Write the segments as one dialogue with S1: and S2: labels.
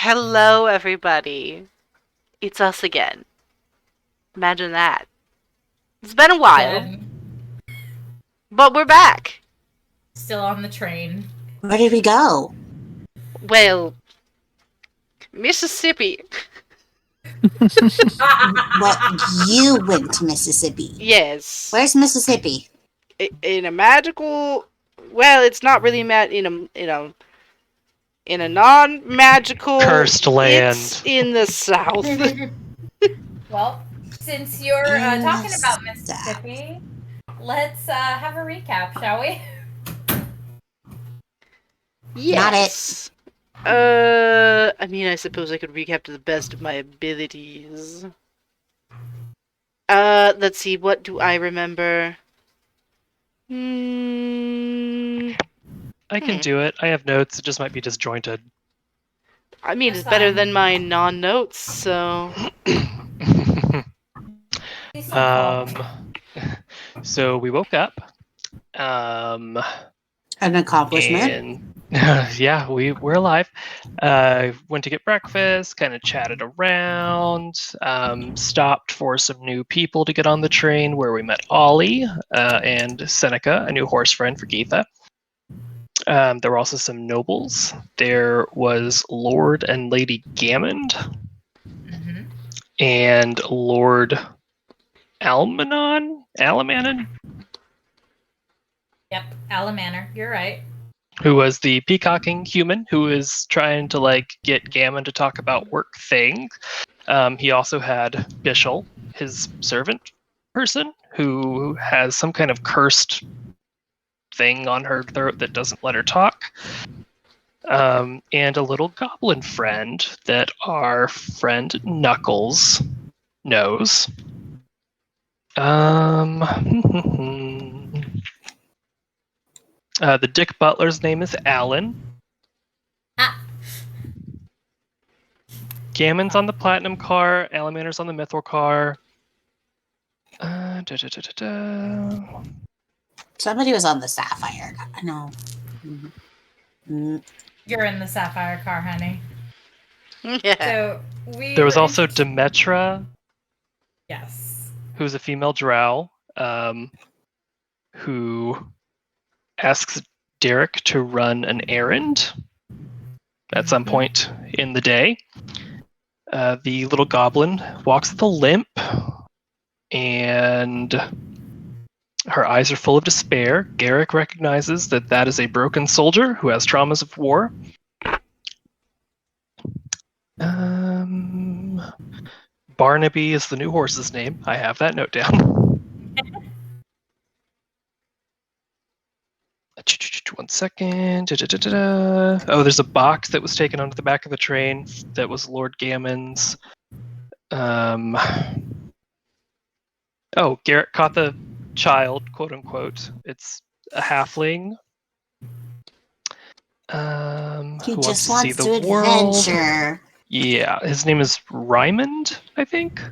S1: Hello, everybody. It's us again. Imagine that. It's been a while,
S2: Again,
S1: but we're back.
S2: still on the train.
S3: Where did we go?
S1: Well, Mississippi.
S3: What, you went to Mississippi?
S1: Yes.
S3: Where's Mississippi?
S1: In a magical. Well, it's not really in a non-magical.
S4: Cursed land.
S1: It's in the south.
S2: Well, since you're talking about
S3: Yes.
S2: Mississippi, let's have a recap, shall we?
S1: Yes. I mean, I suppose I could recap to the best of my abilities. Let's see, what do I remember?
S4: I can do it. I have notes. It just might be disjointed.
S1: I mean,
S2: That's
S1: it's better
S2: fine.
S1: than my non-notes, so...
S4: So we woke up.
S3: An accomplishment.
S4: And yeah, we're alive. Went to get breakfast, kind of chatted around, stopped for some new people to get on the train where we met Olly and Seneca, a new horse friend for Geetha. There were also some nobles. There was Lord and Lady Gammond
S2: Mm-hmm.
S4: and Lord Alamanon,
S2: Yep, Alamaner, you're right.
S4: who was the peacocking human who was trying to get Gammon to talk about work things. He also had Bishel, his servant person, who has some kind of cursed thing on her throat that doesn't let her talk. And a little goblin friend that our friend Knuckles knows. The Dick Butler's name is Alan.
S2: Ah.
S4: Gammon's on the Platinum car. Alamaner's on the Mithril car.
S3: Somebody was on the Sapphire. I know.
S2: You're in the Sapphire car, honey.
S1: Yeah.
S2: So
S4: There was also Demetra,
S2: Yes.
S4: who's a female drow, who asks Darriqe to run an errand at some point in the day. The little goblin walks with a limp, and her eyes are full of despair. Garrik recognizes that is a broken soldier who has traumas of war. Barnaby is the new horse's name. I have that note down. One second. Oh, there's a box that was taken onto the back of the train that was Lord Gammon's. Garrett caught the child, quote unquote. It's a halfling.
S3: He
S4: Who
S3: just
S4: wants
S3: wants
S4: to
S3: to
S4: see the world.
S3: adventure.
S4: Yeah, his name is Rymond, I think.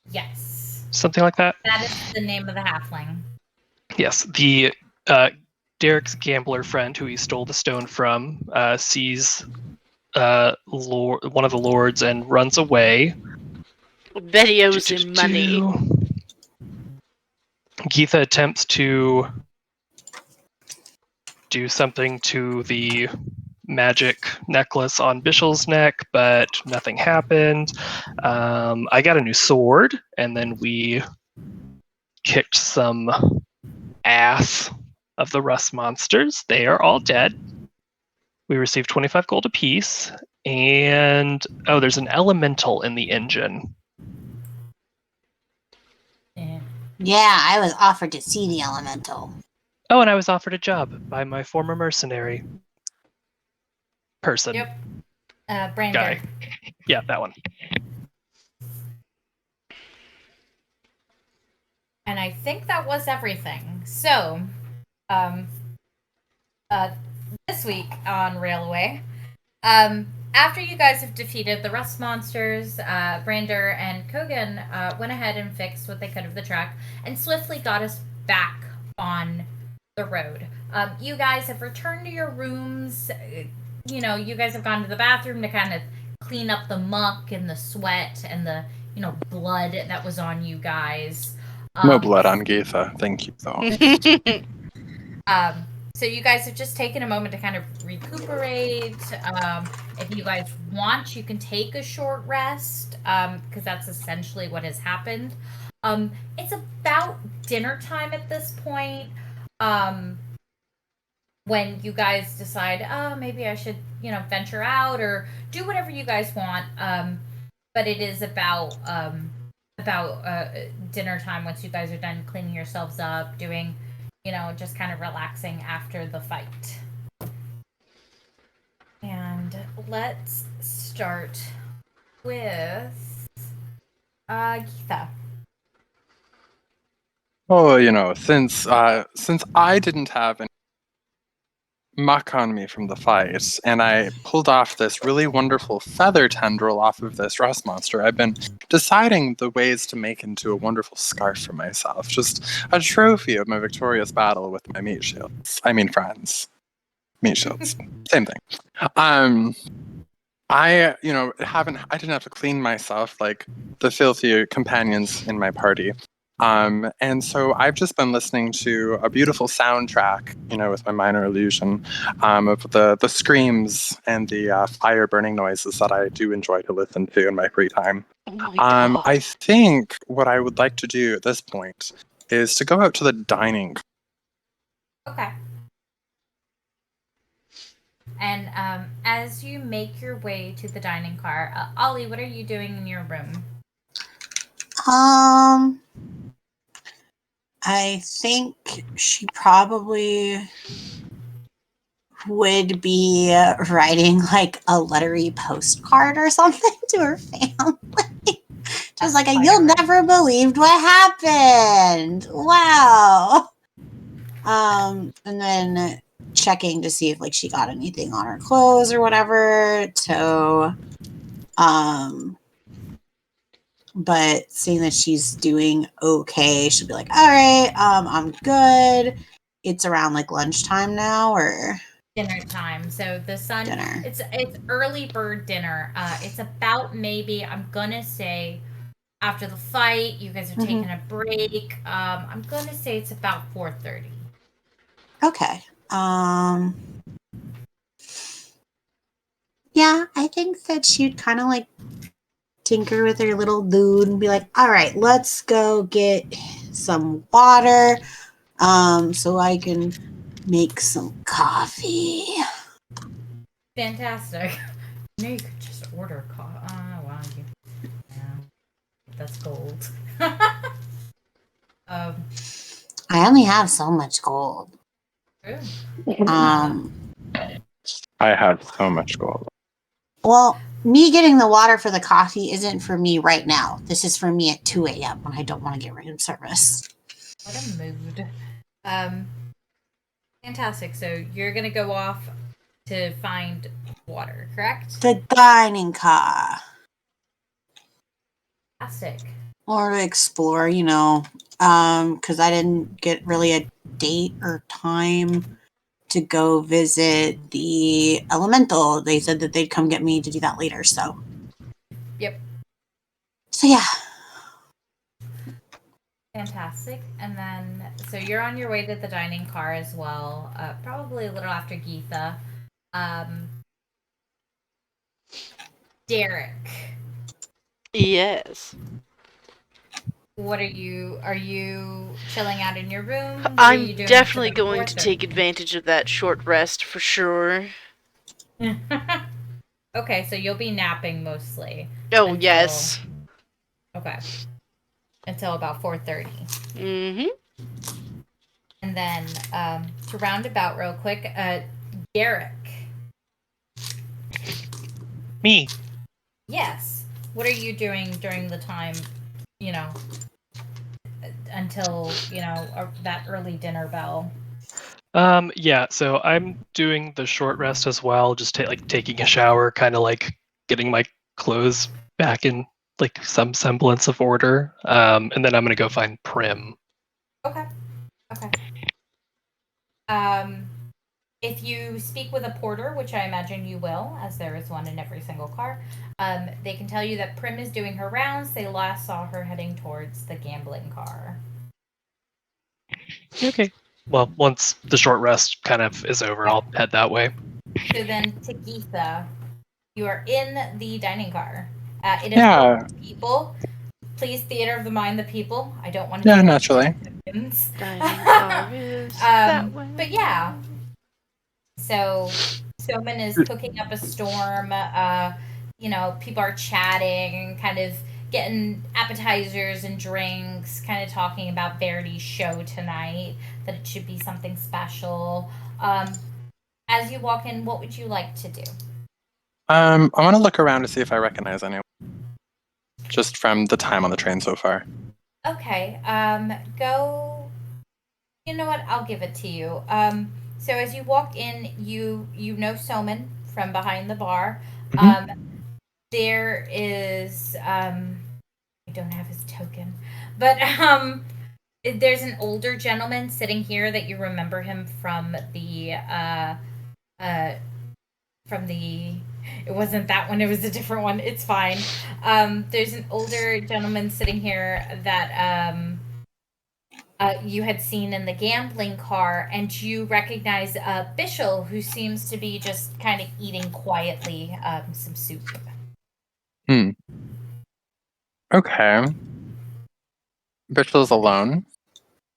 S2: Yes.
S4: Something like that.
S2: That is the name of the halfling.
S4: Yes, the Darrique's gambler friend, who he stole the stone from, sees one of the lords and runs away.
S1: Bet he owes him money.
S4: Geetha attempts to do something to the magic necklace on Bishel's neck, but nothing happened. I got a new sword, and then we kicked some ass of the rust monsters. They are all dead. We received 25 gold apiece, and there's an elemental in the engine.
S3: Yeah, I was offered to see the elemental.
S4: Oh, and I was offered a job by my former mercenary person.
S2: Yep. Brandon.
S4: Guy. Yeah, that one.
S2: And I think that was everything. So, this week on Railway, after you guys have defeated the rust monsters, Brander and Kogan went ahead and fixed what they could of the track and swiftly got us back on the road. You guys have returned to your rooms, you guys have gone to the bathroom to kind of clean up the muck and the sweat and the blood that was on you guys.
S5: No blood on Geetha. Thank you, though.
S2: So you guys have just taken a moment to kind of recuperate. If you guys want, you can take a short rest because that's essentially what has happened. It's about dinner time at this point. When you guys decide, oh, maybe I should, venture out or do whatever you guys want. But it is about dinner time once you guys are done cleaning yourselves up, doing, just kind of relaxing after the fight. And let's start with Geetha.
S5: Oh, since I didn't have any muck on me from the fight, and I pulled off this really wonderful feather tendril off of this rust monster, I've been deciding the ways to make into a wonderful scarf for myself. Just a trophy of my victorious battle with my meat shields. I mean friends. Meat shields. Same thing. I didn't have to clean myself like the filthy companions in my party. And so I've just been listening to a beautiful soundtrack, with my minor illusion, of the screams and the fire burning noises that I do enjoy to listen to in my free time.
S1: Oh my god.
S5: I think what I would like to do at this point is to go out to the dining.
S2: Okay. And as you make your way to the dining car, Olly, what are you doing in your room?
S3: I think she probably would be writing like a lettery postcard or something to her family. Just like, you'll never believed what happened. Wow. And then checking to see if like she got anything on her clothes or whatever. So, but seeing that she's doing okay, she'll be like, all right, I'm good. It's around like lunchtime now, or
S2: dinner time. So the sun,
S3: dinner.
S2: It's early bird dinner. It's about maybe, I'm gonna say, after the fight, you guys are taking a break. I'm gonna say it's about 4:30.
S3: Okay. Yeah, I think that she'd kind of like tinker with her little dude and be like, all right, let's go get some water so I can make some coffee.
S2: Fantastic. You could just order coffee. Wow, that's gold.
S3: I only have so much gold.
S2: True.
S5: I have so much gold.
S3: Well, me getting the water for the coffee isn't for me right now. This is for me at 2 a.m. when I don't want to get room service.
S2: What a mood. Fantastic. So you're going to go off to find water, correct?
S3: The dining car.
S2: Fantastic.
S3: Or to explore, because I didn't get really a date or time to go visit the elemental. They said that they'd come get me to do that later, so.
S2: Yep.
S3: So, yeah.
S2: Fantastic. And then, so you're on your way to the dining car as well, probably a little after Geetha. Darriqe.
S1: Yes.
S2: What are you chilling out in your room? What
S1: I'm
S2: are you doing
S1: definitely
S2: for the
S1: going to take advantage of that short rest for sure.
S2: Okay, so you'll be napping mostly.
S1: Oh, yes.
S2: Okay. Until about 4:30.
S1: Mm-hmm.
S2: And then, to round about real quick, Garrik.
S4: Me.
S2: Yes. What are you doing during the time, until, that early dinner bell?
S4: Yeah, so I'm doing the short rest as well, just taking a shower, kind of like getting my clothes back in like some semblance of order. And then I'm gonna go find Prim.
S2: Okay. if you speak with a porter, which I imagine you will, as there is one in every single car, they can tell you that Prim is doing her rounds. They last saw her heading towards the gambling car.
S4: Okay. Well, once the short rest kind of is over, I'll head that way.
S2: So then, to Geetha, you are in the dining car. It is
S5: Yeah.
S2: full of people. Please, theater of the mind, the people. I don't want to
S5: Yeah,
S2: do
S5: naturally.
S1: Dining car is that way.
S2: But yeah. So Soman is cooking up a storm. People are chatting, kind of getting appetizers and drinks, kind of talking about Verity's show tonight, that it should be something special. As you walk in, what would you like to do?
S5: I want to look around to see if I recognize anyone. Just from the time on the train so far.
S2: Okay. Go. You know what? I'll give it to you. So as you walk in, you know Soman from behind the bar. There is I don't have his token, but there's an older gentleman sitting here that you remember him from the it wasn't that one, it was a different one. It's fine. There's an older gentleman sitting here that you had seen in the gambling car, and you recognize Bishel, who seems to be just kind of eating quietly some soup.
S5: Okay. Bishel's alone.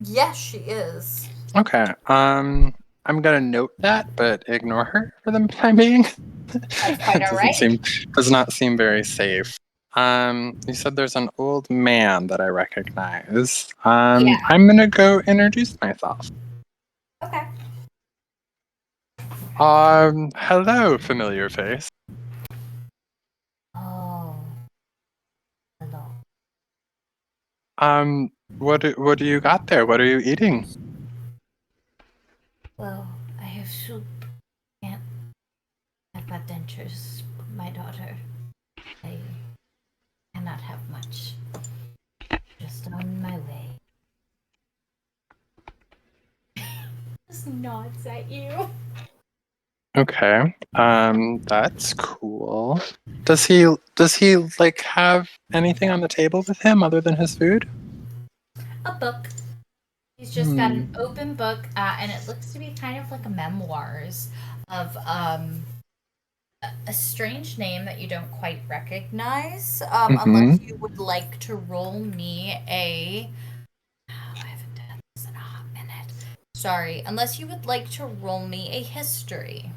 S2: Yes, she is.
S5: Okay. I'm gonna note that, but ignore her for the time being.
S2: That's quite all right.
S5: Does not seem very safe. You said there's an old man that I recognize.
S2: Yeah.
S5: I'm gonna go introduce myself.
S2: Okay.
S5: Hello, familiar face.
S2: Oh. Hello.
S5: What do you got there? What are you eating?
S2: Well, I have soup. I've got dentures, my daughter. I cannot have much. Just on my way. Just nods at you.
S5: Okay. That's cool. Does he like have anything on the table with him other than his food?
S2: A book. He's just got an open book, and it looks to be kind of like a memoirs of a strange name that you don't quite recognize, unless you would like to roll me a. Oh, I haven't done this in a hot minute. Sorry, unless you would like to roll me a history.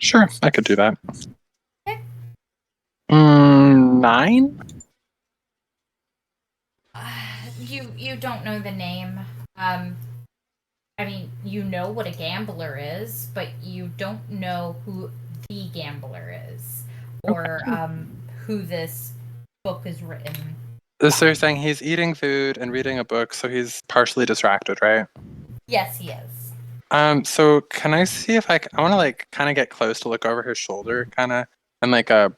S5: Sure, I could do that.
S2: Okay.
S5: 9?
S2: You don't know the name. I mean, you know what a gambler is, but you don't know who the gambler is, or who this book is written.
S5: So you're saying he's eating food and reading a book, so he's partially distracted, right?
S2: Yes, he is.
S5: So can I see if I want to like kind of get close to look over his shoulder, kind of, and like a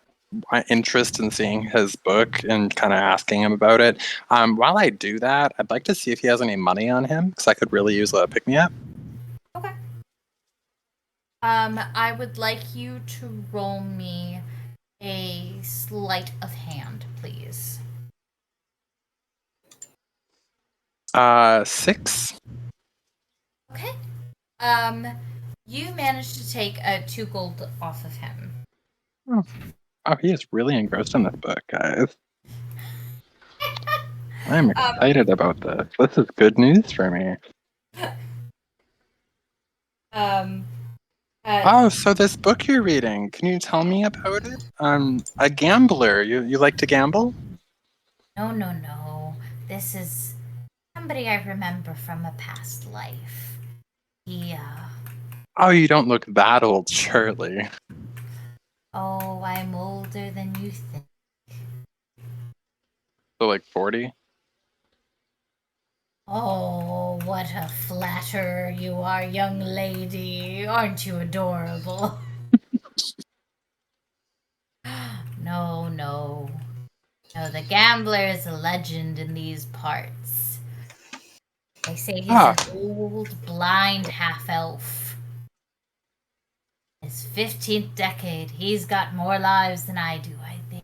S5: interest in seeing his book and kind of asking him about it. While I do that, I'd like to see if he has any money on him because I could really use a pick me up.
S2: Okay. I would like you to roll me a sleight of hand, please.
S5: 6.
S2: Okay. You managed to take 2 gold off of him.
S5: Oh, he is really engrossed in this book, guys. I'm excited about this. This is good news for me. So this book you're reading, can you tell me about it? A gambler. You like to gamble?
S2: No. This is somebody I remember from a past life.
S5: Oh, you don't look that old, surely.
S2: Oh, I'm older than you think.
S5: So like 40?
S2: Oh, what a flatterer you are, young lady. Aren't you adorable? No. No, the gambler is a legend in these parts. They say he's an old, blind half-elf. His 15th decade. He's got more lives than I do, I think.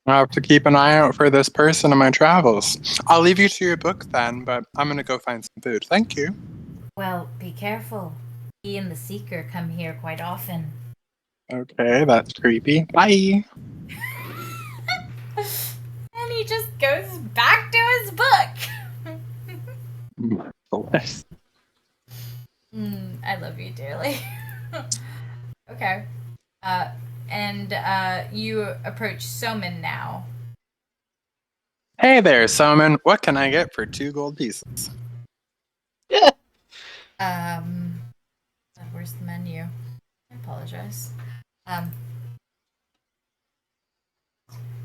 S5: I'll have to keep an eye out for this person in my travels. I'll leave you to your book then, but I'm gonna go find some food. Thank you.
S2: Well, be careful. He and the Seeker come here quite often.
S5: Okay, that's creepy. Bye.
S2: And he just goes back to his book.
S5: Marvelous.
S2: I love you dearly. Okay. And you approach Soman now.
S5: Hey there, Soman. What can I get for 2 gold pieces?
S2: Where's the menu? I apologize.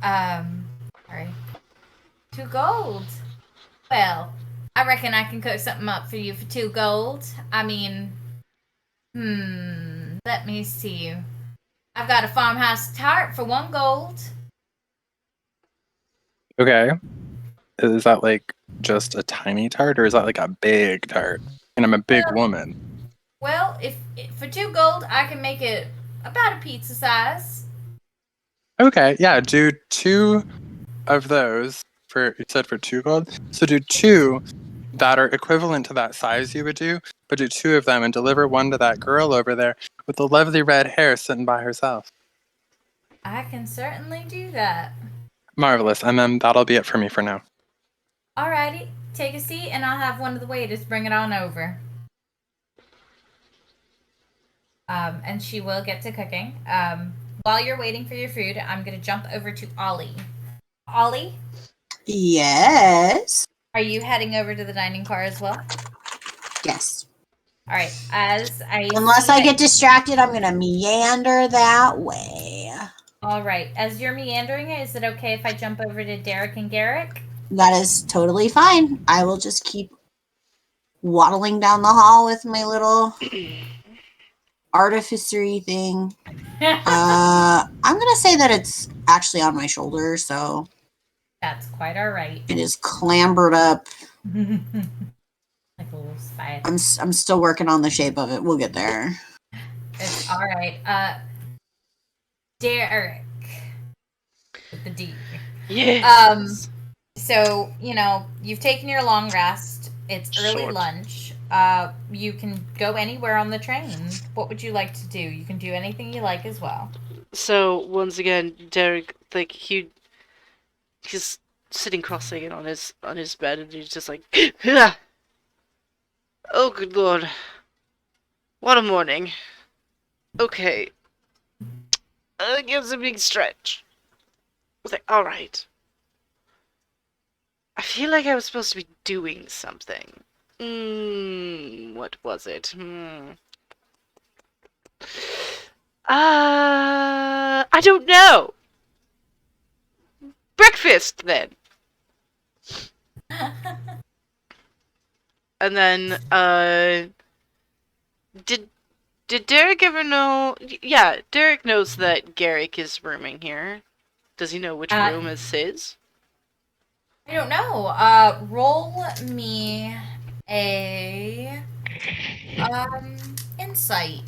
S2: Sorry. 2 gold. Well, I reckon I can cook something up for you for 2 gold. I mean, let me see. I've got a farmhouse tart for 1 gold.
S5: Okay. Is that like just a tiny tart, or is that like a big tart? And I'm a big woman.
S2: Well, if for 2 gold, I can make it about a pizza size.
S5: Okay, yeah, do 2 of those for, you said for 2 gold? So do 2 that are equivalent to that size you would do, but do 2 of them and deliver 1 to that girl over there with the lovely red hair sitting by herself.
S2: I can certainly do that.
S5: Marvelous, and then that'll be it for me for now.
S2: Alrighty, take a seat and I'll have one of the waiters bring it on over. And she will get to cooking. While you're waiting for your food, I'm going to jump over to Olly. Olly,
S3: Yes.
S2: are you heading over to the dining car as well?
S3: Yes.
S2: Alright, as I
S3: Unless
S2: see
S3: I
S2: that-
S3: get distracted, I'm gonna meander that way.
S2: Alright, as you're meandering, is it okay if I jump over to Darriqe and Garrik?
S3: That is totally fine. I will just keep waddling down the hall with my little artificery thing. I'm gonna say that it's actually on my shoulder, so
S2: That's quite alright.
S3: it is clambered up.
S2: Like a little spider.
S3: I'm still working on the shape of it. We'll get there.
S2: It's alright. Darriqe. With the D.
S1: Yes.
S2: So, you've taken your long rest. It's early
S4: Short.
S2: lunch. You can go anywhere on the train. What would you like to do? You can do anything you like as well.
S1: So once again, Darriqe, like he's sitting cross-legged on his bed, and he's just like, oh good lord, what a morning. Okay, gives a big stretch. I was like, all right. I feel like I was supposed to be doing something. What was it? I don't know. Breakfast, then. And then, did Darriqe ever know? Yeah, Darriqe knows that Garrik is rooming here. Does he know which room is his?
S2: I don't know. Roll me a insight.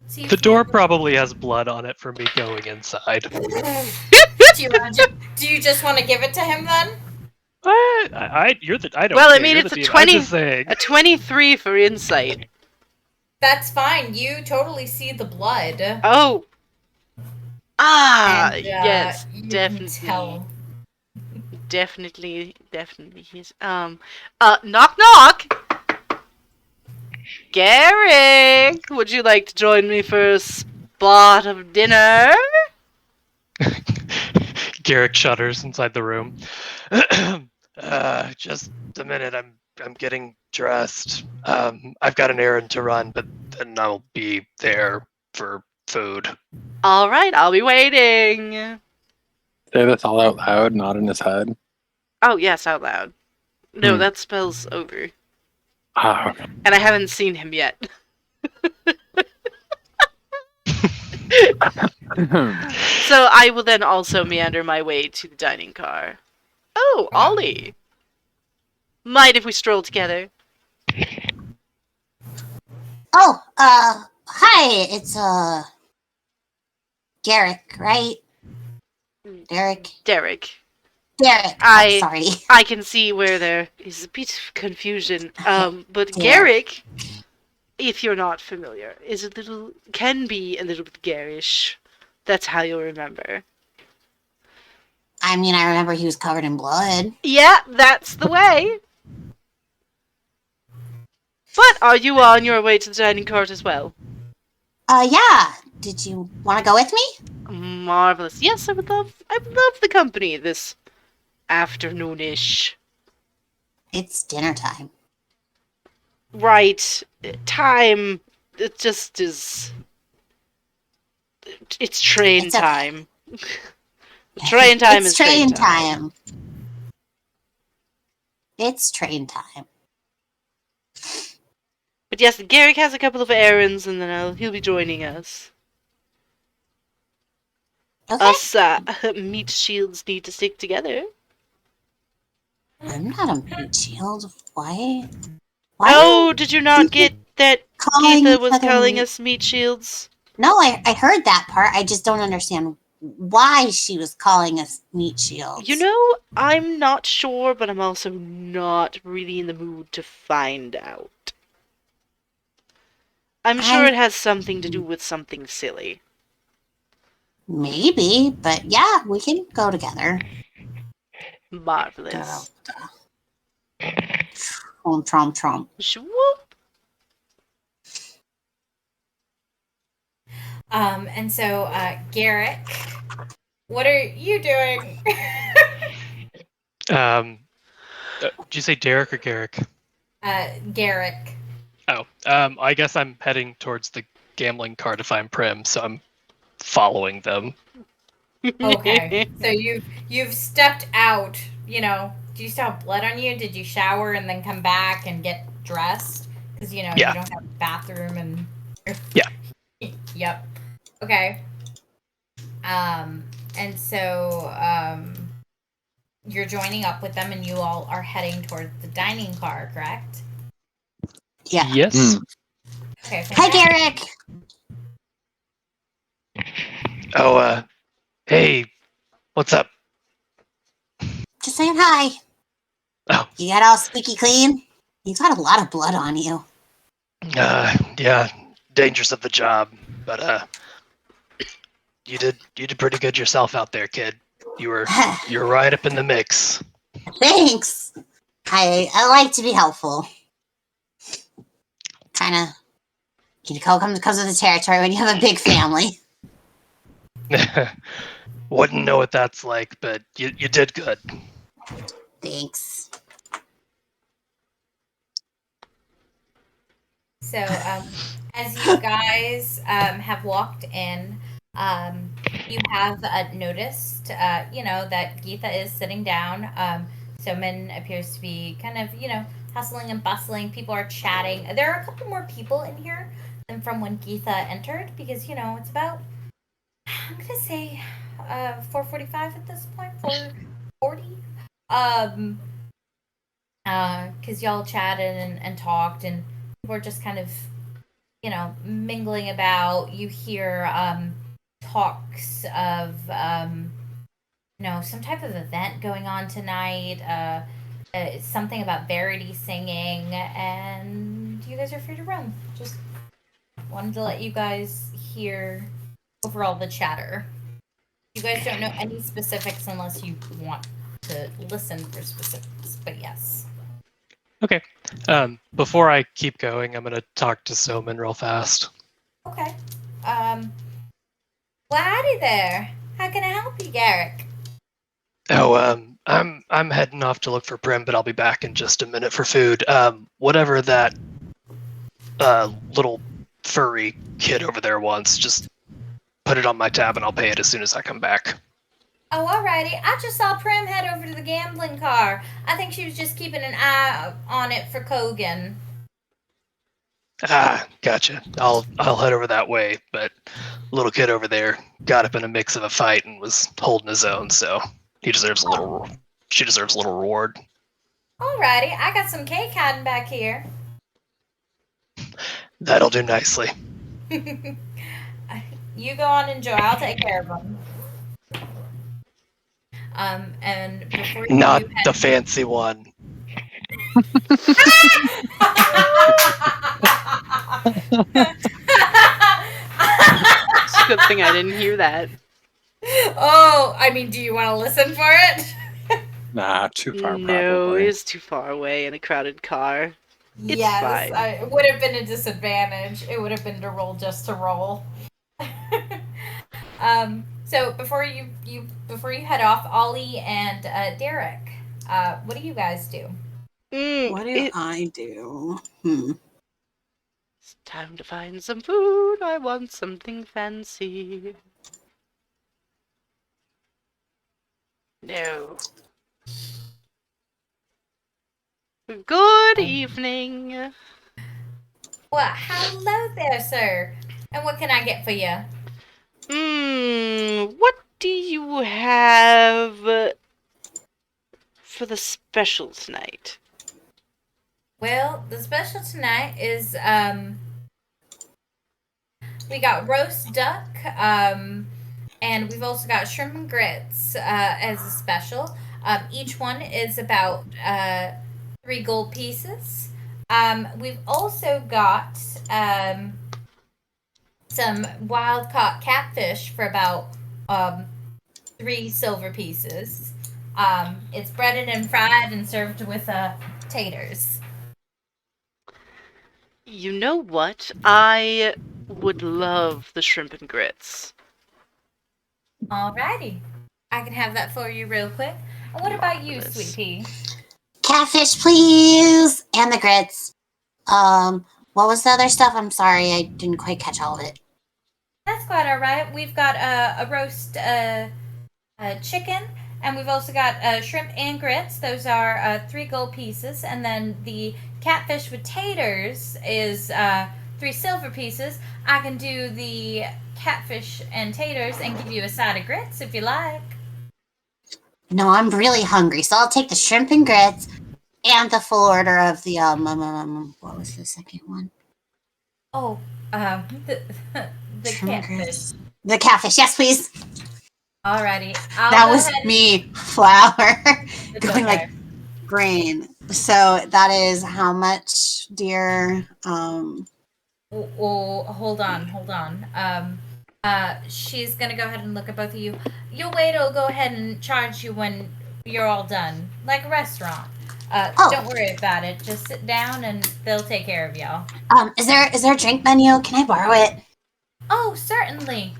S2: See
S4: The
S2: if
S4: door
S2: you-
S4: probably has blood on it for me going inside.
S2: Do you just want to give it to him then?
S4: I don't
S1: Well, I
S4: care.
S1: mean,
S4: You're
S1: it's
S4: the
S1: a
S4: DM. I'm
S1: 20
S4: just saying.
S1: A 23 for insight.
S2: That's fine. You totally see the blood.
S1: Oh. Ah,
S2: And,
S1: yes,
S2: you
S1: definitely.
S2: Can tell.
S1: Definitely he's knock knock. Garrik, would you like to join me for a spot of dinner?
S4: Garrick shudders inside the room. Just a minute. I'm getting dressed. I've got an errand to run, but then I'll be there for food.
S1: All right, I'll be waiting.
S5: Say this all out loud, not in his head.
S1: Oh, yes, out loud. No,
S5: Hmm.
S1: that spell's over.
S5: Ah,
S1: And I haven't seen him yet. So I will then also meander my way to the dining car. Oh, Olly. Mind if we stroll together?
S3: Oh, Hi, it's Garrik, right? Darriqe?
S1: Darriqe.
S3: Garrik.
S1: I-
S3: Sorry.
S1: I can see where there is a bit of confusion. But
S3: Yeah.
S1: Garrick, if you're not familiar, can be a little bit garish. That's how you'll remember.
S3: I mean, I remember he was covered in blood.
S1: Yeah, that's the way. But are you on your way to the dining cart as well?
S3: Yeah. Did you want to go with me?
S1: Marvelous. Yes, I would love the company this afternoonish.
S3: It's dinner time.
S1: Right. Time. It just is. It's train
S3: It's okay.
S1: time. Train time
S3: It's
S1: is train
S3: time. It's train time.
S1: But yes, Garrick has a couple of errands, and then he'll be joining us.
S3: Okay.
S1: Us meat shields need to stick together.
S3: I'm not a meat shield. Why?
S1: Oh, did you not get that
S3: calling
S1: Geetha
S3: each
S1: was
S3: other
S1: calling
S3: meat-
S1: us meat shields?
S3: No, I heard that part. I just don't understand why she was calling us meat shields.
S1: You know, I'm not sure, but I'm also not really in the mood to find out. I'm sure it has something to do with something silly.
S3: Maybe, but yeah, we can go together.
S1: Marvelous.
S3: Tromp.
S1: Swoop.
S2: And so, Garrick, what are you doing?
S4: Did you say Derek or Garrick?
S2: Garrick.
S4: Oh, I guess I'm heading towards the gambling cart if I'm Prim, so I'm following them.
S2: Okay, so you've stepped out. You know, do you still have blood on you? Did you shower and then come back and get dressed? Because you know
S4: Yeah.
S2: you don't have a bathroom and.
S4: Yeah.
S2: Yep. Okay. And so you're joining up with them, and you all are heading towards the dining car, correct?
S3: Yeah.
S4: Yes.
S2: Okay.
S3: Hi, Garrick.
S4: Oh, hey, what's up?
S3: Just saying hi.
S4: Oh.
S3: You got all squeaky clean? You got a lot of blood on you.
S4: Yeah, dangers of the job, but you did pretty good yourself out there, kid. You're right up in the mix.
S3: Thanks. I like to be helpful. Kind of, comes with the territory when you have a big family.
S4: Wouldn't know what that's like, but you did good.
S3: Thanks.
S2: So, as you guys have walked in, you have noticed, that Geetha is sitting down. Soman appears to be kind of, hustling and bustling. People are chatting. There are a couple more people in here than from when Geetha entered because, it's about, I'm going to say, 4:45 at this point, 4:40. Because y'all chatted and talked, and we're just kind of, mingling about. You hear talks of, some type of event going on tonight. Something about Verity singing, and you guys are free to run. Just wanted to let you guys hear overall the chatter. You guys don't know any specifics unless you want to listen for specifics, but yes.
S4: Okay. Before I keep going, I'm gonna talk to Soman real fast.
S2: Okay. Well, howdy there. How can I help you, Garrick?
S4: Oh, I'm heading off to look for Prim, but I'll be back in just a minute for food. Whatever that little furry kid over there wants, just put it on my tab and I'll pay it as soon as I come back.
S2: Oh, alrighty. I just saw Prim head over to the gambling car. I think she was just keeping an eye on it for Kogan.
S4: Ah, gotcha. I'll head over that way, but little kid over there got up in a mix of a fight and was holding his own, so she deserves a little reward.
S2: Alrighty, I got some cake hiding back here.
S4: That'll do nicely.
S2: You go on and enjoy. I'll take care of them. And before
S4: Not
S2: you
S4: the fancy one.
S1: It's a good thing I didn't hear that.
S2: Oh, I mean, do you want to listen for it?
S5: Nah, too far
S1: No,
S5: probably.
S1: it's too far away in a crowded car. It's
S2: Yes,
S1: fine.
S2: it would have been a disadvantage. It would have been to roll just to roll. So before you head off, Ollie and Darriqe, what do you guys do?
S3: What do I do?
S1: It's time to find some food. I want something fancy. No. Good evening.
S2: Well, hello there, sir. And what can I get for you?
S1: What do you have for the special tonight?
S2: Well, the special tonight is we got roast duck, and we've also got shrimp and grits as a special. Each one is about 3 gold pieces. We've also got some wild caught catfish for about 3 silver pieces. It's breaded and fried and served with taters.
S1: You know what? I would love the shrimp and grits.
S2: Alrighty. I can have that for you real quick. And what about you,
S1: Marvelous.
S2: Sweet Pea?
S3: Catfish, please, and the grits. What was the other stuff? I'm sorry, I didn't quite catch all of it.
S2: That's quite alright. We've got a roast chicken, and we've also got shrimp and grits. Those are 3 gold pieces. And then the catfish with taters is 3 silver pieces. I can do the catfish and taters and give you a side of grits if you like.
S3: No, I'm really hungry, so I'll take the shrimp and grits and the full order of the what was the second one?
S2: Oh, the
S3: Shrimp and
S2: catfish.
S3: grits. The catfish, yes, please.
S2: Alrighty.
S3: That was me, flour,
S2: It's
S3: going
S2: okay.
S3: like grain. So that is how much, dear?
S2: Oh, hold on. She's gonna go ahead and look at both of you. Your waiter will go ahead and charge you when you're all done, like a restaurant. Don't worry about it. Just sit down and they'll take care of y'all.
S3: Is there a drink menu? Can I borrow it?
S2: Oh, certainly.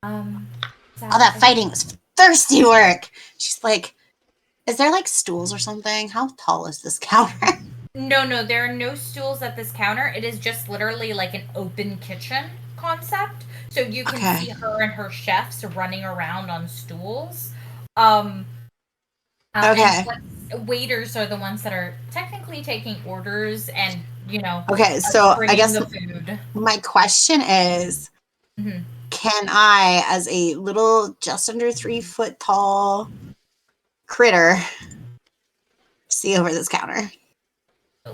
S3: All that fighting was thirsty work. She's like, is there like stools or something? How tall is this counter?
S2: No, there are no stools at this counter. It is just literally like an open kitchen concept. So you can see her and her chefs running around on stools.
S3: Okay.
S2: And waiters are the ones that are technically taking orders and,
S3: Okay, so I guess
S2: the food.
S3: my question is, can I, as a little just under 3 foot tall critter, see over this counter?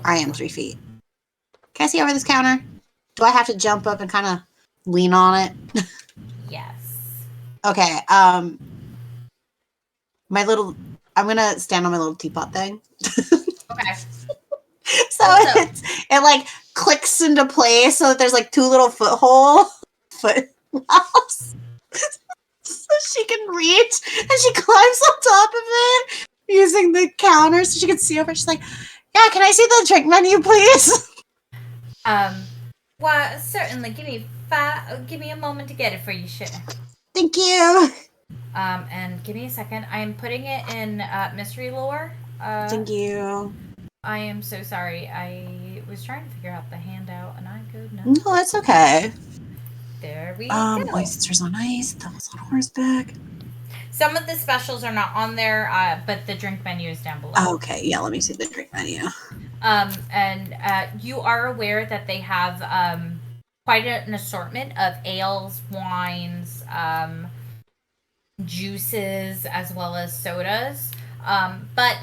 S3: I am 3 feet. Can I see over this counter? Do I have to jump up and kind of lean on it?
S2: Yes.
S3: Okay. I'm gonna stand on my little teapot thing.
S2: Okay.
S3: So it like clicks into place so that there's like 2 little footwells so she can reach, and she climbs on top of it using the counter so she can see over. She's like, yeah, can I see the drink menu, please?
S2: Why, certainly. Give me a moment to get it for you, sure.
S3: Thank you.
S2: And give me a second. I am putting it in mystery lore.
S3: Thank you.
S2: I am so sorry. I was trying to figure out the handout, and I could not.
S3: No, that's okay.
S2: There we go.
S3: Oysters on ice, doubles on horseback.
S2: Some of the specials are not on there, but the drink menu is down below.
S3: Okay, yeah, let me see the drink menu.
S2: And you are aware that they have quite an assortment of ales, wines, juices, as well as sodas. But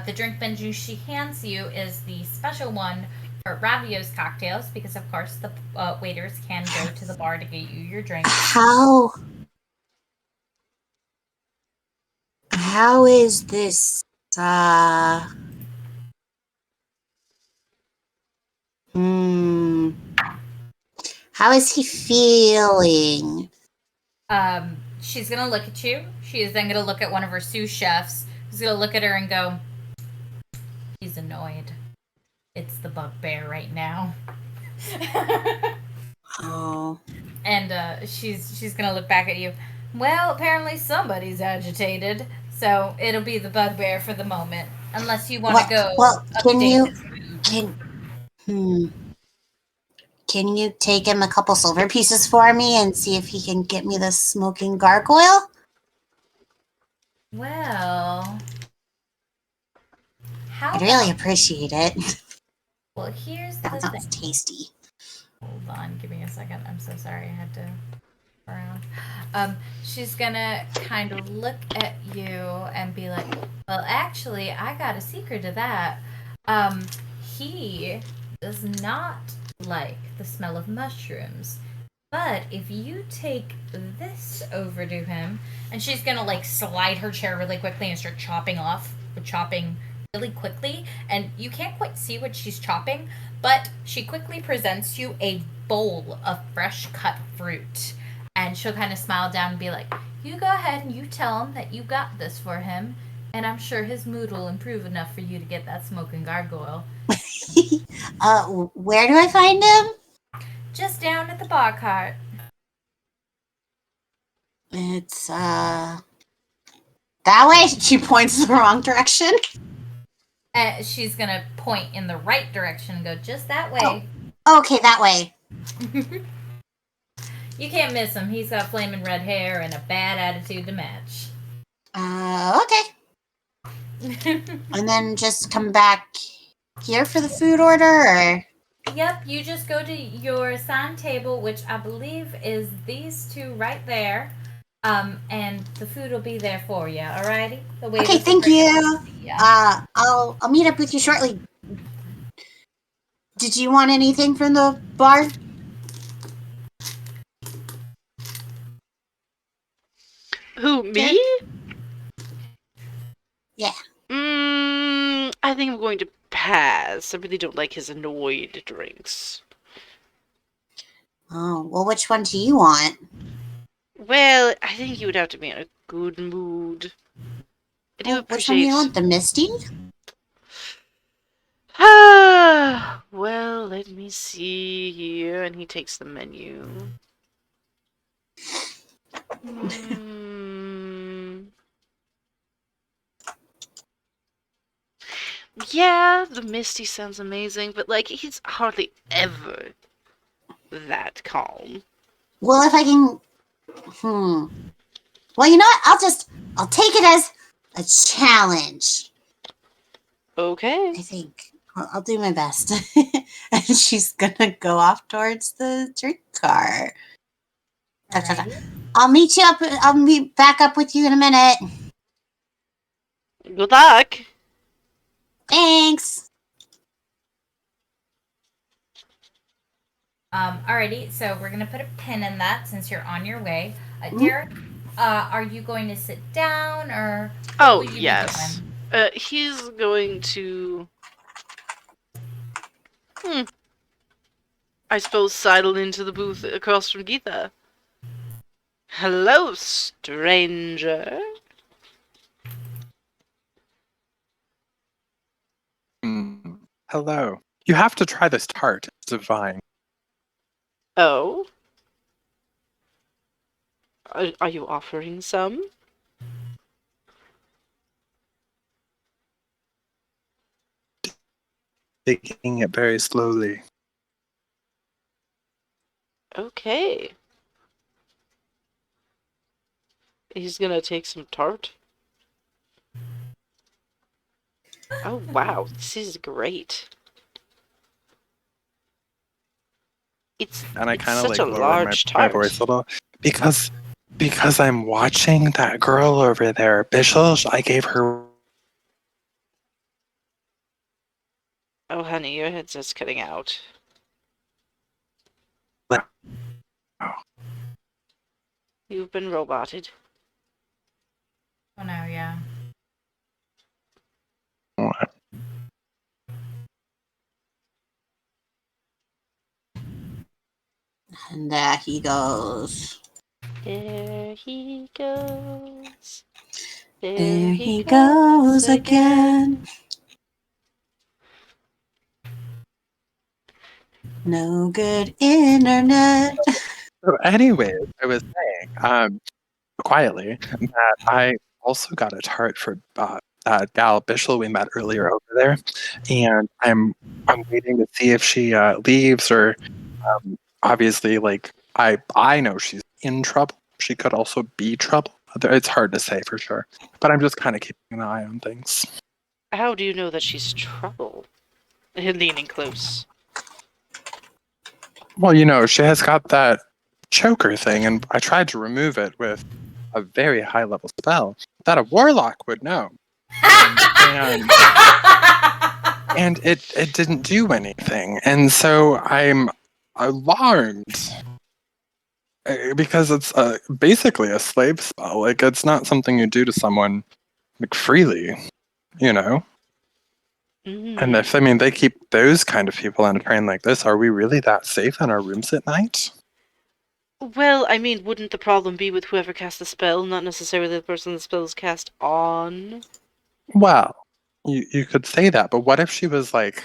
S2: the drink menu she hands you is the special one or Ravio's cocktails, because of course the waiters can go to the bar to get you your drink.
S3: How is this? How is he feeling?
S2: She's gonna look at you. She is then gonna look at one of her sous chefs, who's gonna look at her and go, "He's annoyed. It's the bugbear right now."
S3: Oh.
S2: And she's gonna look back at you. Well, apparently somebody's agitated, so it'll be the bugbear for the moment, unless you want to go.
S3: Well, can you
S2: his food.
S3: can you take him a couple silver pieces for me and see if he can get me the smoking gargoyle?
S2: Well,
S3: I'd really appreciate it.
S2: Well, here's
S3: That
S2: the
S3: sounds
S2: thing.
S3: tasty.
S2: Hold on, give me a second. I'm so sorry, I had to around. She's gonna kind of look at you and be like, "Well, actually, I got a secret to that. He does not like the smell of mushrooms. But if you take this over to him," and she's gonna like slide her chair really quickly and start chopping really quickly, and you can't quite see what she's chopping, but she quickly presents you a bowl of fresh cut fruit. And she'll kind of smile down and be like, "You go ahead and you tell him that you got this for him, and I'm sure his mood will improve enough for you to get that smoking gargoyle."
S3: Where do I find him?
S2: Just down at the bar cart.
S3: It's that way. She points the wrong direction.
S2: She's gonna point in the right direction and go, "Just that way."
S3: Oh, okay, that way.
S2: You can't miss him. He's got flaming red hair and a bad attitude to match.
S3: Okay. And then just come back here for the food order, or?
S2: Yep, you just go to your assigned table, which I believe is these two right there. And the food will be there for you, alrighty?
S3: Okay, thank you. I'll meet up with you shortly. Did you want anything from the bar?
S1: Who, me?
S3: Yeah.
S1: I think I'm going to pass. I really don't like his annoyed drinks.
S3: Oh, well, which one do you want?
S1: Well, I think you would have to be in a good mood. I do appreciate...
S3: Which one do you want? The Misty?
S1: Well, let me see here. And he takes the menu. Yeah, the Misty sounds amazing, but, like, he's hardly ever that calm.
S3: Well, if I can... Well, you know what? I'll take it as a challenge.
S1: Okay.
S3: I think. I'll do my best. And she's gonna go off towards the drink car. I'll meet you up. I'll meet back up with you in a minute.
S1: Good luck.
S3: Thanks.
S2: Alrighty, so we're gonna put a pin in that since you're on your way. Darriqe, are you going to sit down or?
S1: Oh, yes. He's going to... I suppose sidle into the booth across from Geetha. Hello, stranger.
S5: Hello. You have to try this tart. It's divine.
S1: Oh? Are you offering some?
S5: Taking it very slowly.
S1: Okay. He's gonna take some tart. Oh wow, this is great.
S5: And I kind of
S1: such
S5: like
S1: a
S5: lower
S1: large
S5: my
S1: tart.
S5: voice a little because I'm watching that girl over there, Bishel. I gave her
S1: Oh, honey, your headset's cutting out.
S5: Oh.
S1: You've been roboted.
S2: Oh no, yeah.
S3: And there he goes.
S1: There he goes.
S3: There he goes again. No good internet.
S5: So anyways, I was saying, quietly, that I also got a tart for that gal Bishel we met earlier over there, and I'm waiting to see if she leaves or obviously like I know she's in trouble. She could also be trouble. It's hard to say for sure, but I'm just kind of keeping an eye on things.
S1: How do you know that she's trouble? Leaning close.
S5: Well, you know, she has got that choker thing, and I tried to remove it with a very high level spell that a warlock would know. And it didn't do anything. And so I'm alarmed because it's basically a slave spell. Like, it's not something you do to someone like freely, you know? And if, I mean, they keep those kind of people on a train like this, are we really that safe in our rooms at night?
S1: Well, I mean, wouldn't the problem be with whoever cast the spell, not necessarily the person the spell is cast on?
S5: Well, you could say that, but what if she was like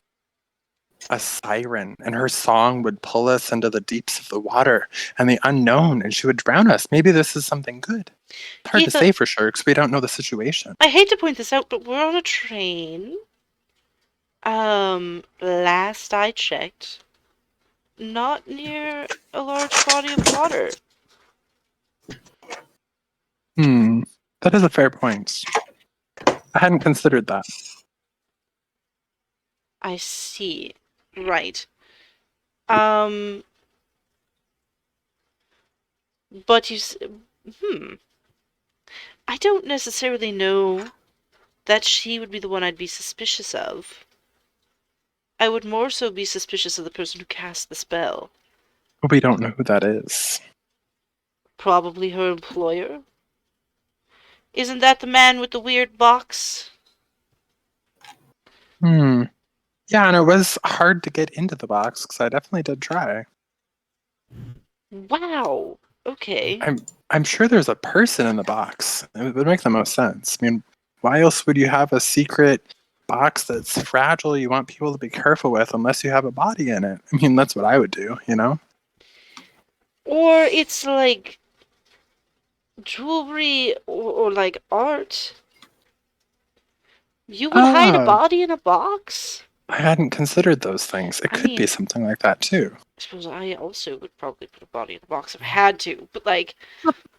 S5: a siren and her song would pull us into the deeps of the water and the unknown and she would drown us? Maybe this is something good. It's hard to
S1: Geetha,
S5: say for sure because we don't know the situation.
S1: I hate to point this out, but we're on a train. Last I checked, not near a large body of water.
S5: That is a fair point. I hadn't considered that.
S1: I see. Right. But I don't necessarily know that she would be the one I'd be suspicious of. I would more so be suspicious of the person who cast the spell.
S5: But we don't know who that is.
S1: Probably her employer. Isn't that the man with the weird box?
S5: Yeah, and it was hard to get into the box because I definitely did try.
S1: Wow. Okay.
S5: I'm sure there's a person in the box. It would make the most sense. I mean, why else would you have a secret box that's fragile you want people to be careful with unless you have a body in it? I mean, that's what I would do, you know?
S1: Or it's like jewelry or like art. You would hide a body in a box?
S5: I hadn't considered those things. It could be something like that too.
S1: I suppose I also would probably put a body in a box if I had to, but like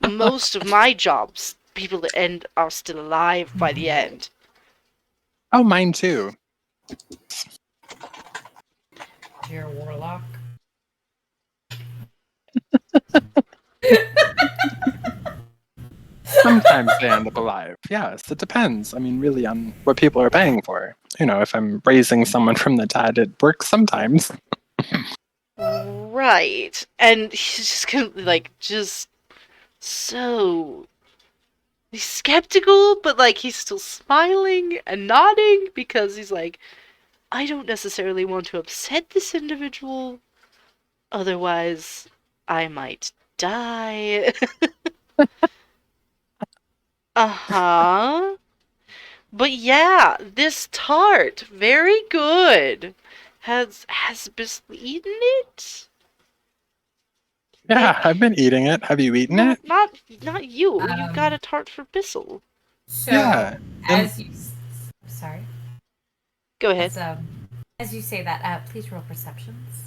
S1: most of my jobs, people that end are still alive by the end.
S5: Oh, mine too.
S2: You're a warlock.
S5: Sometimes they end up alive. Yes, it depends. I mean, really on what people are paying for. You know, if I'm raising someone from the dead, it works sometimes.
S1: Right. And he's just gonna, like, just so... He's skeptical, but, like, he's still smiling and nodding because he's like, I don't necessarily want to upset this individual. Otherwise, I might die. Uh-huh. But yeah, this tart, very good. Has Bisley eaten it?
S5: Yeah, I've been eating it. Have you eaten it?
S1: Not you. You got a tart for Bissell.
S2: So,
S5: Yeah.
S2: as you... Sorry.
S1: Go ahead.
S2: As you say that, please roll perceptions.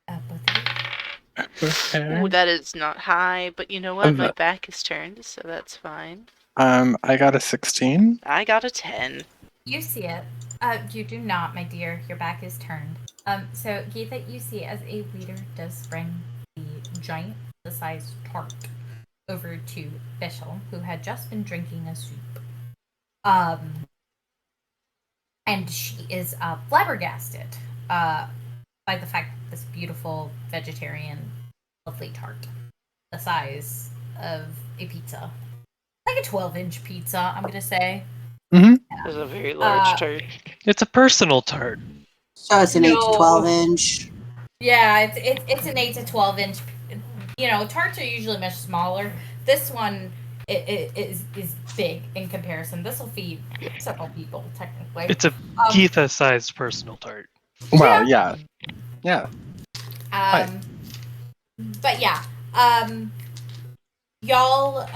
S2: Both of you.
S1: Ooh, that is not high, but you know what? My back is turned, so that's fine.
S5: I got a 16.
S1: I got a 10.
S2: You see it. You do not, my dear. Your back is turned. So Geetha, you see as a leader does bring the giant, the sized tart over to Bishel, who had just been drinking a soup. And she is flabbergasted by the fact that this beautiful vegetarian, lovely tart, the size of a pizza, like a 12-inch pizza, I'm gonna say.
S5: Mm-hmm.
S1: It's a very large tart.
S4: It's a personal tart.
S3: So it's an 8 to
S2: No.
S3: 12 inch.
S2: Yeah, it's an 8 to 12-inch. You know, tarts are usually much smaller. This one is big in comparison. This will feed several people, technically.
S4: It's a Geetha-sized personal tart.
S5: Well, yeah.
S2: But yeah, y'all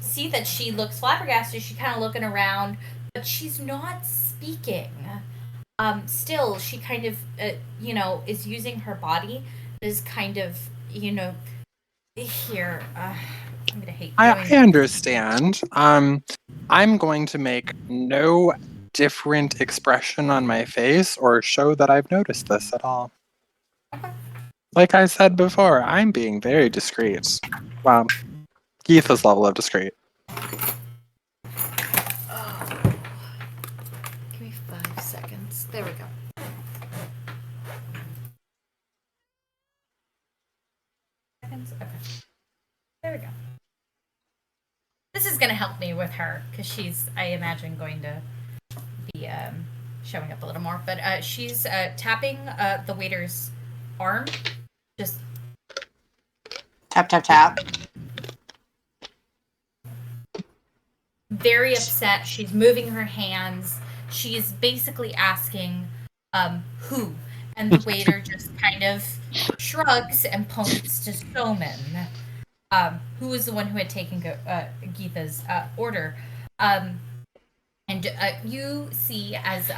S2: see that she looks flabbergasted. She's kind of looking around, but she's not speaking. Still, she kind of, is using her body as kind of, here. I'm gonna hate.
S5: I understand. I'm going to make no different expression on my face or show that I've noticed this at all.
S2: Okay.
S5: Like I said before, I'm being very discreet. Well, Geetha's level of discreet.
S2: Oh. Give me 5 seconds. There we go. Okay. There we go. This is going to help me with her because she's, I imagine, going to be showing up a little more. But she's tapping the waiter's arm. Just
S3: Tap, tap, tap.
S2: very upset. She's moving her hands. She's basically asking, who? And the waiter just kind of shrugs and points to Soman, who was the one who had taken Geetha's order. And you see as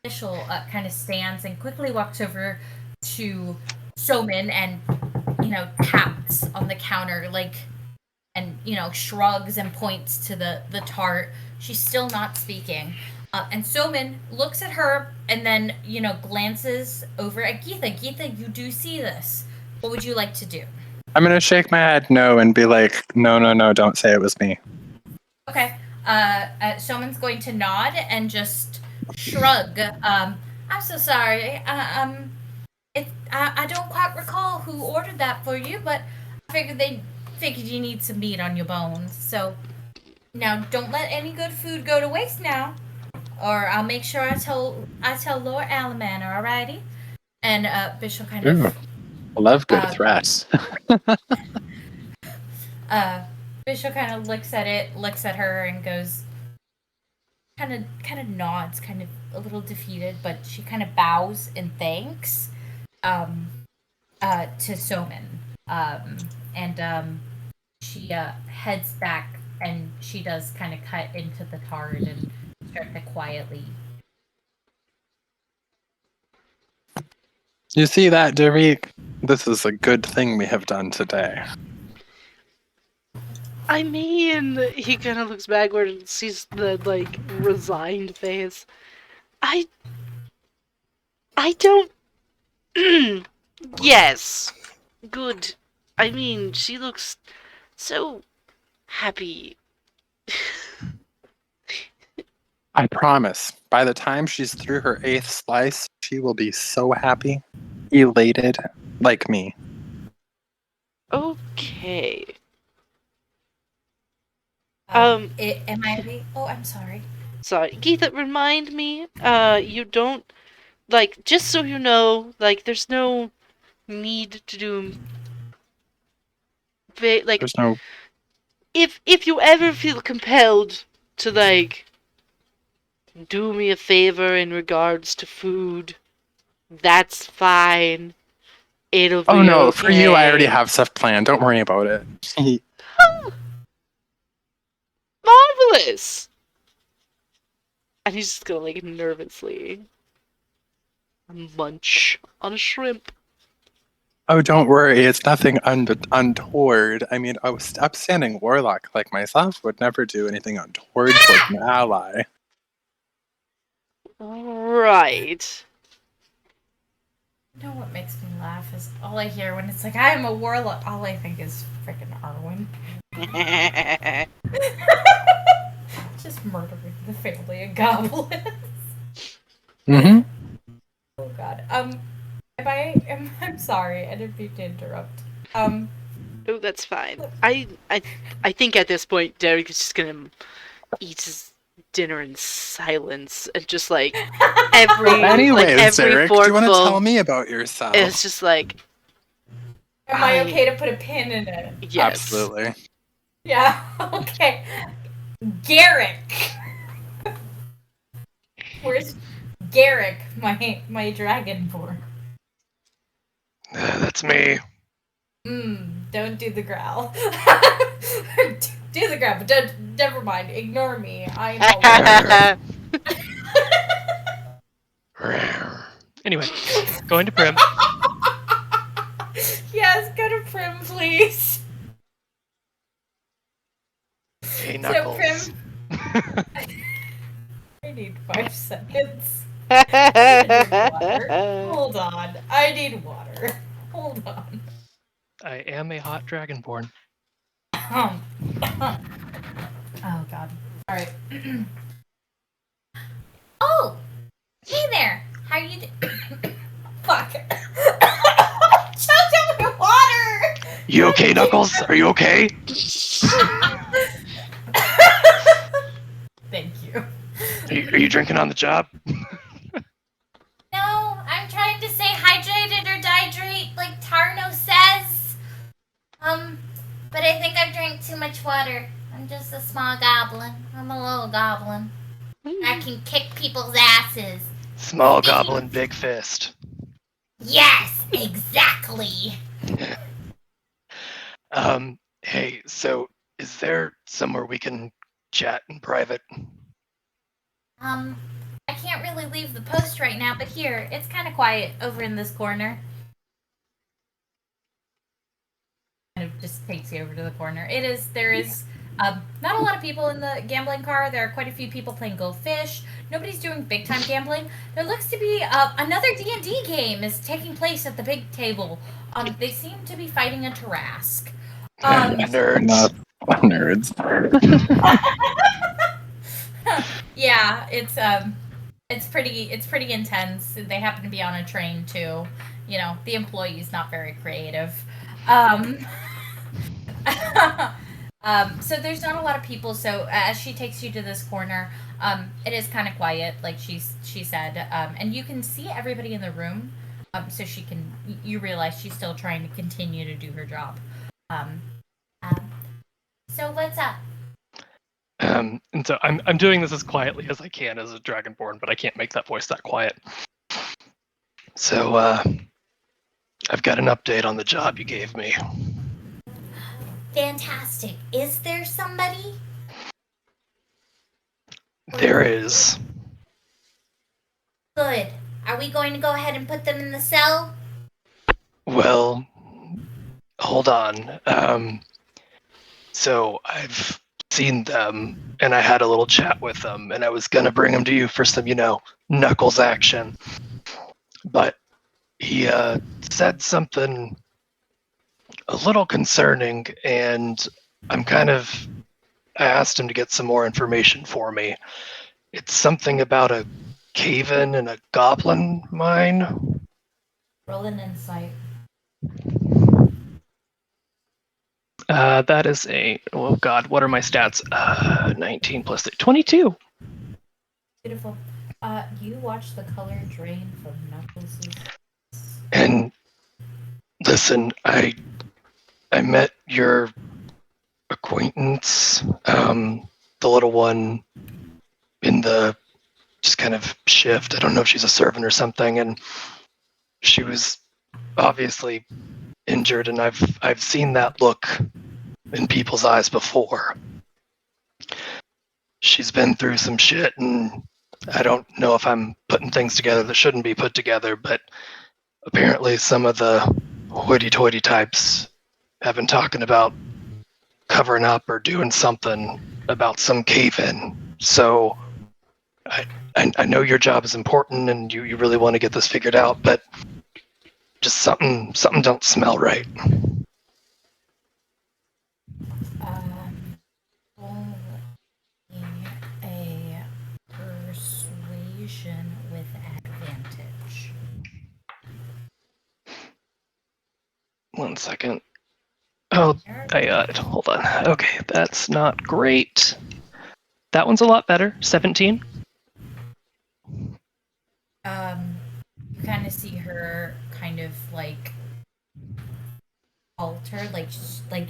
S2: Bishel kind of stands and quickly walks over to Soman and, taps on the counter, and, shrugs and points to the tart. She's still not speaking. And Soman looks at her and then, glances over at Geetha. Geetha, you do see this. What would you like to do?
S5: I'm going to shake my head no and be like, no, don't say it was me.
S2: Okay. Soman's going to nod and just shrug. I'm so sorry. I don't quite recall who ordered that for you, but I figured you need some meat on your bones. So now don't let any good food go to waste now, or I'll make sure I tell Lord Alamander, alrighty? And Bishop kind of
S5: love good threats.
S2: Bishop kind of looks at her, and goes, kind of nods, kind of a little defeated, but she kind of bows in thanks to Soman. And she heads back, and she does kind of cut into the tart and start to quietly.
S5: You see that, Darriqe? This is a good thing we have done today.
S1: I mean, he kind of looks backward and sees the, resigned face. I don't... Yes. Good. I mean, she looks so happy.
S5: I promise, by the time she's through her 8th slice, she will be so happy, elated, like me.
S1: Okay.
S2: Am I? Oh, I'm sorry.
S1: Sorry. Geetha, remind me, you don't, just so you know, there's no need to do,
S5: There's no...
S1: If you ever feel compelled to, do me a favor in regards to food, that's fine. It'll be
S5: Oh no,
S1: okay.
S5: for you I already have stuff planned. Don't worry about it.
S1: Marvelous! And he's just gonna, nervously munch on a shrimp.
S5: Oh, don't worry. It's nothing untoward. I mean, a upstanding warlock like myself would never do anything untoward towards an ally.
S1: Right.
S2: You know what makes me laugh is all I hear when it's like, I'm a warlock. All I think is freaking Arwen. Just murdering the family of goblins.
S5: Mm-hmm.
S2: Oh God. I'm sorry. I didn't mean to interrupt.
S1: Oh, that's fine. I think at this point Darriqe is just gonna eat his dinner in silence and just like
S5: Anyways,
S1: every
S5: Derek, do you want to tell
S1: forkful
S5: me about yourself?
S1: is just like,
S2: Am I okay to put a pin in it?
S1: yes.
S5: Absolutely.
S2: Yeah. Okay. Garrik. Where's Garrik, my dragonborn?
S4: That's me.
S2: Don't do the growl. Do the growl, but never mind. Ignore me. I'm all
S4: Anyway, going to Prim.
S2: Yes, go to Prim, please.
S4: Hey,
S2: So
S4: Knuckles.
S2: Prim, I need 5 seconds. I need water. Hold on. I need water. Hold on.
S4: I am a hot dragonborn.
S2: Oh God. All right. Oh, hey there. How you Fuck. Chug me water.
S4: You okay, Knuckles? Are you okay?
S2: Thank you.
S4: Are you drinking on the job?
S2: No, I'm trying to say hydrated or dihydrate, like Tarno says. But I think I've drank too much water. I'm just a small goblin. I'm a little goblin. I can kick people's asses.
S4: Small goblin, big fist.
S2: Yes, exactly.
S4: Hey, so is there somewhere we can chat in private?
S2: I can't really leave the post right now, but here, it's kind of quiet over in this corner. Kind of just takes you over to the corner. There is not a lot of people in the gambling car. There are quite a few people playing Go Fish. Nobody's doing big time gambling. There looks to be another D&D game is taking place at the big table. They seem to be fighting a Tarrasque.
S4: Nerds.
S5: Nerds.
S2: Yeah, it's pretty intense. They happen to be on a train too. You know, the employee's not very creative. So there's not a lot of people. So as she takes you to this corner, it is kind of quiet, like she said, and you can see everybody in the room. So you realize she's still trying to continue to do her job. So what's up?
S4: And so I'm doing this as quietly as I can as a dragonborn, but I can't make that voice that quiet. So I've got an update on the job you gave me.
S2: Fantastic. Is there somebody?
S4: There is.
S2: Good. Are we going to go ahead and put them in the cell?
S4: Well, hold on. So I've seen them, and I had a little chat with them, and I was gonna bring them to you for some, Knuckles action. But he said something a little concerning, and I asked him to get some more information for me. It's something about a cave-in and a goblin mine.
S2: Roll an insight.
S4: That is oh god, what are my stats? 19 plus 8, 22.
S2: Beautiful. You watch the color drain from Knuckles'.
S4: And listen, I met your acquaintance, the little one in the just kind of shift. I don't know if she's a servant or something, and she was obviously injured, and I've seen that look in people's eyes before. She's been through some shit, and I don't know if I'm putting things together that shouldn't be put together, but apparently some of the hoity-toity types have been talking about covering up or doing something about some cave-in. So I know your job is important and you really want to get this figured out, but just something don't smell right.
S2: A persuasion with
S4: 1 second. Oh, hold on. Okay, that's not great. That one's a lot better. 17.
S2: You kind of see her kind of like falter, like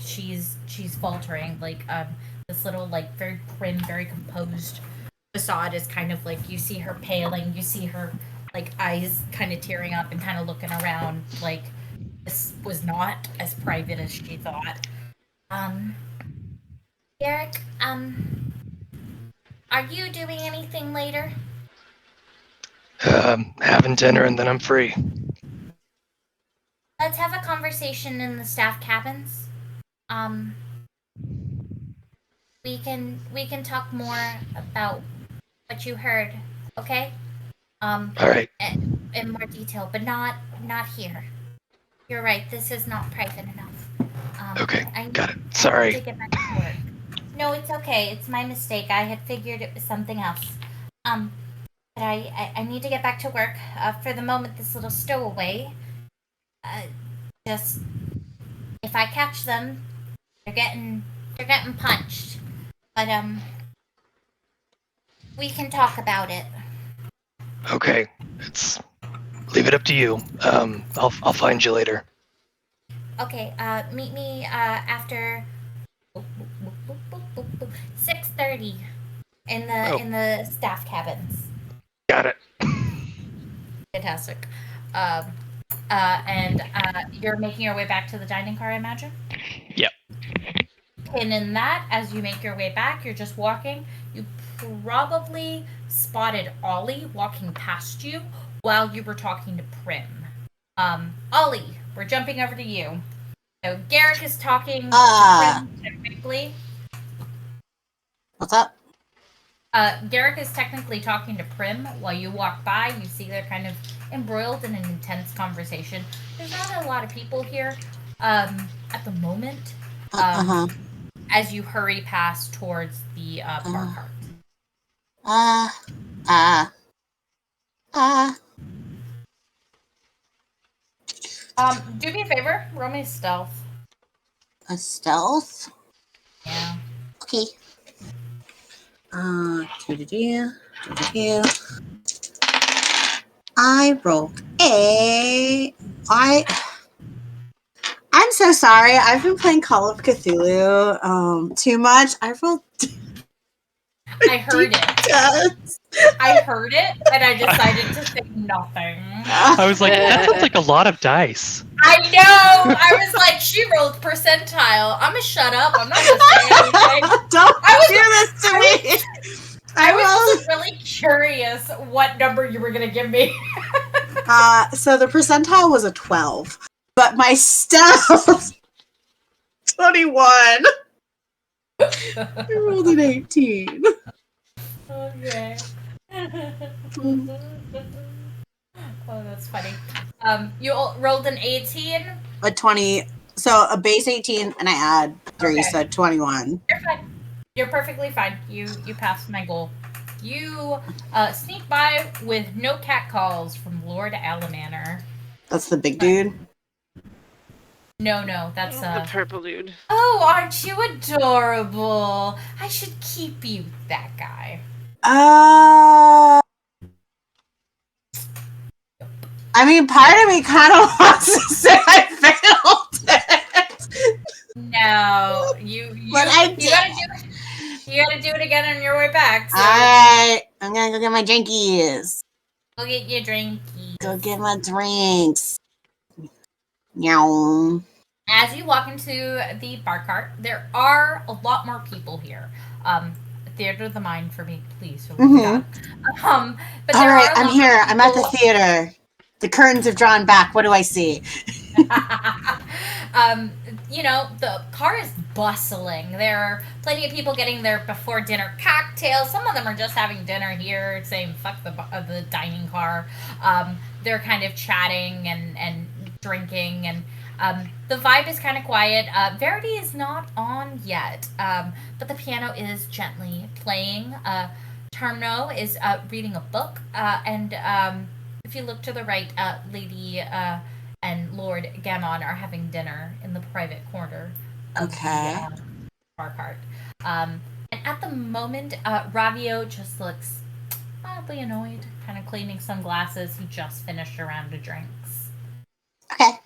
S2: she's faltering, like this little like very prim, very composed facade is kind of like you see her paling, you see her like eyes kind of tearing up and kind of looking around like this was not as private as she thought. Garrik, are you doing anything later?
S4: Having dinner and then I'm free.
S2: Let's have a conversation in the staff cabins. We can talk more about what you heard, okay?
S4: All right.
S2: In more detail, but not here. You're right. This is not private enough.
S4: Okay, got it.
S2: I need
S4: Sorry.
S2: to get back to work. No, it's okay. It's my mistake. I had figured it was something else. But I need to get back to work. For the moment, this little stowaway. Just if I catch them, they're getting punched. But we can talk about it.
S4: Okay, leave it up to you. I'll find you later.
S2: Okay. Meet me after 6:30 in the staff cabins.
S4: Got it.
S2: Fantastic. And you're making your way back to the dining car, I imagine?
S4: Yep.
S2: And in that, as you make your way back, you're just walking. You probably spotted Olly walking past you while you were talking to Prim. Olly, we're jumping over to you. So Garrik is talking to Prim technically.
S3: What's up?
S2: Garrik is technically talking to Prim while you walk by. You see they're kind of embroiled in an intense conversation. There's not a lot of people here at the moment. As you hurry past towards the bar cart. Do me a favor. Roll me a stealth.
S3: A stealth?
S2: Yeah.
S3: Okay. I rolled I'm so sorry. I've been playing Call of Cthulhu too much. I rolled.
S2: I heard it. I heard it, and I decided to say nothing.
S4: I was like, that sounds like a lot of dice.
S2: I know. I was like, she rolled percentile. I'm gonna shut up. I'm not gonna say anything.
S3: Don't do this to me.
S2: I was really curious what number you were gonna give me.
S3: So the percentile was a 12, but my stealth 21. I rolled an 18.
S2: Okay. Oh, that's funny. You rolled an 18?
S3: A 20. So a base 18, and I add 3,
S2: Okay.
S3: so 21.
S2: You're fine. You're perfectly fine. You passed my goal. You sneak by with no catcalls from Lord Alamanor.
S3: That's the big dude?
S2: No, that's
S1: The purple dude.
S2: Oh, aren't you adorable? I should keep you with that guy.
S3: I mean, part of me kind of wants to say I failed it.
S2: No, you
S3: But I did.
S2: You gotta do it again on your way back. So
S3: Alright, I'm gonna go get my drinkies.
S2: go get your drinkies.
S3: Go get my drinks. Meow.
S2: As you walk into the bar cart, there are a lot more people here. Theater of the mind for me, please. But
S3: All right, I'm here. I'm at the theater. The curtains have drawn back. What do I see?
S2: The car is bustling. There are plenty of people getting their before dinner cocktails. Some of them are just having dinner here, saying "fuck the dining car." They're kind of chatting and drinking, and the vibe is kind of quiet. Verity is not on yet, but the piano is gently playing. Termno is reading a book, and if you look to the right, Lady and Lord Gammon are having dinner in the private corner of
S3: Okay.
S2: the bar cart. And at the moment, Ravio just looks mildly annoyed, kind of cleaning some glasses. He just finished a round of drinks.
S3: Okay.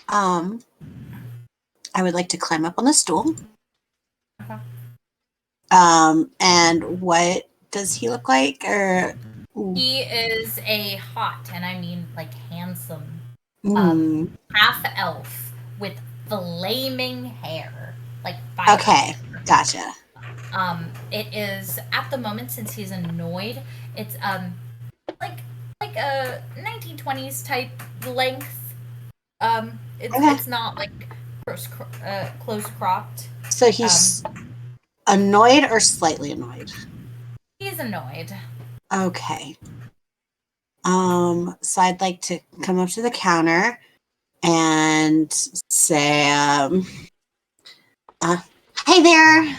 S3: I would like to climb up on the stool.
S2: Okay.
S3: And what does he look like? Or
S2: He is a hot, and I mean like handsome, half elf with flaming hair, like fire.
S3: Okay, gotcha.
S2: It is at the moment, since he's annoyed, it's like a 1920s type length. It's not like close cropped.
S3: So he's annoyed or slightly annoyed?
S2: He's annoyed.
S3: Okay. So I'd like to come up to the counter and say, hey there.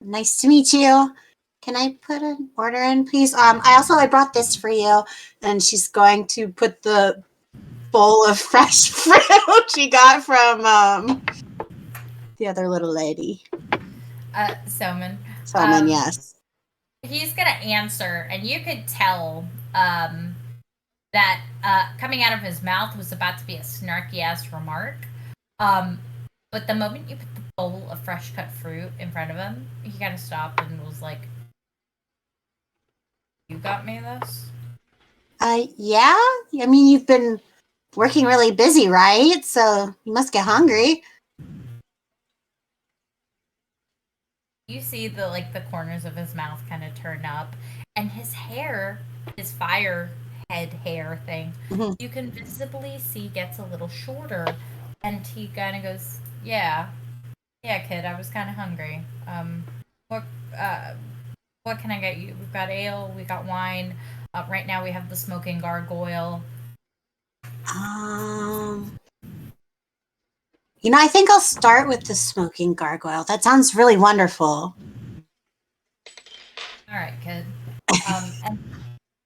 S3: Nice to meet you. Can I put an order in, please? I brought this for you. And she's going to put the bowl of fresh fruit she got from the other little lady.
S2: Soman.
S3: Yes.
S2: He's gonna answer, and you could tell that coming out of his mouth was about to be a snarky ass remark. But the moment you put the bowl of fresh cut fruit in front of him, he kind of stopped and was like, "You got me this?"
S3: Yeah. I mean, you've been working really busy, right? So you must get hungry.
S2: You see the corners of his mouth kind of turn up, and his hair, his fire head hair thing, you can visibly see gets a little shorter, and he kind of goes, yeah, kid, I was kind of hungry. What can I get you? We've got ale, we got wine. Right now we have the smoking gargoyle.
S3: I think I'll start with the smoking gargoyle. That sounds really wonderful.
S2: All right, kid. And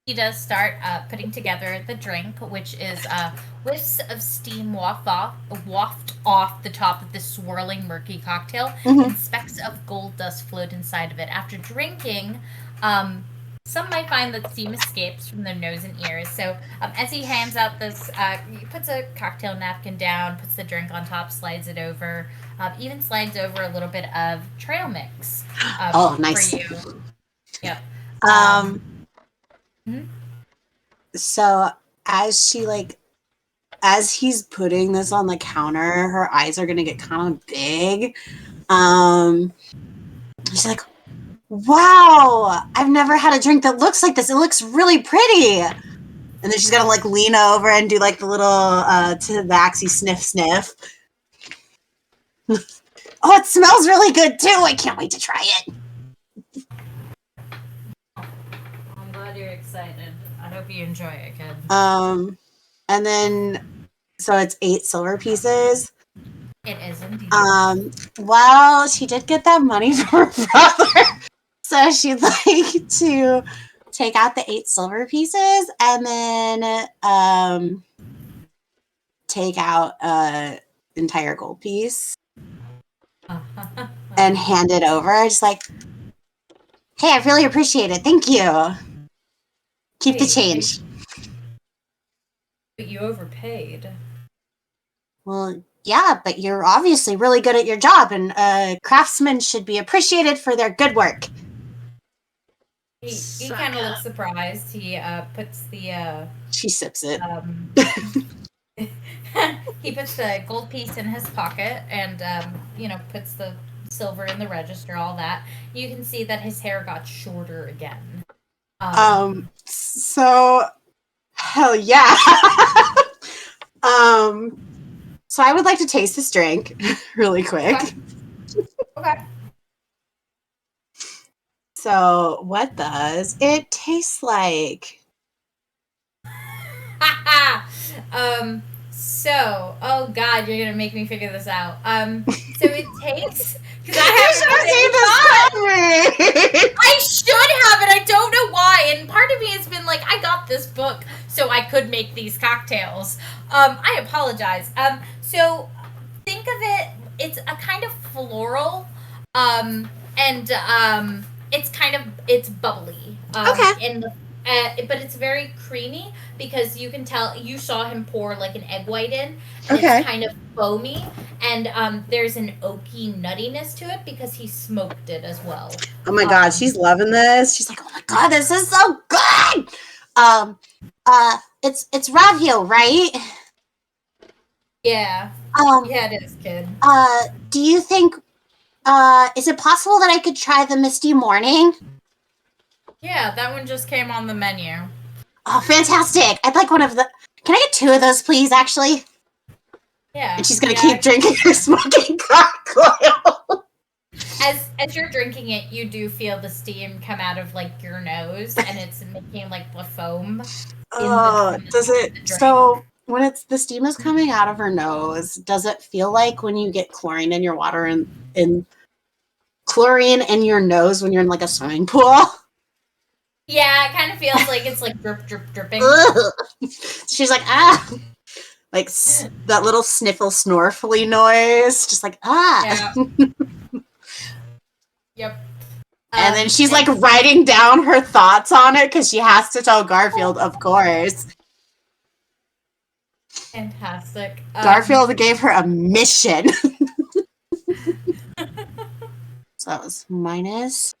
S2: he does start putting together the drink, which is whiffs of steam waft off the top of this swirling, murky cocktail, and specks of gold dust float inside of it. After drinking, some might find that steam escapes from their nose and ears. So as he hands out this, he puts a cocktail napkin down, puts the drink on top, slides it over, even slides over a little bit of trail mix.
S3: Nice.
S2: For you. Yep.
S3: So as he's putting this on the counter, her eyes are gonna get kind of big. She's like, wow, I've never had a drink that looks like this. It looks really pretty. And then she's gonna lean over and do the little tabaxi sniff. Oh, it smells really good too. I can't wait to try it.
S2: I'm glad you're excited. I hope you enjoy it, kid.
S3: And then so it's 8 silver pieces.
S2: It is indeed.
S3: Well, she did get that money from her brother. So she'd like to take out the 8 silver pieces and then take out an entire gold piece and hand it over. Just like, hey, I really appreciate it. Thank you. Keep the change.
S2: But you overpaid.
S3: Well, yeah, but you're obviously really good at your job, and craftsmen should be appreciated for their good work.
S2: He kind of looks surprised. He puts the...
S3: She sips it.
S2: He puts the gold piece in his pocket and, puts the silver in the register, all that. You can see that his hair got shorter again.
S3: So, hell yeah. So I would like to taste this drink really quick.
S2: Okay.
S3: So, what does it taste like?
S2: Oh god, you're gonna make me figure this out. So it takes, because I should have it. I don't know why, and part of me has been like, I got this book so I could make these cocktails. I apologize. So think of it. It's a kind of floral, and it's bubbly.
S3: Okay.
S2: But it's very creamy because you can tell you saw him pour like an egg white in, and
S3: Okay.
S2: it's kind of foamy, and there's an oaky nuttiness to it because he smoked it as well.
S3: Oh my god, she's loving this. She's like, oh my god, this is so good. It's Ravio, right?
S2: Yeah,
S3: Um,
S2: yeah, it is, kid.
S3: do you think, is it possible that I could try the Misty Morning?
S2: Yeah, that one just came on the menu.
S3: Oh, fantastic. I'd like one of the, can I get 2 of those, please, actually?
S2: Yeah.
S3: And she's gonna keep drinking her smoking gargoyle.
S2: As you're drinking it, you do feel the steam come out of like your nose, and it's making like the foam.
S3: Does it? So when the steam is coming out of her nose, does it feel like when you get chlorine in your water and chlorine in your nose when you're in like a swimming pool?
S2: Yeah, it kind of feels like it's like drip, drip, dripping.
S3: She's like, ah, like that little sniffle snorfly noise, just like ah.
S2: Yeah. Yep.
S3: And then she's like writing down her thoughts on it because she has to tell Garfield, of course.
S2: Fantastic.
S3: Garfield gave her a mission. So that was -1.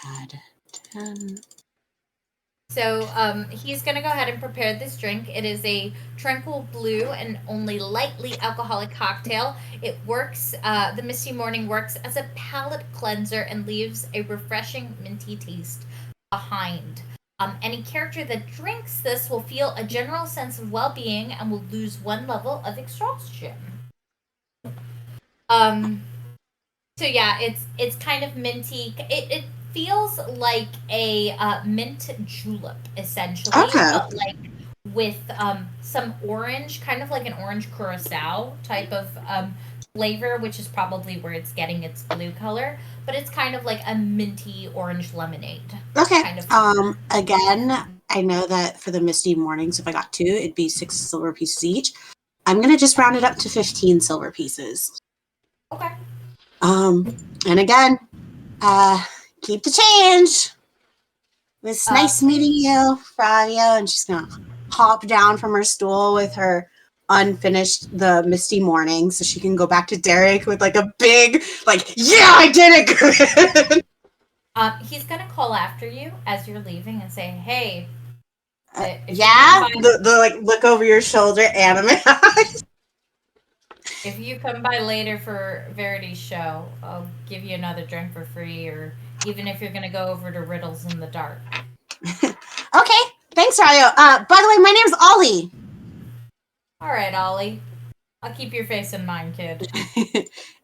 S3: Add 10.
S2: So he's going to go ahead and prepare this drink. It is a tranquil blue and only lightly alcoholic cocktail. It works, the Misty Morning works as a palate cleanser and leaves a refreshing minty taste behind. Any character that drinks this will feel a general sense of well-being and will lose 1 level of exhaustion. So yeah, it's kind of minty. It feels like a mint julep, essentially, but like with some orange, kind of like an orange curacao type of flavor, which is probably where it's getting its blue color. But it's kind of like a minty orange lemonade.
S3: Okay.
S2: Kind of
S3: again, I know that for the Misty Mornings, if I got 2, it'd be 6 silver pieces each. I'm gonna just round it up to 15 silver pieces.
S2: Okay.
S3: And again, keep the change. It was nice meeting you, Fravio. And she's gonna hop down from her stool with her the Misty Morning so she can go back to Darriqe with like a big, like, yeah, I did it good.
S2: He's gonna call after you as you're leaving and say, "Hey."
S3: Yeah, the like look over your shoulder anime eyes.
S2: If you come by later for Verity's show, I'll give you another drink for free, or even if you're gonna go over to Riddles in the Dark.
S3: Okay, thanks, Rayo. By the way, my name's Olly.
S2: All right, Olly. I'll keep your face in mind, kid.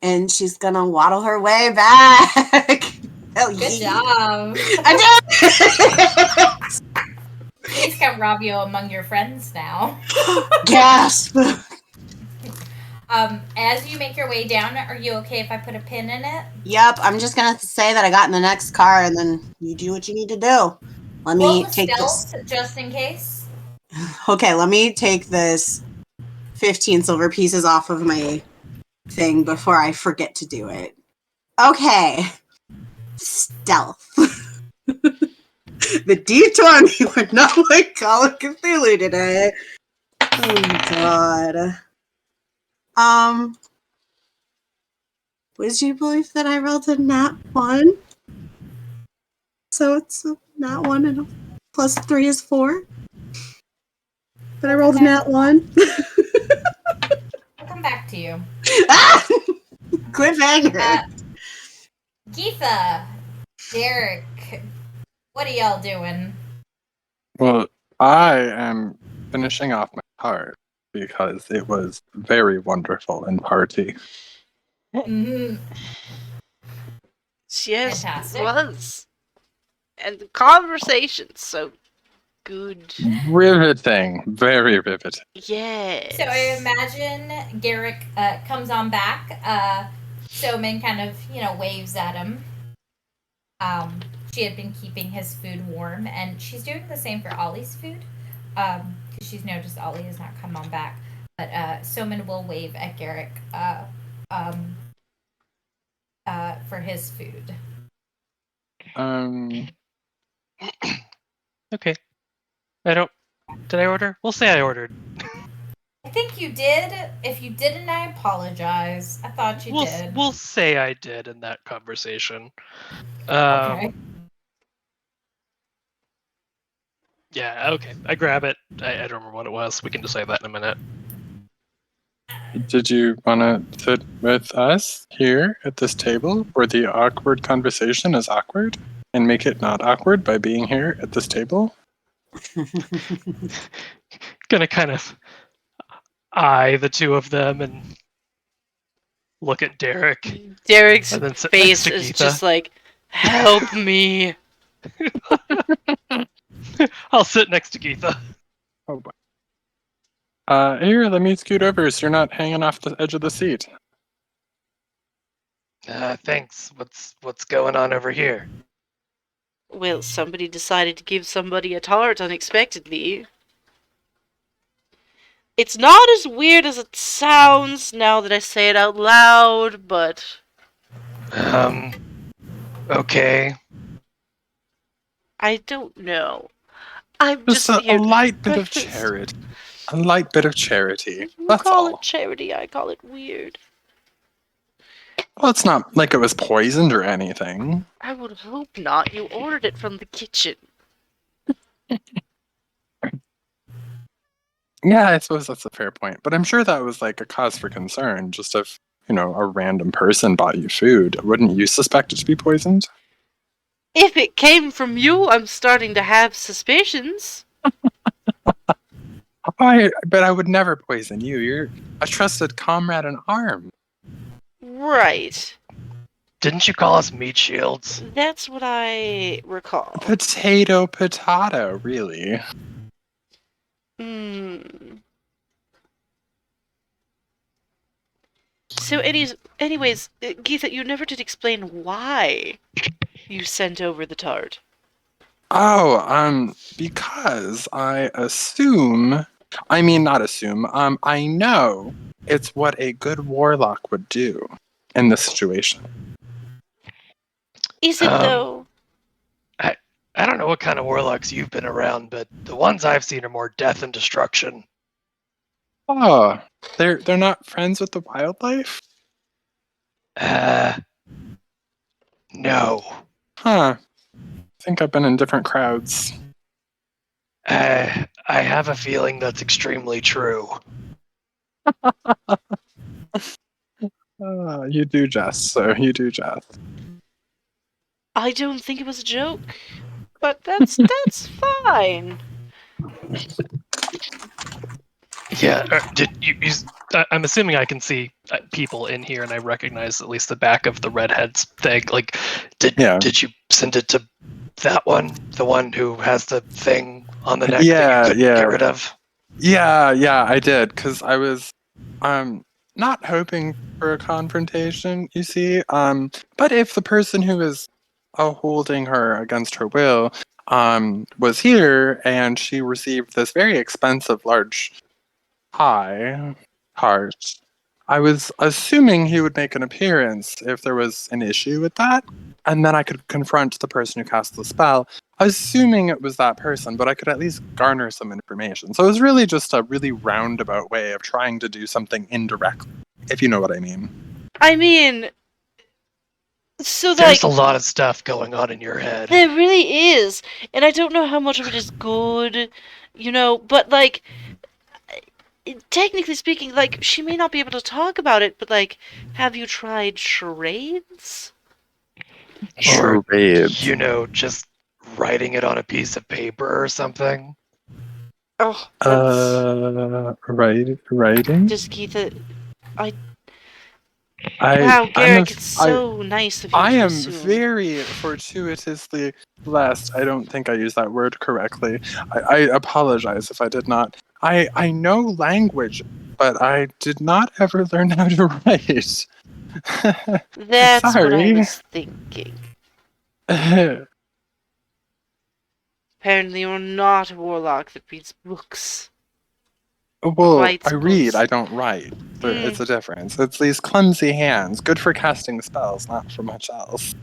S3: And she's gonna waddle her way back.
S2: Good job.
S3: I did.
S2: Please count Ravio among your friends now.
S3: Gasp.
S2: As you make your way down, are you okay if I put a pin in it?
S3: Yep, I'm just gonna say that I got in the next car, and then you do what you need to do. Let me take this.
S2: Just in case.
S3: Okay, let me take this 15 silver pieces off of my thing before I forget to do it. Okay. Stealth. The D20 were not like Call of Cthulhu today. Oh god. Would you believe that I rolled a nat 1? So it's a nat 1 and a plus 3 is 4. But I rolled a nat 1.
S2: I'll come back to you.
S3: Cliffhanger.
S2: Geetha, Darriqe, what are y'all doing?
S5: Well, I am finishing off my card because it was very wonderful in party.
S2: Mm-hmm.
S1: Yes,
S2: Fantastic.
S1: it was. And the conversation's so good.
S5: Riveting. Very riveting.
S1: Yes.
S2: So I imagine Garrik comes on back. Soman kind of, waves at him. She had been keeping his food warm, and she's doing the same for Ollie's food. because she's noticed Ollie has not come on back. But Soman will wave at Garrik for his food.
S4: Okay. Did I order? We'll say I ordered.
S2: I think you did. If you didn't, I apologize. I thought you did.
S4: We'll say I did in that conversation.
S2: Okay.
S4: Yeah, okay. I grab it. I don't remember what it was. We can decide that in a minute.
S5: Did you want to sit with us here at this table where the awkward conversation is awkward and make it not awkward by being here at this table?
S4: Gonna kind of eye the two of them and look at Darriqe.
S1: Darrique's
S4: And then sit
S1: face
S4: next to
S1: is
S4: Geetha.
S1: just like, help me.
S4: I'll sit next to Geetha.
S5: Oh boy. Here, let me scoot over so you're not hanging off the edge of the seat.
S4: Thanks. What's going on over here?
S1: Well, somebody decided to give somebody a tart unexpectedly. It's not as weird as it sounds now that I say it out loud, but...
S4: Okay.
S1: I don't know. I'm
S5: Just
S1: just
S5: a
S1: here.
S5: light bit of
S1: breakfast.
S5: charity. A light bit of charity.
S1: You
S5: That's
S1: call
S5: all.
S1: it charity, I call it weird.
S5: Well, it's not like it was poisoned or anything.
S1: I would hope not. You ordered it from the kitchen.
S5: Yeah, I suppose that's a fair point. But I'm sure that was like a cause for concern. Just if, a random person bought you food, wouldn't you suspect it to be poisoned?
S1: If it came from you, I'm starting to have suspicions.
S5: But I would never poison you. You're a trusted comrade in arms.
S1: Right.
S4: Didn't you call us meat shields?
S1: That's what I recall.
S5: Potato, really.
S1: So, anyways, Geetha, you never did explain why you sent over the tart.
S5: Oh, because I I know it's what a good warlock would do in this situation.
S1: Is it, though?
S4: I don't know what kind of warlocks you've been around, but the ones I've seen are more death and destruction.
S5: Oh, they're not friends with the wildlife?
S4: No.
S5: Huh. I think I've been in different crowds.
S4: I have a feeling that's extremely true.
S5: You do jest, so you do jest.
S1: I don't think it was a joke, but that's fine.
S4: Yeah, did you I'm assuming I can see people in here, and I recognize at least the back of the redhead's thing. Like, did you send it to that one, the one who has the thing on the neck that you couldn't get rid of?
S5: Yeah, I did, because I was not hoping for a confrontation, you see. But if the person who is holding her against her will was here, and she received this very expensive large pie tart, I was assuming he would make an appearance if there was an issue with that, and then I could confront the person who cast the spell, assuming it was that person, but I could at least garner some information. So it was really just a really roundabout way of trying to do something indirectly, if you know what I mean.
S1: I mean, so
S4: there's a lot of stuff going on in your head.
S1: There really is, and I don't know how much of it is good, but like, technically speaking, like, she may not be able to talk about it, but like, have you tried charades?
S5: Charades.
S4: Or, just writing it on a piece of paper or something?
S1: Oh,
S5: writing?
S1: Just Geetha,
S5: wow,
S1: Garrik, it's so nice of you
S5: I
S1: to
S5: am
S1: assume.
S5: very fortuitously blessed. I don't think I used that word correctly. I apologize if I did not. I know language, but I did not ever learn how to write.
S1: That's
S5: Sorry.
S1: what I was thinking. Apparently you're not a warlock that reads books.
S5: Well,
S1: Writes
S5: I read,
S1: books.
S5: I don't write. It's a difference. It's these clumsy hands, good for casting spells, not for much else.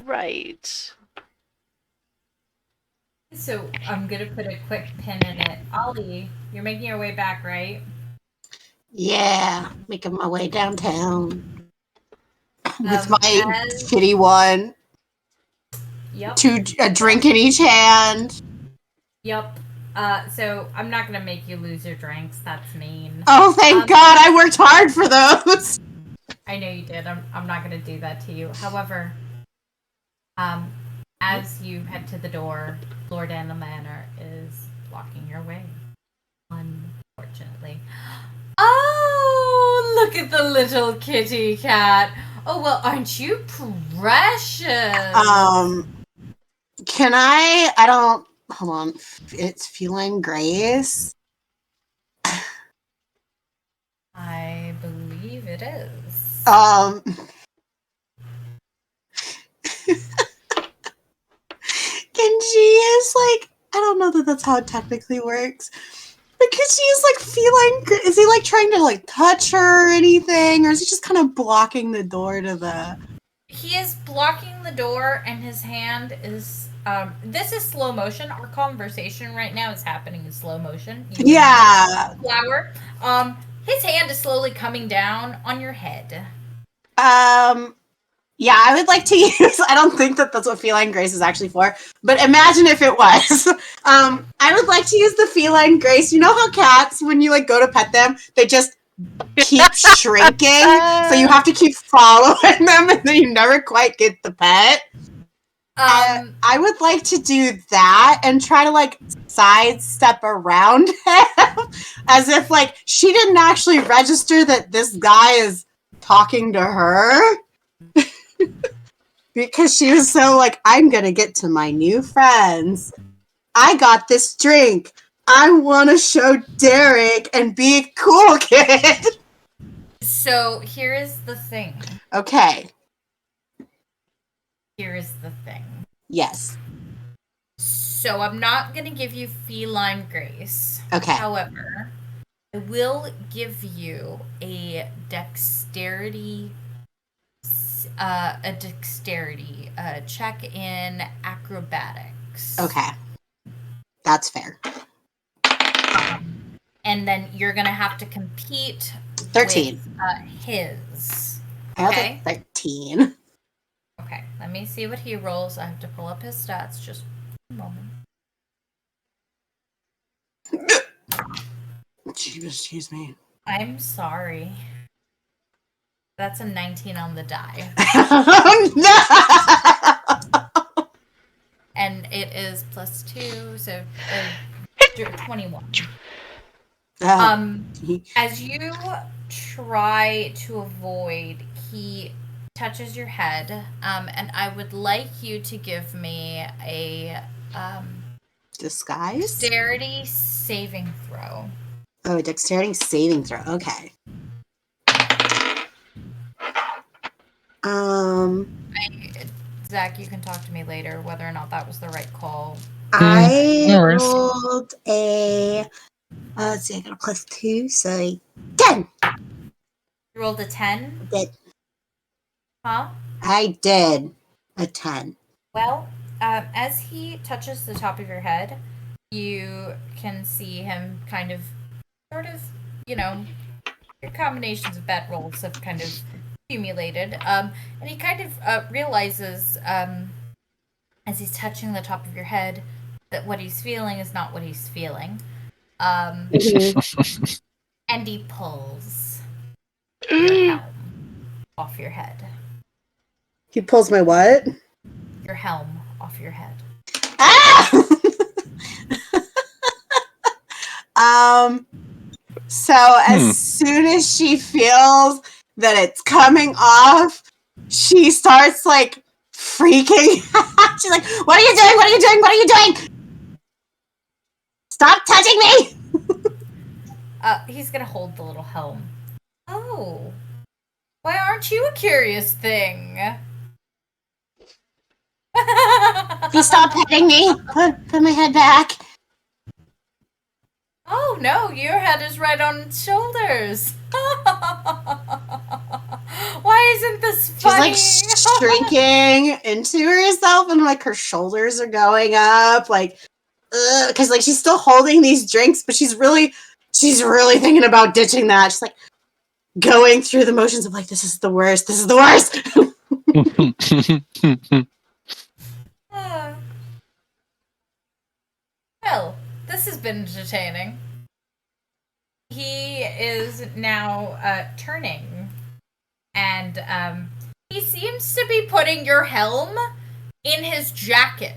S1: Right.
S2: So I'm gonna put a quick pin in it. Ollie, you're making your way back, right?
S3: Yeah, making my way downtown with my
S2: as-
S3: shitty one.
S2: Yep.
S3: A drink in each hand.
S2: Yep. So I'm not gonna make you lose your drinks. That's mean.
S3: Oh, thank God! I worked hard for those.
S2: I know you did. I'm not gonna do that to you. However, as you head to the door, Lord Anna Manor is blocking your way. Unfortunately. Oh, look at the little kitty cat. Oh well, aren't you precious?
S3: Can I don't. Hold on. It's feeling grace.
S2: I believe it is.
S3: Can she is like, I don't know that that's how it technically works. But could she is like feeling, is he like trying to like touch her or anything? Or is he just kind of blocking the door to the...
S2: He is blocking the door and his hand is, this is slow motion. Our conversation right now is happening in slow motion.
S3: Yeah.
S2: Flower. His hand is slowly coming down on your head.
S3: Yeah, I would like to use, I don't think that that's what Feline Grace is actually for, but imagine if it was. I would like to use the Feline Grace. You know how cats, when you like go to pet them, they just keep shrinking, so you have to keep following them and then you never quite get the pet? I would like to do that and try to like sidestep around him as if like she didn't actually register that this guy is talking to her. Because she was so like, I'm gonna get to my new friends. I got this drink. I want to show Darriqe and be a cool kid.
S2: So here is the thing.
S3: Okay.
S2: Here is the thing.
S3: Yes.
S2: So I'm not gonna give you Feline Grace.
S3: Okay.
S2: However, I will give you a dexterity check in acrobatics.
S3: Okay. That's fair.
S2: And then you're gonna have to compete
S3: 13.
S2: with his.
S3: I got
S2: Okay.
S3: 13.
S2: Okay, let me see what he rolls. I have to pull up his stats just a moment.
S3: Excuse me.
S2: I'm sorry. That's a 19 on the die.
S3: Oh, no!
S2: And it is plus 2, so 21. As you try to avoid, he touches your head, and I would like you to give me a
S3: disguise?
S2: dexterity saving throw.
S3: Oh, dexterity saving throw. Okay.
S2: Zach, you can talk to me later whether or not that was the right call.
S3: I
S5: No worries.
S3: rolled a let's see, I got a plus 2, so 10.
S2: You rolled a 10?
S3: Did.
S2: Huh?
S3: I did a 10.
S2: Well, as he touches the top of your head, you can see him kind of, sort of, your combinations of bad rolls have kind of accumulated. And he kind of realizes, as he's touching the top of your head, that what he's feeling is not what he's feeling. And he pulls your helm off your head.
S3: He pulls my what?
S2: Your helm off your head.
S3: Ah! So as soon as she feels that it's coming off, she starts like freaking. She's like, "What are you doing? What are you doing? What are you doing? Stop touching me!"
S2: He's gonna hold the little helm. Oh. Why aren't you a curious thing?
S3: Please stop petting me. Put my head back.
S2: Oh no, your head is right on its shoulders. Why isn't this funny?
S3: She's like shrinking into herself, and like her shoulders are going up, like, because like she's still holding these drinks, but she's really thinking about ditching that. She's like going through the motions of like, this is the worst. This is the worst.
S2: Well, this has been entertaining. He is now turning, and he seems to be putting your helm in his jacket.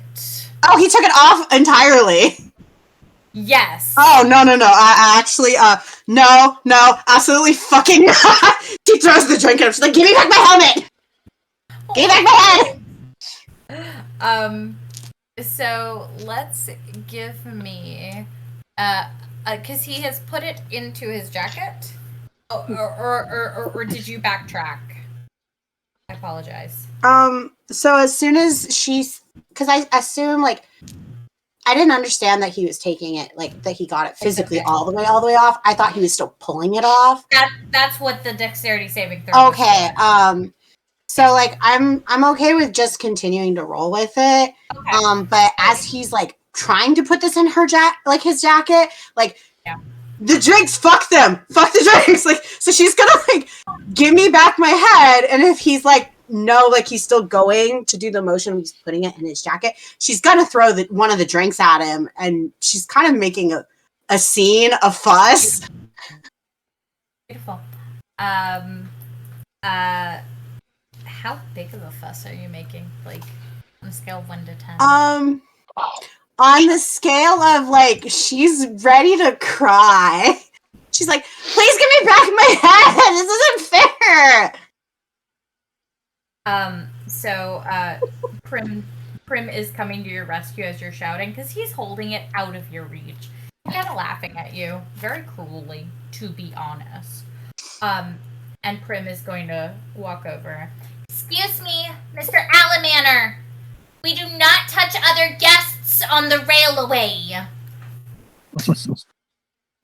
S3: Oh, he took it off entirely.
S2: Yes.
S3: Oh, no. I actually, no, absolutely fucking not. She throws the drink at him. She's like, give me back my helmet. Give me back my head.
S2: So let's give me, because he has put it into his jacket. Or did you backtrack? I apologize.
S3: So as soon as because I assume, like, I didn't understand that he was taking it, like, that he got it physically all the way off. I thought he was still pulling it off.
S2: That's what the dexterity saving throw.
S3: Okay, so, like, I'm okay with just continuing to roll with it.
S2: Okay.
S3: But as he's, like, trying to put this in his jacket, like,
S2: yeah.
S3: The drinks, fuck them! Fuck the drinks! Like, so she's gonna, like, give me back my head, and if he's, like, no, like, he's still going to do the motion, he's putting it in his jacket, she's gonna throw one of the drinks at him, and she's kind of making a scene, a fuss.
S2: Beautiful. How big of a fuss are you making? Like, on a scale of 1 to 10?
S3: On the scale of, like, she's ready to cry. She's like, please give me back my head! This isn't fair!
S2: So, Prim is coming to your rescue as you're shouting, because he's holding it out of your reach. Kind of laughing at you, very cruelly, to be honest. And Prim is going to walk over. Excuse me, Mr. Alamander. We do not touch other guests on the railway.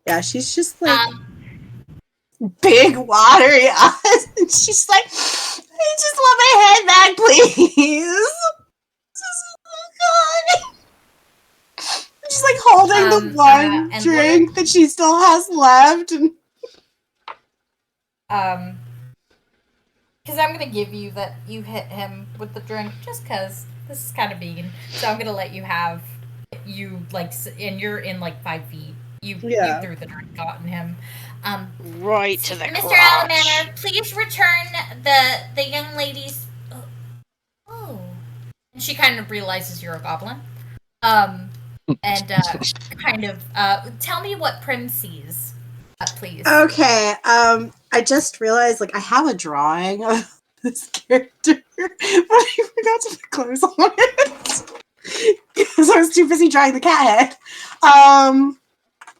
S3: Yeah, she's just like big watery eyes, and she's like, I just want my head back, please. Oh God. She's like holding the one drink that she still has left, and
S2: because I'm gonna give you that you hit him with the drink, just because this is kind of mean. So I'm gonna let you have and you're in like 5 feet. You threw the drink on him.
S1: Right to the
S2: Mr.
S1: crotch.
S2: Alamander, please return the young lady's. Oh. And she kind of realizes you're a goblin. And kind of tell me what Prim sees, please.
S3: Okay. I just realized, like, I have a drawing of this character, but I forgot to put clothes on it because I was too busy drawing the cat head.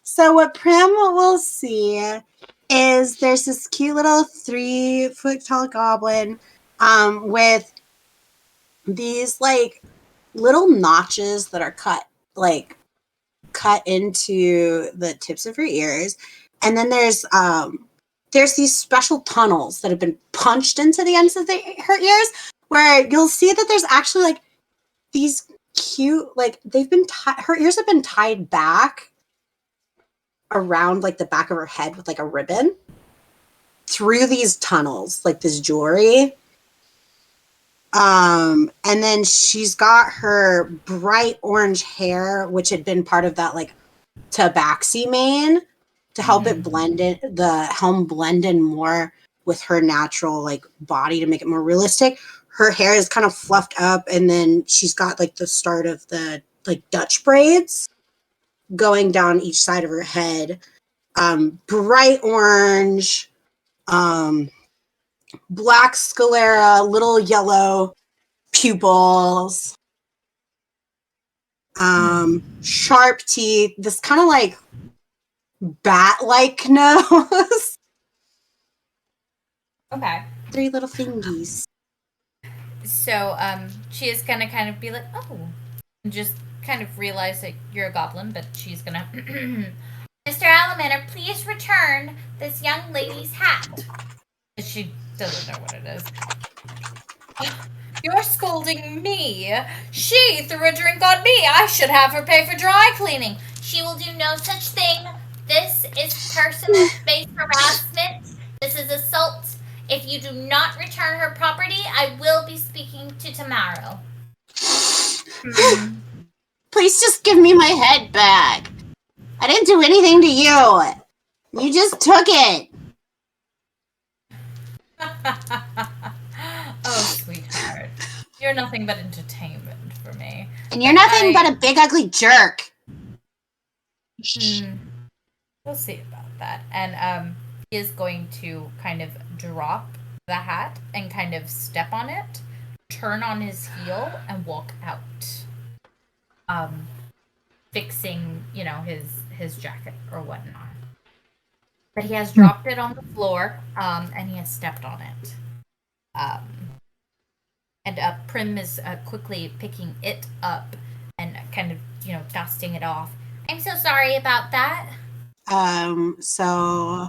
S3: So what Prim will see is there's this cute little 3-foot tall goblin with these, like, little notches that are cut into the tips of her ears, and then there's these special tunnels that have been punched into the ends of her ears, where you'll see that there's actually, like, these cute, like, her ears have been tied back around, like, the back of her head with, like, a ribbon through these tunnels, like this jewelry. And then she's got her bright orange hair, which had been part of that, like, tabaxi mane to help it blend in, the helm blend in more with her natural, like, body to make it more realistic. Her hair is kind of fluffed up, and then she's got, like, the start of the, like, Dutch braids going down each side of her head. Bright orange, black sclera, little yellow pupils, sharp teeth, this kind of, like, bat-like nose.
S2: Okay.
S3: 3 little fingies.
S2: So she is gonna kind of be like, oh, and just kind of realize that you're a goblin, but she's gonna, Mr. Alamander, please return this young lady's hat. She doesn't know what it is. You're scolding me. She threw a drink on me. I should have her pay for dry cleaning. She will do no such thing. This is personal space harassment. This is assault. If you do not return her property, I will be speaking to tomorrow.
S3: Please just give me my head back. I didn't do anything to you. You just took it.
S2: Oh, sweetheart. You're nothing but entertainment for me.
S3: And you're nothing but a big ugly jerk.
S2: We'll see about that. And he is going to kind of drop the hat and kind of step on it, turn on his heel, and walk out. Fixing, his jacket or whatnot. But he has dropped it on the floor, and he has stepped on it. And Prim is quickly picking it up and kind of, dusting it off. I'm so sorry about that.
S3: So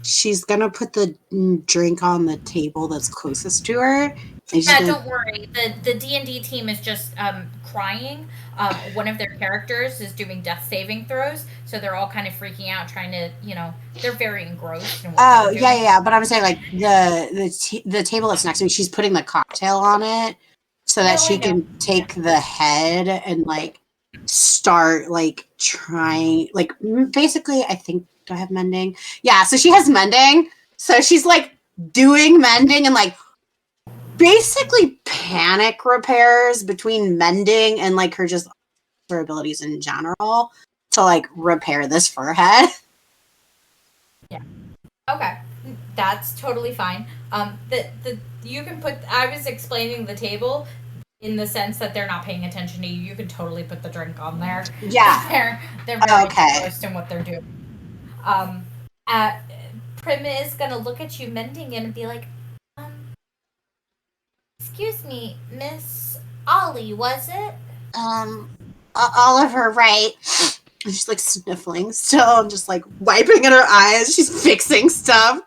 S3: she's gonna put the drink on the table that's closest to her.
S2: Don't worry. The D&D team is just crying. One of their characters is doing death saving throws, so they're all kind of freaking out, trying to, they're very engrossed in what they're doing.
S3: Yeah. But I'm saying, like, the table that's next to me, she's putting the cocktail on it so that she can take the head and, like, start, like, trying, like, basically, I think, do I have mending? Yeah, so she has mending. So she's, like, doing mending and, like, basically panic repairs between mending and like her abilities in general to like repair this forehead.
S2: Yeah. Okay. That's totally fine. You can put, I was explaining the table in the sense that they're not paying attention to you. You can totally put the drink on there.
S3: Yeah.
S2: They're very engrossed in what they're doing. Prim is gonna look at you mending and be like, excuse me, Miss Olly, was it?
S3: Oliver, right? And she's like sniffling still, and just like wiping at her eyes. She's fixing stuff.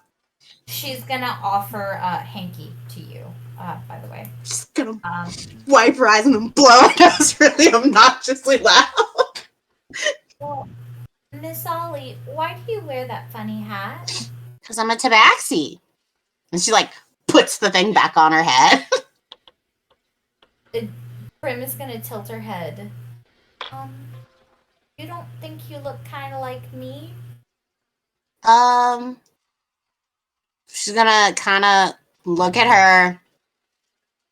S2: She's gonna offer hanky to you, by the way.
S3: She's gonna wipe her eyes and then blow her nose really obnoxiously loud.
S2: Well, Miss Olly, why do you wear that funny hat?
S3: Because I'm a tabaxi. And she like puts the thing back on her head.
S2: Prim is gonna tilt her head. You don't think you look kind of like me?
S3: She's gonna kind of look at her,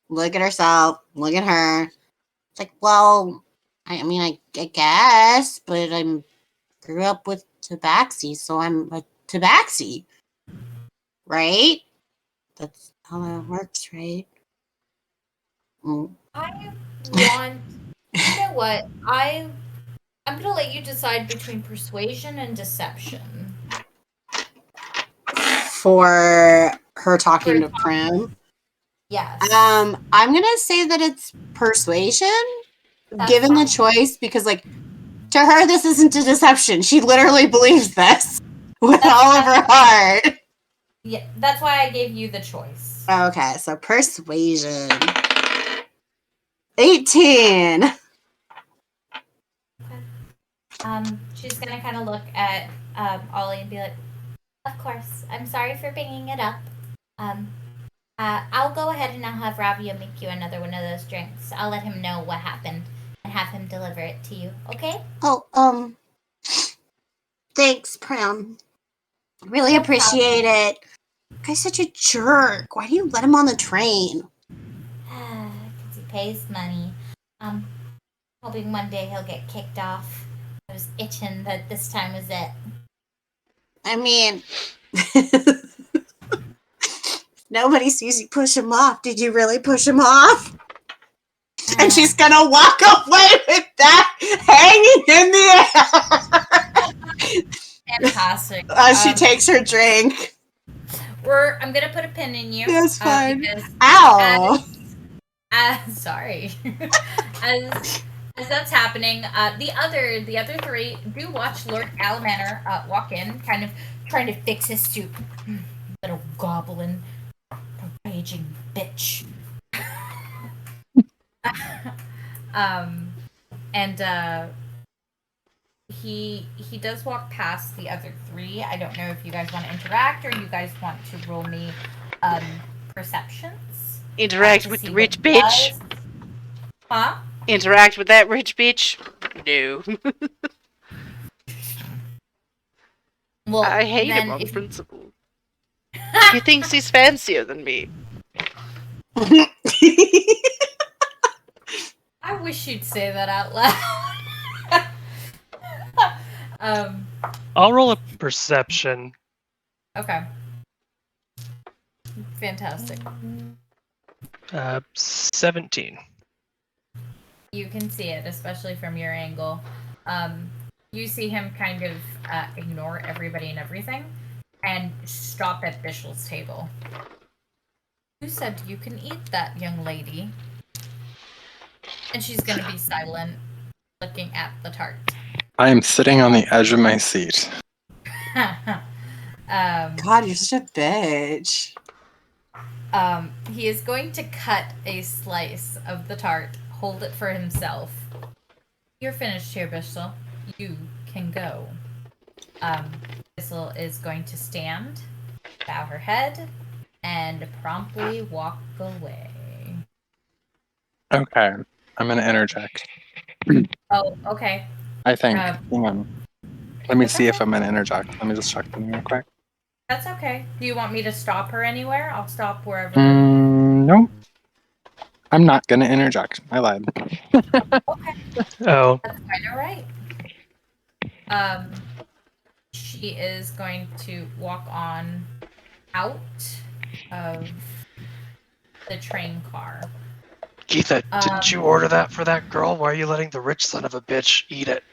S3: look at herself, look at her. It's like, well, I mean, I guess, but I grew up with tabaxi, so I'm a tabaxi, right? That's how that works, right?
S2: I want. You know what? I'm gonna let you decide between persuasion and deception.
S3: For her talking to Prim.
S2: Yes.
S3: I'm gonna say that it's persuasion, given the choice, because like to her this isn't a deception. She literally believes this with all of her heart.
S2: Yeah, that's why I gave you the choice.
S3: Okay, so persuasion. 18.
S2: She's gonna kind of look at Olly and be like, "Of course, I'm sorry for bringing it up. I'll go ahead and I'll have Ravio make you another one of those drinks. I'll let him know what happened and have him deliver it to you. Okay?"
S3: Oh, thanks, Prim. Really appreciate it. Guy's such a jerk. Why do you let him on the train?
S2: Because he pays money. Hoping one day he'll get kicked off. I was itching that this time was it.
S3: I mean, nobody sees you push him off. Did you really push him off? And she's gonna walk away with that hanging in the air.
S2: Fantastic.
S3: As she takes her drink.
S2: I'm gonna put a pin in you.
S3: That's fine.
S2: Because
S3: Ow!
S2: Sorry. as as that's happening, the other three do watch Lord Alamaner walk in, kind of trying to fix his suit. Little goblin, raging bitch. And he does walk past the other three. I don't know if you guys want to interact or you guys want to roll me perceptions.
S1: Interact
S2: To
S1: with
S2: see
S1: the
S2: what
S1: rich
S2: he
S1: bitch.
S2: does. Huh?
S1: Interact with that rich bitch. No.
S2: Well,
S1: I hate him
S2: then
S1: on
S2: if
S1: principle. He thinks he's fancier than me.
S2: I wish you'd say that out loud.
S4: I'll roll a perception.
S2: Okay. Fantastic.
S4: 17.
S2: You can see it, especially from your angle. You see him kind of ignore everybody and everything and stop at Bishel's table. Who said you can eat that, young lady? And she's gonna be silent, looking at the tart.
S5: I am sitting on the edge of my seat.
S3: God, you're such a bitch.
S2: He is going to cut a slice of the tart, hold it for himself. You're finished here, Bishel. You can go. Bishel is going to stand, bow her head, and promptly walk away.
S5: Okay, I'm gonna interject.
S2: Oh, okay.
S5: I think. Hang on. Let me see if
S2: okay.
S5: I'm gonna interject. Let me just check them real quick.
S2: That's okay. Do you want me to stop her anywhere? I'll stop wherever.
S5: No. I'm not gonna interject. I lied.
S2: Okay.
S4: Oh.
S2: That's quite alright. She is going to walk on out of the train car.
S4: Geetha, didn't you order that for that girl? Why are you letting the rich son of a bitch eat it?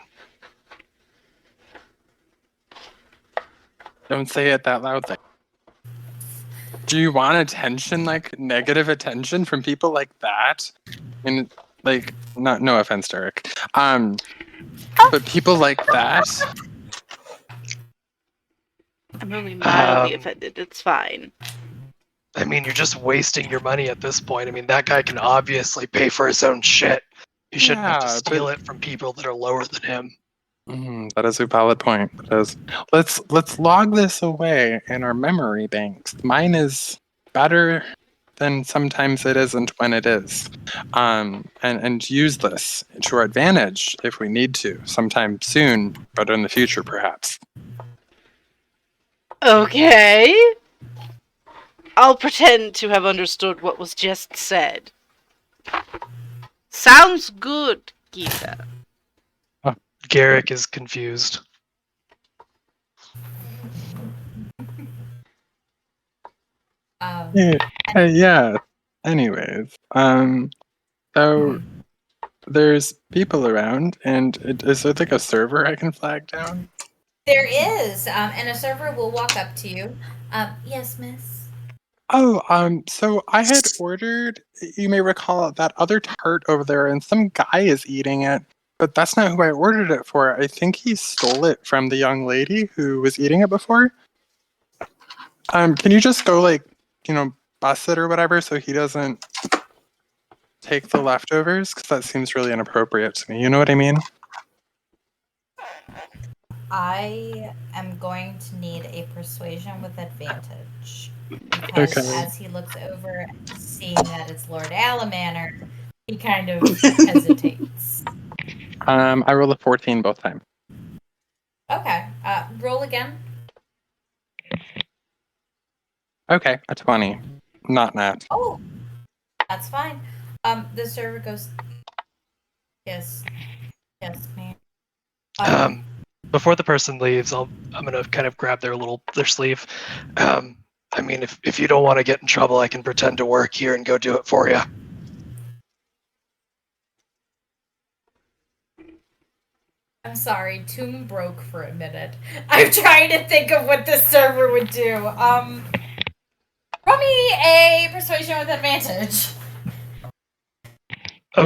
S5: Don't say it that loudly. Do you want attention, like negative attention from people like that? And like, no offense, Darriqe. But people like that.
S1: I'm only mildly offended. It's fine.
S4: I mean, you're just wasting your money at this point. I mean, that guy can obviously pay for his own shit. He shouldn't have to steal it from people that are lower than him.
S5: That is a valid point. Let's log this away in our memory banks. Mine is better than sometimes it isn't when it is, and use this to our advantage if we need to sometime soon, but in the future perhaps.
S1: Okay. I'll pretend to have understood what was just said. Sounds good, Geetha.
S4: Garrik is confused.
S5: Yeah. Anyways, so there's people around, and is there like a server I can flag down?
S2: There is, and a server will walk up to you. Yes, miss.
S5: Oh, so I had ordered, you may recall, that other tart over there, and some guy is eating it, but that's not who I ordered it for. I think he stole it from the young lady who was eating it before. Can you just go, like, bus it or whatever so he doesn't take the leftovers? Because that seems really inappropriate to me. You know what I mean?
S2: I am going to need a persuasion with advantage. Because as he looks over, seeing that it's Lord Alamaner, he kind of hesitates.
S5: I rolled a 14 both times.
S2: Okay. Roll again.
S5: Okay, a 20. Not nat.
S2: Oh, that's fine. The server goes, yes, ma'am.
S4: Before the person leaves, I'm gonna kind of grab their sleeve. I mean, if you don't want to get in trouble, I can pretend to work here and go do it for you.
S2: I'm sorry, Tomb broke for a minute. I'm trying to think of what the server would do. Roll me a persuasion with advantage.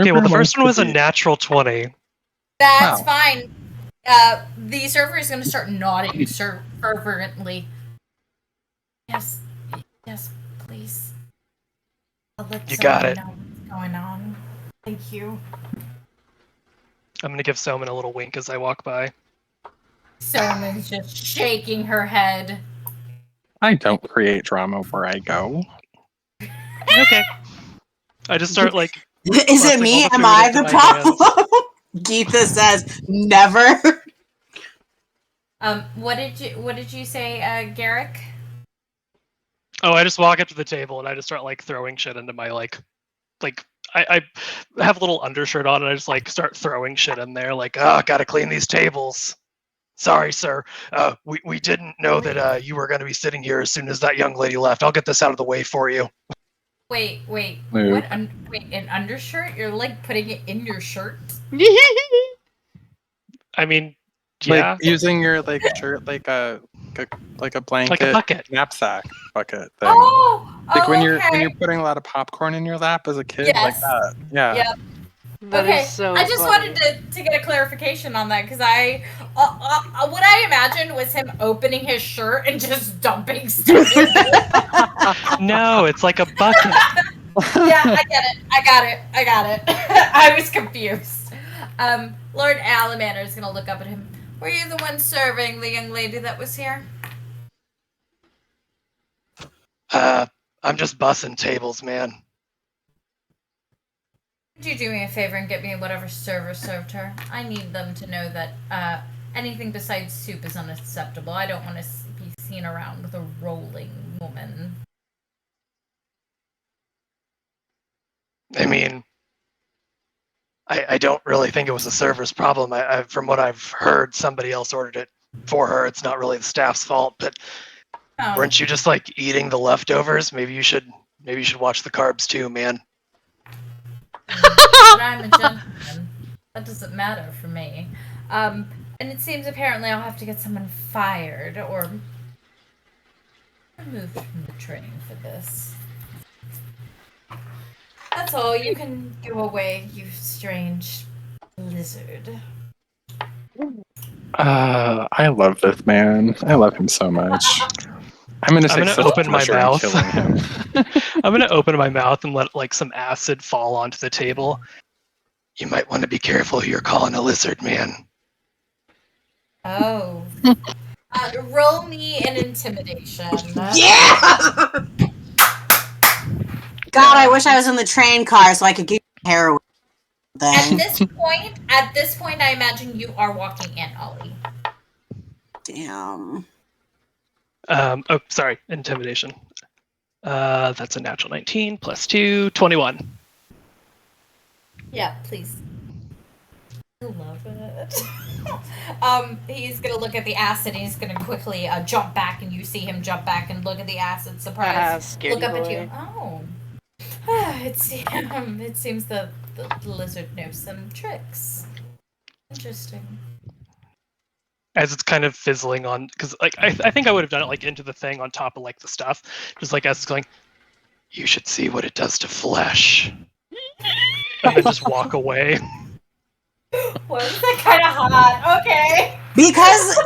S4: Okay, well, the
S5: Everyone
S4: first one was a
S5: should be-
S4: natural 20.
S2: That's
S5: Wow.
S2: fine. The server is going to start nodding fervently. Yes, yes, please. I'll let
S4: You got
S2: someone
S4: it.
S2: know what's going on. Thank you.
S4: I'm gonna give Soman a little wink as I walk by.
S2: Someone's just shaking her head.
S5: I don't create drama where I go.
S4: Okay. I just start like
S3: Is it
S4: busting
S3: me?
S4: all the
S3: Am
S4: food
S3: I
S4: into
S3: the
S4: my
S3: problem? Geetha says, never.
S2: What did you say, Garrik?
S4: Oh, I just walk up to the table and I just start like throwing shit into my like I have a little undershirt on and I just like start throwing shit in there like, gotta clean these tables. Sorry, sir. We didn't know that you were going to be sitting here as soon as that young lady left. I'll get this out of the way for you.
S2: Wait.
S5: Move.
S2: What? Wait, an undershirt? You're like putting it in your shirt?
S4: I mean, yeah,
S5: Like using your like shirt like a blanket,
S4: like a bucket.
S5: knapsack bucket thing.
S2: Oh,
S5: Like when
S2: okay.
S5: you're putting a lot of popcorn in your lap as a kid, like
S2: Yes.
S5: that. Yeah.
S2: Yep.
S1: That is
S2: Okay,
S1: so
S2: I just
S1: funny.
S2: wanted to get a clarification on that because what I imagined was him opening his shirt and just dumping stuff.
S4: No, it's like a bucket.
S2: Yeah, I get it. I got it. I was confused. Lord Alamander is gonna look up at him. Were you the one serving the young lady that was here?
S4: I'm just bussing tables, man.
S2: Could you do me a favor and get me whatever server served her? I need them to know that anything besides soup is unacceptable. I don't want to be seen around with a rolling woman.
S4: I mean, I don't really think it was the server's problem. From what I've heard, somebody else ordered it for her. It's not really the staff's fault, but
S2: Oh,
S4: weren't you just like eating the leftovers? Maybe you should watch the carbs too, man.
S2: but I'm a gentleman. That doesn't matter for me. And it seems apparently I'll have to get someone fired or removed from the train for this. That's all. You can go away, you strange lizard.
S5: I love this man. I love him so much. I'm gonna
S4: open my mouth.
S5: Killing him.
S4: I'm gonna open my mouth and let like some acid fall onto the table. You might want to be careful who you're calling a lizard, man.
S2: Oh. Roll me an intimidation.
S3: Yeah! God, I wish I was in the train car so I could get heroin
S2: At
S3: thing.
S2: this point, I imagine you are walking in, Ollie.
S3: Damn.
S4: Oh, sorry, intimidation. That's a natural 19 plus 2, 21.
S2: Yeah, please. I love it. He's gonna look at the acid and he's gonna quickly jump back, and you see him jump back and look at the acid, surprised.
S1: Scaredy
S2: Look up at
S1: boy.
S2: you. Oh. It seems the lizard knows some tricks. Interesting.
S4: As it's kind of fizzling on, because like I think I would have done it like into the thing on top of like the stuff, just like as it's going. You should see what it does to flesh, and then just walk away.
S2: Well, is that kind of hot? Okay.
S3: Because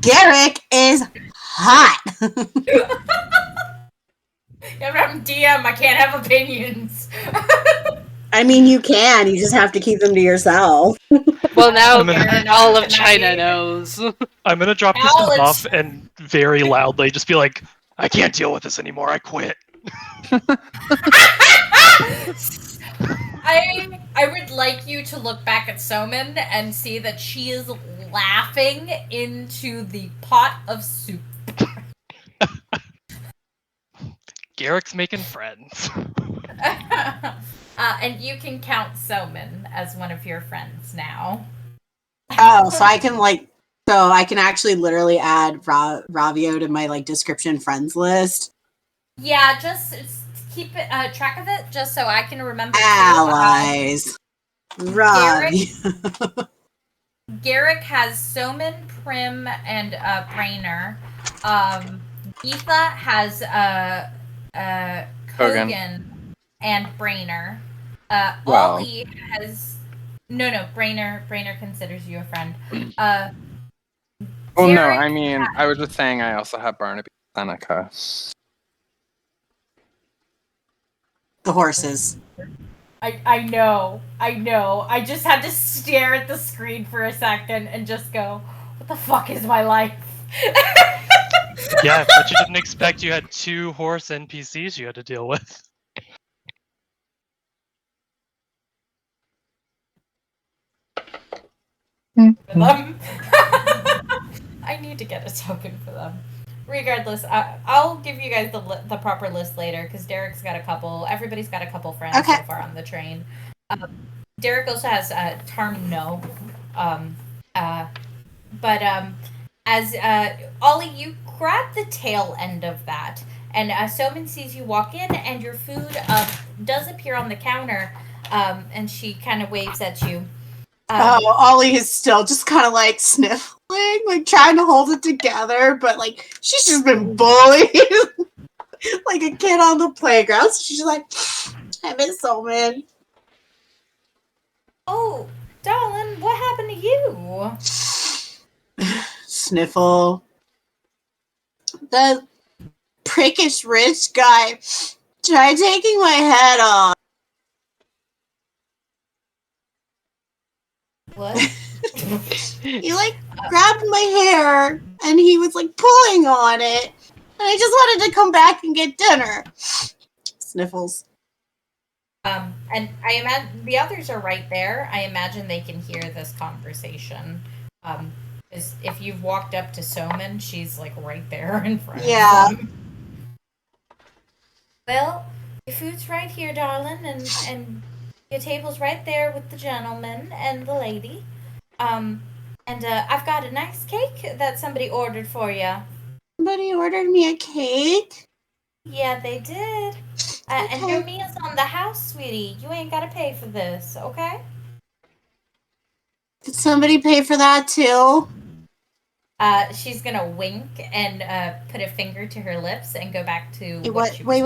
S3: Garrik is hot.
S2: I'm DM. I can't have opinions.
S3: I mean, you can. You just have to keep them to yourself.
S1: Well, now
S2: Aaron,
S1: all of
S2: tonight.
S1: China knows.
S4: I'm gonna drop this
S2: Knowledge.
S4: stuff off and very loudly just be like, I can't deal with this anymore. I quit.
S2: I would like you to look back at Soman and see that she is laughing into the pot of soup.
S4: Garrick's making friends.
S2: And you can count Soman as one of your friends now.
S3: Oh, so I can actually literally add Ravio to my like description friends list.
S2: Yeah, just keep track of it, just so I can remember.
S3: Allies. Ravio.
S2: Garrik has Soman, Prim, and Brainer. Geetha has Kogan and Brainer.
S5: Well.
S2: Olly has no. Brainer considers you a friend.
S5: Well, no,
S2: Darriqe
S5: I mean, I was just saying I also have Barnaby and Seneca.
S3: The horses.
S2: I know. I just had to stare at the screen for a second and just go, what the fuck is my life?
S4: Yeah, but you didn't expect you had 2 horse NPCs you had to deal with.
S2: For them. I need to get a token for them. Regardless, I'll give you guys the proper list later because Darrique's got a couple. Everybody's got a couple friends
S3: Okay.
S2: so far on the train. Darriqe also has Tarm No. But as Olly, you grab the tail end of that, and Soman sees you walk in, and your food does appear on the counter, and she kind of waves at you.
S3: Ollie is still just kind of like sniffling, like trying to hold it together, but like she's just been bullied like a kid on the playground. So she's just like, I miss Soulman.
S2: Oh, darling, what happened to you?
S3: Sniffle. The prickish rich guy tried taking my head off.
S2: What?
S3: He like grabbed my hair and he was like pulling on it. And I just wanted to come back and get dinner. Sniffles.
S2: And I imagine the others are right there. I imagine they can hear this conversation. If you've walked up to Soman, she's like right there in front of them. Well, your food's right here, darling, and your table's right there with the gentleman and the lady. And I've got a nice cake that somebody ordered for you.
S3: Somebody ordered me a cake?
S2: Yeah, they did. And your meal's on the house, sweetie. You ain't gotta pay for this, okay?
S3: Did somebody pay for that too?
S2: She's gonna wink and put a finger to her lips and go back to
S3: Wait.
S2: Wait.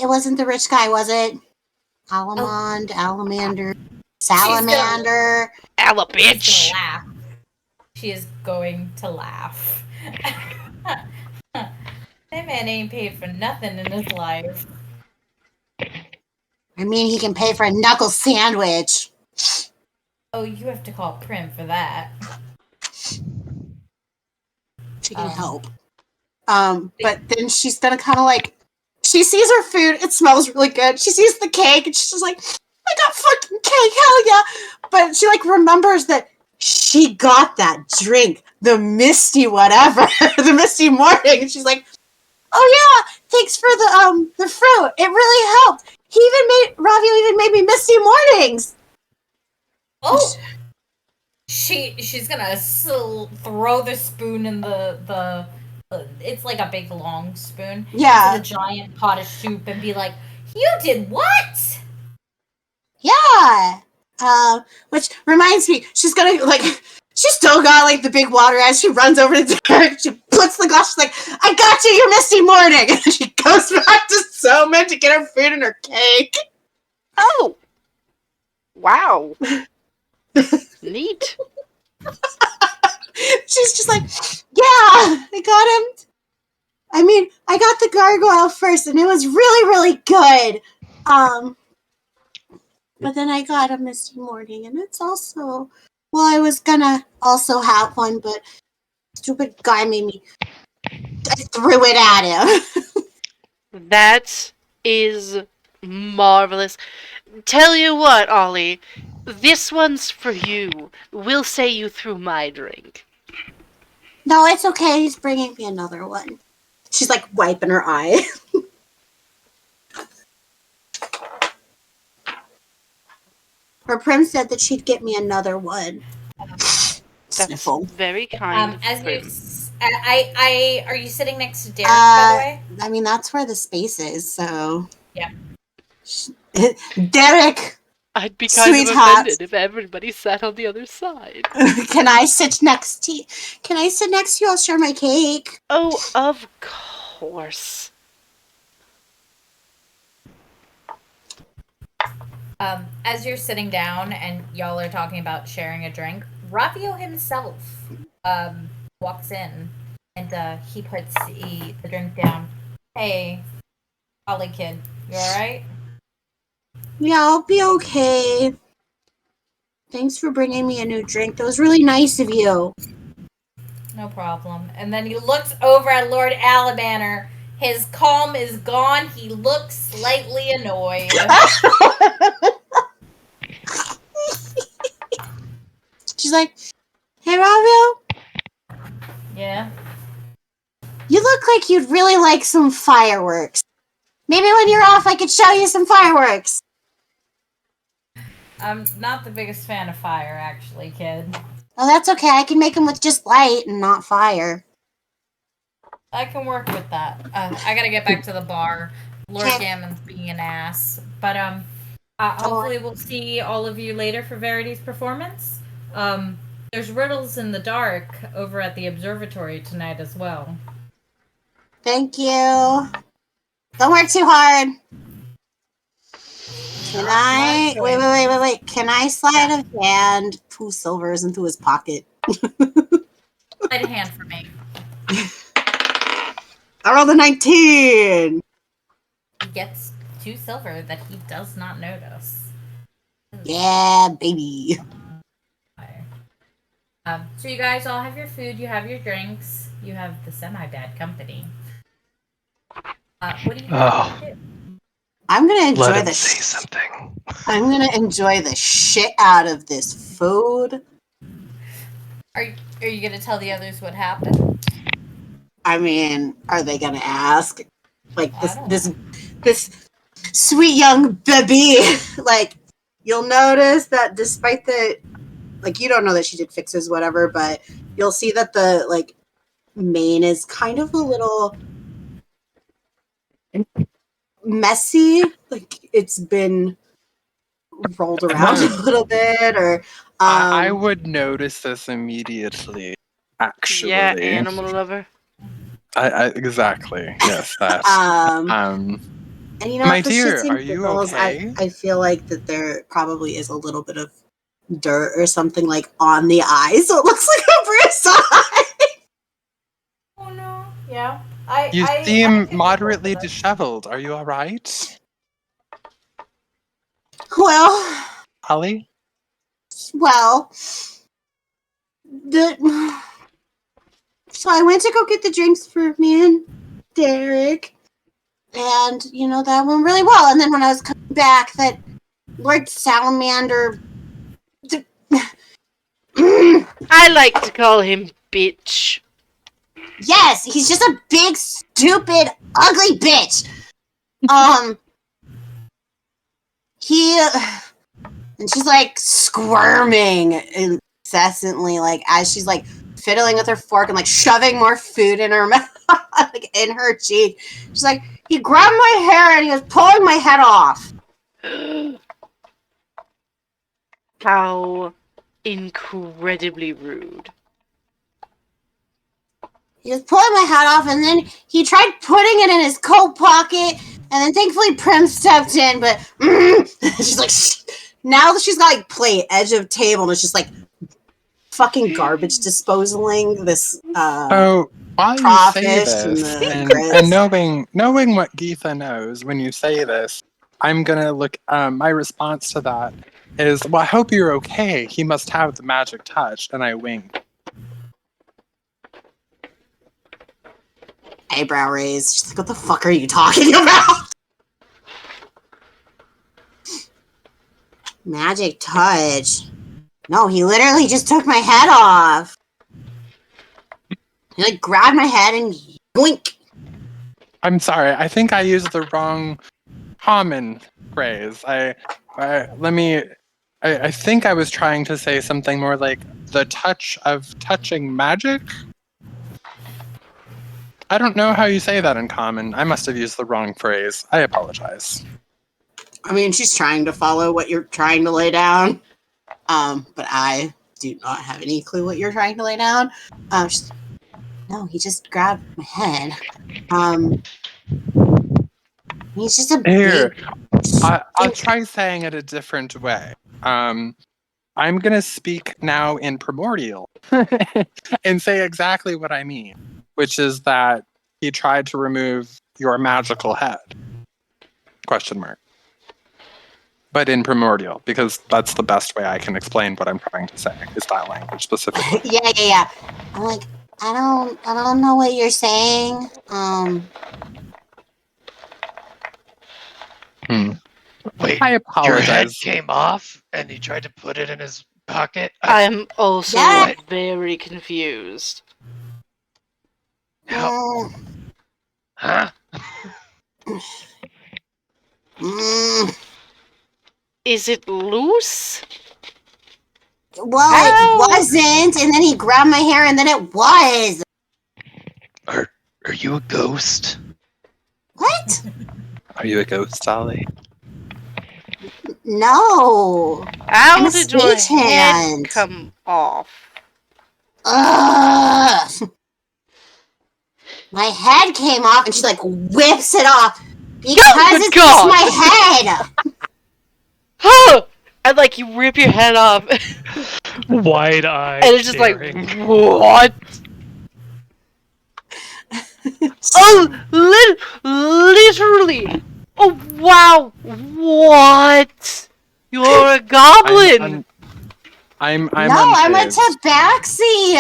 S3: It wasn't the rich guy, was it? Alamander, Salamander.
S1: Alabitch.
S2: She is going to laugh. That man ain't paid for nothing in his life.
S3: I mean, he can pay for a knuckle sandwich.
S2: Oh, you have to call Prim for that.
S3: She can help. But then she's gonna kind of like, she sees her food, it smells really good. She sees the cake, and she's just like, I got fucking cake, hell yeah! But she like remembers that she got that drink, the misty whatever, the misty morning, and she's like, oh yeah, thanks for the fruit. It really helped. Ravi even made me misty mornings.
S2: Oh, she's gonna throw the spoon in the it's like a big long spoon.
S3: Yeah.
S2: The giant pot of soup and be like, you did what?
S3: Yeah. Which reminds me, she's gonna like, she's still got like the big water as she runs over to Darriqe. She puts the glass. She's like, I got you your misty morning. And then she goes back to Soman to get her food and her cake.
S1: Oh. Wow. Neat.
S3: She's just like, yeah, I got him. I mean, I got the gargoyle first, and it was really, really good. But then I got a misty morning, and it's also, well, I was gonna also have one, but stupid guy made me. I threw it at him.
S1: That is marvelous. Tell you what, Olly, this one's for you. We'll say you threw my drink.
S3: No, it's okay. He's bringing me another one. She's like wiping her eye. Her Prim said that she'd get me another one.
S1: That's
S3: Sniffle.
S1: very kind of
S2: As
S1: Prim.
S2: are you sitting next to Darriqe, by the way?
S3: I mean, that's where the space is, so.
S2: Yeah.
S3: Darriqe!
S1: I'd be kind of
S3: Sweetheart.
S1: offended if everybody sat on the other side.
S3: Can I sit next to you? Can I sit next to you? I'll share my cake.
S1: Oh, of course.
S2: As you're sitting down and y'all are talking about sharing a drink, Raphael himself walks in and he puts the drink down. Hey, Olly kid, you alright?
S3: Yeah, I'll be okay. Thanks for bringing me a new drink. That was really nice of you.
S2: No problem. And then he looks over at Lord Alabaner. His calm is gone. He looks slightly annoyed.
S3: She's like, hey, Raphael,
S2: Yeah.
S3: you look like you'd really like some fireworks. Maybe when you're off, I could show you some fireworks.
S2: I'm not the biggest fan of fire, actually, kid.
S3: Oh, that's okay. I can make them with just light and not fire.
S2: I can work with that. I gotta get back to the bar. Lord
S3: Okay.
S2: Gammon's being an ass. But hopefully we'll see all of you later for Verity's performance. There's riddles in the dark over at the observatory tonight as well.
S3: Thank you. Don't work too hard. Can I... Wait. Can I slide a hand 2 silvers into his pocket?
S2: Slide a hand for me.
S3: I rolled a 19!
S2: He gets 2 silver that he does not notice.
S3: Yeah, baby.
S2: So you guys all have your food, you have your drinks, you have the semi-bad company. What do you guys do?
S3: I'm gonna enjoy
S4: Let him
S3: the
S4: say something.
S3: I'm gonna enjoy the shit out of this food.
S2: Are you gonna tell the others what happened?
S3: I mean, are they gonna ask? Like
S2: I don't
S3: this sweet young baby. Like, you'll notice that despite the you don't know that she did fixes, whatever, but you'll see that the mane is kind of a little messy. Like, it's been rolled around a little bit, or
S5: I would notice this immediately. Actually,
S1: Yeah, animal lover.
S5: I exactly, yes, that.
S3: and you know,
S5: my
S3: for
S5: dear,
S3: shits and
S5: are you
S3: giggles,
S5: okay?
S3: I feel like that there probably is a little bit of dirt or something on the eye, so it looks like a bruised eye.
S2: Oh no. Yeah.
S5: You
S2: I
S5: seem
S2: can
S5: moderately
S2: remember that.
S5: disheveled. Are you all right,
S3: Well,
S5: Olly?
S3: So I went to go get the drinks for me and Darriqe, and that went really well. And then when I was coming back, that Lord Salamander.
S1: I like to call him bitch.
S3: Yes, he's just a big, stupid, ugly bitch. And she's squirming incessantly, as she's fiddling with her fork and shoving more food in her mouth, in her cheek. She's like, he grabbed my hair and he was pulling my head off.
S1: How incredibly rude.
S3: He was pulling my hat off, and then he tried putting it in his coat pocket, and then thankfully Prim stepped in, but she's like, shh. Now that she's got plate, edge of table, and it's just fucking garbage disposaling this
S5: So while you say
S3: crawfish
S5: this,
S3: and
S5: and knowing what Geetha knows when you say this, I'm gonna look. My response to that is, well, I hope you're okay. He must have the magic touch, and I wink.
S3: eyebrow raised. She's like, what the fuck are you talking about? Magic touch. No, he literally just took my head off. He grabbed my head and yoink.
S5: I'm sorry. I think I used the wrong common phrase. I think I was trying to say something more like the touch of touching magic. I don't know how you say that in common. I must have used the wrong phrase. I apologize.
S3: I mean, she's trying to follow what you're trying to lay down. But I do not have any clue what you're trying to lay down. No, he just grabbed my head. He's just a
S5: Here, I'll try saying it a different way. I'm going to speak now in primordial and say exactly what I mean, which is that he tried to remove your magical head. Question mark. But in primordial, because that's the best way I can explain what I'm trying to say, is that language specifically.
S3: Yeah. I'm like, I don't know what you're saying.
S4: Wait,
S5: I
S4: your head
S5: apologize.
S4: came off and he tried to put it in his pocket?
S1: I'm also
S3: Yeah.
S1: very confused.
S3: Mm,
S4: Huh?
S1: Is it loose?
S3: well,
S1: How?
S3: it wasn't, and then he grabbed my hair, and then it was.
S4: Are you a ghost?
S3: What?
S5: Are you a ghost, Olly?
S3: No. I'm
S1: How
S3: a
S1: did your head
S3: stagehand.
S1: come off?
S3: Ugh. My head came off, and she like whips it off because
S1: good
S3: it's
S1: God.
S3: just my head.
S1: Huh! And like you rip your head off, and
S4: Wide-eyed
S1: it's just
S4: staring.
S1: like, what? Oh, literally! Oh wow! What? You're a goblin!
S5: I'm
S3: No, I'm a
S5: unfazed.
S3: tabaxi.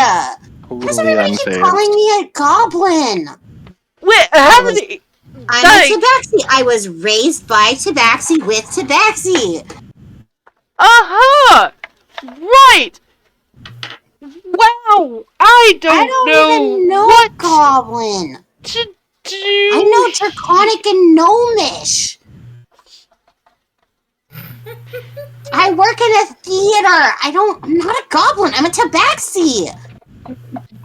S3: Why does
S5: Totally
S3: everybody keep
S5: unfazed.
S3: calling me a goblin?
S1: Wait,
S3: I
S1: how
S3: was-
S1: many?
S3: I'm
S1: Like,
S3: a tabaxi. I was raised by tabaxi with tabaxi.
S1: uh-huh! Right! Wow! I don't
S3: even know
S1: what
S3: goblin.
S1: to do.
S3: I know draconic and gnomish. I work in a theater. I'm not a goblin. I'm a tabaxi.
S5: Yeah,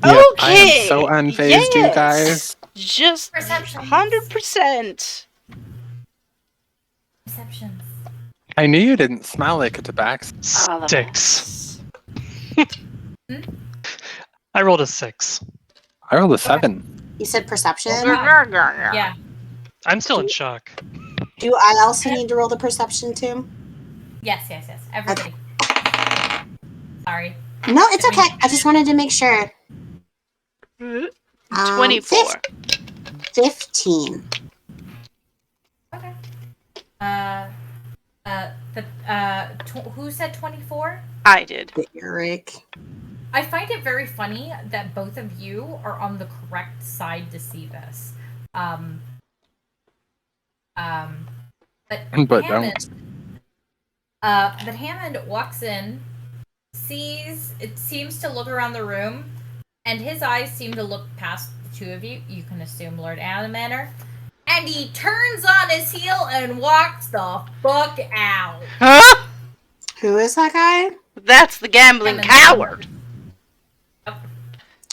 S1: Okay.
S5: I am so unfazed, you guys.
S1: Just
S2: Perceptions.
S1: 100%.
S2: Perceptions.
S5: I knew you didn't smell like a tabaxi.
S4: Six. I rolled a 6.
S5: I rolled a 7.
S3: You said perception?
S2: Yeah.
S4: I'm still in shock.
S3: Do I also need to roll the perception too?
S2: Yes. Everybody. Sorry.
S3: No, it's okay. I just wanted to make sure.
S1: 24.
S3: 15.
S2: Okay. Who said 24?
S1: I did.
S3: Garrik.
S2: I find it very funny that both of you are on the correct side to see this. But
S5: don't.
S2: But Hammond walks in, seems to look around the room, and his eyes seem to look past the two of you. You can assume Lord Animator. And he turns on his heel and walks the fuck out.
S1: Huh?
S3: Who is that guy?
S1: That's the gambling coward.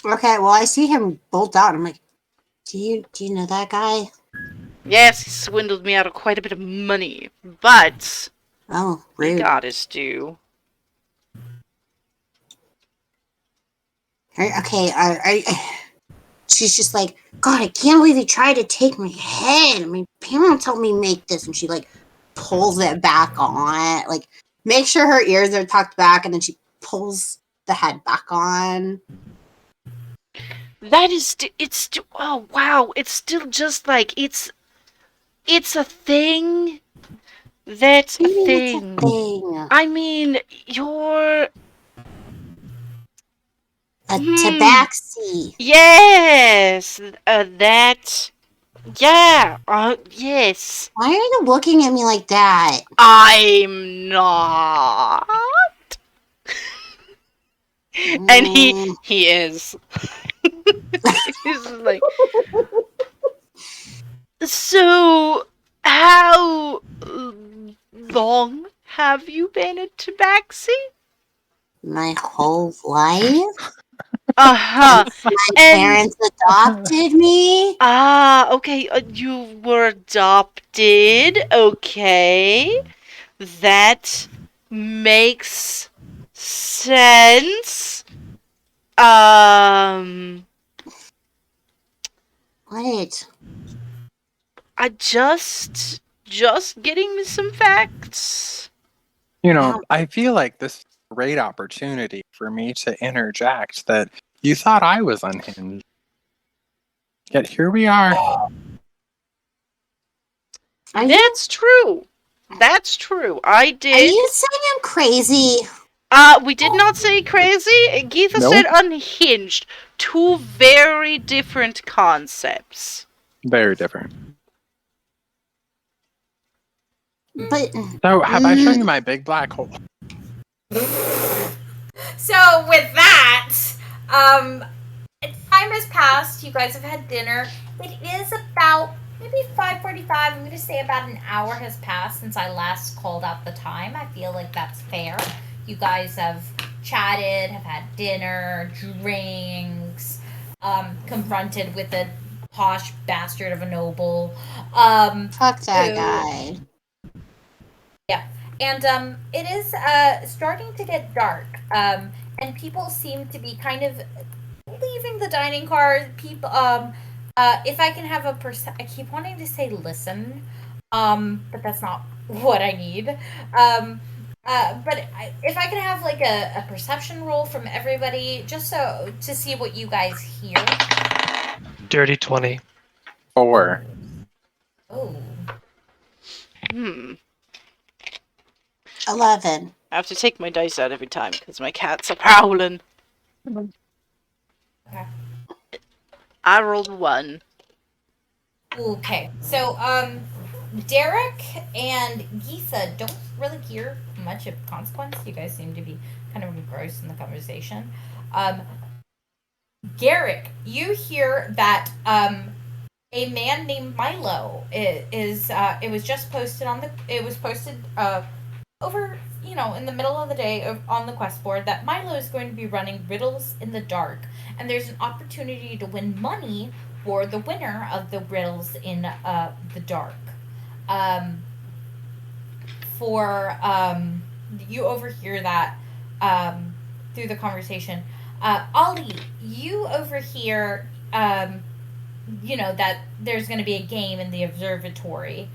S3: Okay, well, I see him bolt out. I'm like, do you know that guy?
S1: Yes, he swindled me out of quite a bit of money, but
S3: Oh,
S1: he
S3: rude.
S1: got his due.
S3: Okay, she's just like, God, I can't believe he tried to take my head. My parents helped me make this. And she, like, pulls it back on. Like, make sure her ears are tucked back, and then she pulls the head back on.
S1: That is, oh wow, it's still just like, it's a thing. That's a thing. I mean, you're...
S3: A tabaxi.
S1: Yes, that... Yeah, yes.
S3: Why are you looking at me like that?
S1: I'm not. And he is. He's just like... So, how long have you been a tabaxi?
S3: My whole life?
S1: Uh-huh.
S3: My parents adopted me?
S1: Ah, okay, you were adopted. Okay. That makes sense.
S3: What?
S1: I just just getting me some facts.
S5: You know, I feel like this is a great opportunity for me to interject that you thought I was unhinged. Yet here we are.
S1: That's true. That's true. I did.
S3: Are you saying I'm crazy?
S1: We did not say crazy. Geetha
S5: No.
S1: said unhinged. Two very different concepts.
S5: Very different.
S3: But
S5: So, have I shown you my big black hole?
S2: So with that, time has passed. You guys have had dinner. It is about maybe 5:45. I'm going to say about an hour has passed since I last called out the time. I feel like that's fair. You guys have chatted, have had dinner, drinks, confronted with a posh bastard of a noble.
S3: fuck that
S2: who-
S3: guy.
S2: And it is starting to get dark. And people seem to be kind of leaving the dining car. People, if I can have a I keep wanting to say listen, but that's not what I need. If I can have like a perception roll from everybody, just so to see what you guys hear.
S4: Dirty 20.
S5: 4.
S2: Oh,
S3: 11.
S1: I have to take my dice out every time because my cats are prowling.
S2: okay.
S1: I rolled 1.
S2: Okay, so Darriqe and Geetha don't really hear much of consequence. You guys seem to be kind of engrossed in the conversation. Garrik, you hear that a man named Milo is it was just posted on the over in the middle of the day on the quest board that Milo is going to be running riddles in the dark, and there's an opportunity to win money for the winner of the riddles in the dark. You overhear that through the conversation. Olly, you overhear that there's going to be a game in the observatory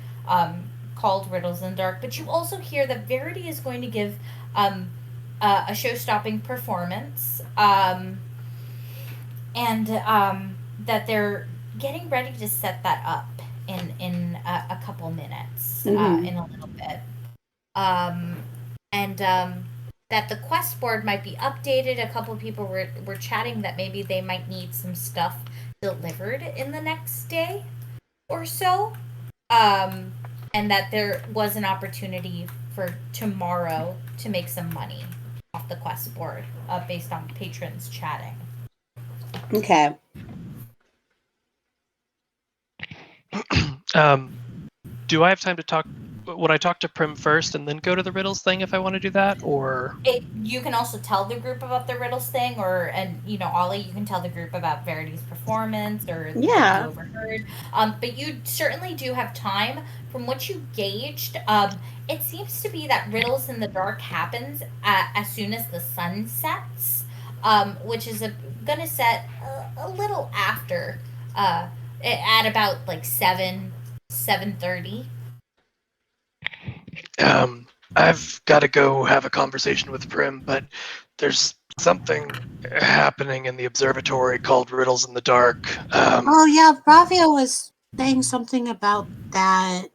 S2: called Riddles in the Dark, but you also hear that Verity is going to give a show-stopping performance, and that they're getting ready to set that up in a couple minutes, in a little bit, and that the quest board might be updated. A couple of people were chatting that maybe they might need some stuff delivered in the next day or so, and that there was an opportunity for tomorrow to make some money off the quest board based on patrons chatting.
S3: Okay.
S4: Do I have time to talk? Would I talk to Prim first and then go to the riddles thing if I want to do that, or?
S2: You can also tell the group about the riddles thing, Olly, you can tell the group about Verity's performance or what you overheard. But you certainly do have time. From what you gauged, it seems to be that Riddles in the Dark happens as soon as the sun sets, which is gonna set a little after, at about like 7:30.
S4: I've got to go have a conversation with Prim, but there's something happening in the observatory called Riddles in the Dark.
S3: Oh yeah, Bravio was saying something about that.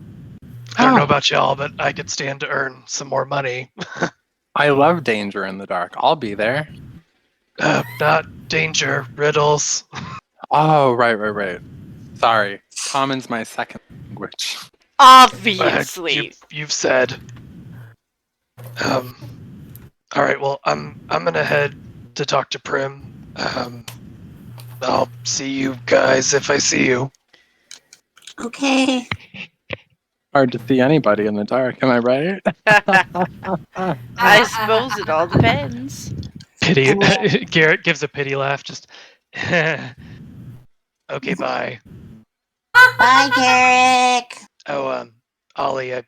S4: I don't know about y'all, but I could stand to earn some more money.
S5: I love danger in the dark. I'll be there.
S4: Not danger, riddles.
S5: Oh, right. Sorry. Common's my second language.
S1: Obviously.
S4: You've said. All right. Well, I'm gonna head to talk to Prim. I'll see you guys if I see you.
S3: Okay.
S5: Hard to see anybody in the dark, am I right?
S1: I suppose it all depends.
S4: Pity. Garrett gives a pity laugh. Just. Okay. Bye.
S3: Bye, Garrik.
S4: Oh, Olly, I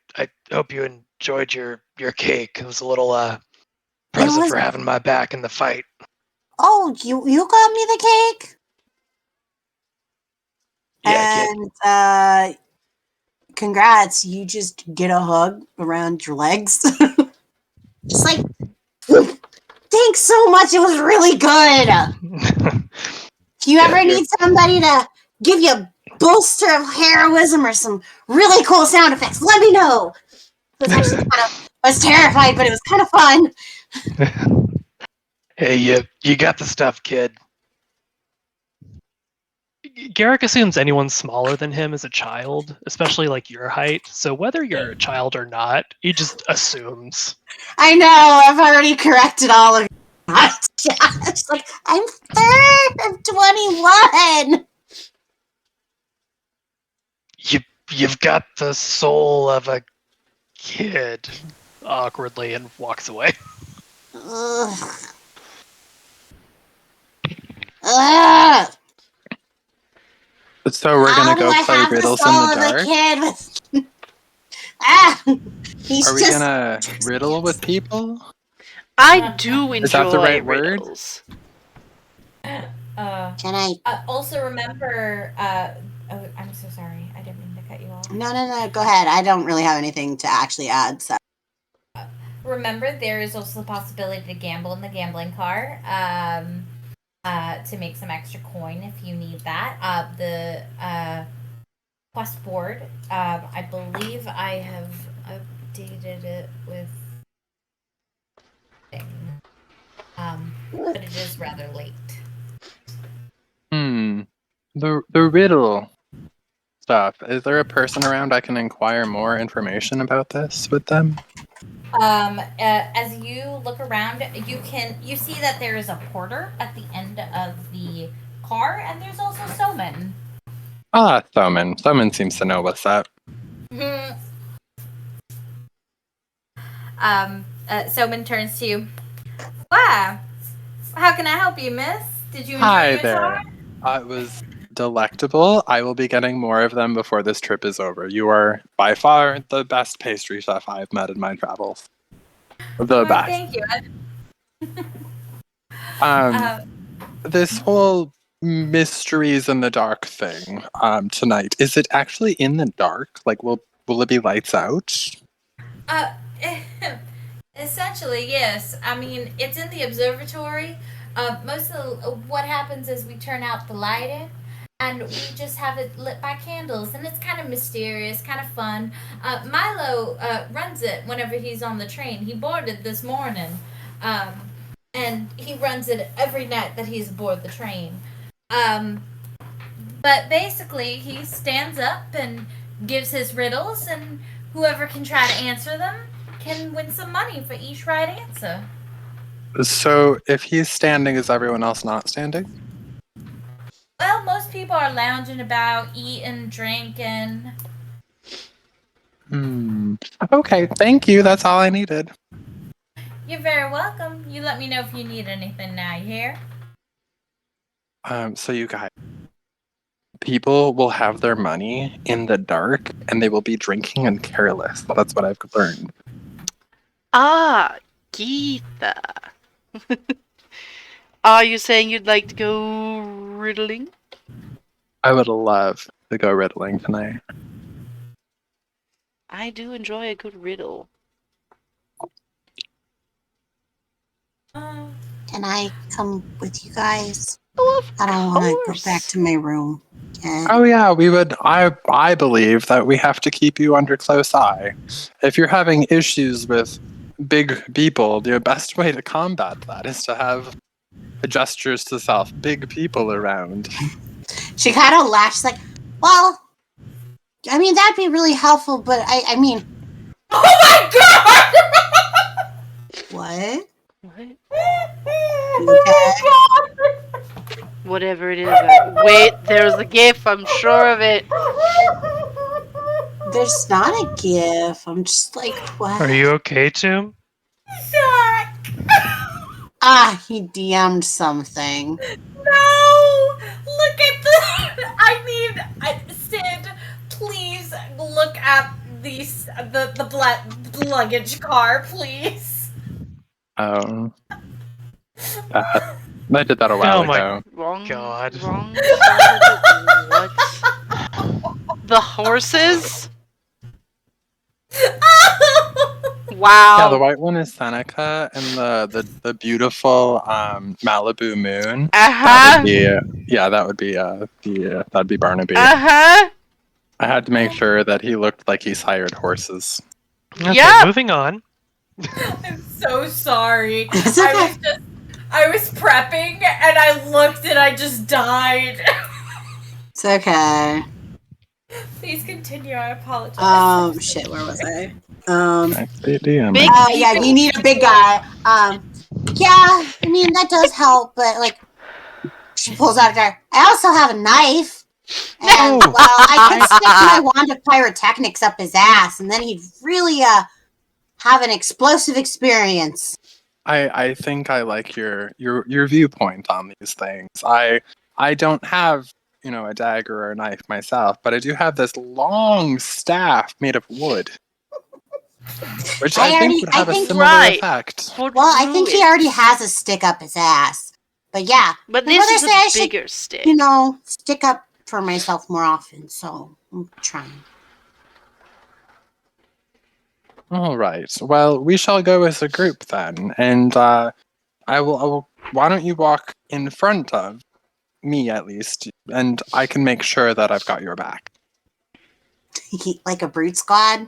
S4: hope you enjoyed your cake. It was a little present for having my back in the fight.
S3: Oh, you got me the cake?
S4: Yeah,
S3: And congrats, you just get a hug around your legs. Just like, thanks so much, it was really good. If you ever need somebody to give you a bolster of heroism or some really cool sound effects, let me know. It was actually I was terrified, but it was kind of fun.
S4: Hey, you got the stuff, kid. Garrik assumes anyone smaller than him is a child, especially like your height. So whether you're a child or not, he just assumes.
S3: I know, I've already corrected all of you. It's like, I'm third of 21.
S4: You've got the soul of a kid, awkwardly, and walks away.
S3: Ugh. Ugh.
S5: So we're gonna go play riddles in the dark.
S3: Kid with...
S5: Are we gonna riddle with people?
S1: I do enjoy
S5: Is that the right
S1: riddles.
S3: Can I...
S2: Also remember... oh, I'm so sorry. I didn't mean to cut you off.
S3: No, go ahead. I don't really have anything to actually add, so...
S2: Remember, there is also the possibility to gamble in the gambling car. To make some extra coin if you need that. The quest board, I believe I have updated it with but it is rather late.
S5: The riddle stuff. Is there a person around I can inquire more information about this with them?
S2: As you look around, you see that there is a porter at the end of the car, and there's also Soman.
S5: Ah, Thoman. Thoman seems to know what's up.
S2: Soman turns to you. Wow, how can I help you, miss? Did you enjoy
S5: Hi
S2: your
S5: there.
S2: time?
S5: It was delectable. I will be getting more of them before this trip is over. You are by far the best pastry chef I've met in my travels. The best.
S2: Thank you.
S5: This whole mysteries in the dark thing tonight, is it actually in the dark? Like, will it be lights out?
S2: Essentially, yes. I mean, it's in the observatory. Most of what happens is we turn out the lighting, and we just have it lit by candles, and it's kind of mysterious, kind of fun. Milo runs it whenever he's on the train. He boarded this morning, and he runs it every night that he's aboard the train. But basically, he stands up and gives his riddles, and whoever can try to answer them can win some money for each right answer.
S5: So, if he's standing, is everyone else not standing?
S2: Well, most people are lounging about, eating, drinking.
S5: Okay, thank you. That's all I needed.
S2: You're very welcome. You let me know if you need anything now, you hear?
S5: So you guys, people will have their money in the dark, and they will be drinking and careless. That's what I've learned.
S1: Ah, Geetha. Are you saying you'd like to go riddling?
S5: I would love to go riddling tonight.
S1: I do enjoy a good riddle.
S3: Can I come with you guys?
S1: Oh, of
S3: I don't want to go
S1: course.
S3: back to my room.
S5: Oh yeah, we would. I believe that we have to keep you under close eye. If you're having issues with big people, the best way to combat that is to have gestures to self, big people around.
S3: She kind of laughs like, well, I mean, that'd be really helpful, but I mean...
S2: Oh my god!
S3: What?
S1: What?
S3: Okay.
S1: Whatever it is. Wait, there's a gif. I'm sure of it.
S3: There's not a gif. I'm just like, what?
S4: Are you okay, Tim?
S3: Ah, he DM'd something.
S2: No! Look at the... Sid, please look at the luggage car, please.
S5: I did that a while ago.
S1: Wrong.
S4: God.
S1: Wrong side of the... What? The horses? Wow.
S5: Yeah, the white one is Seneca, and the beautiful Malibu moon. That would be that'd be Barnaby.
S1: Uh-huh.
S5: I had to make sure that he looked like he sired horses.
S4: Okay,
S1: Yeah.
S4: moving on.
S2: I'm so sorry.
S3: It's okay.
S2: I was prepping and I looked and I just died.
S3: It's okay.
S2: Please continue. I apologize.
S3: Shit, where was I?
S1: Big
S3: Yeah, you need a big guy. Yeah, I mean, that does help, but, like, she pulls out a gun. I also have a knife. And, well, I could stick my wand of pyrotechnics up his ass, and then he'd really, have an explosive experience.
S5: I think I like your viewpoint on these things. I don't have, a dagger or a knife myself, but I do have this long staff made of wood. Which I think would have a similar effect.
S3: Well, I think he already has a stick up his ass. But yeah.
S1: But this is a bigger stick.
S3: Stick up for myself more often, so I'm trying.
S5: All right. Well, we shall go as a group then, and I will. Why don't you walk in front of me at least, and I can make sure that I've got your back.
S3: Like a brute squad.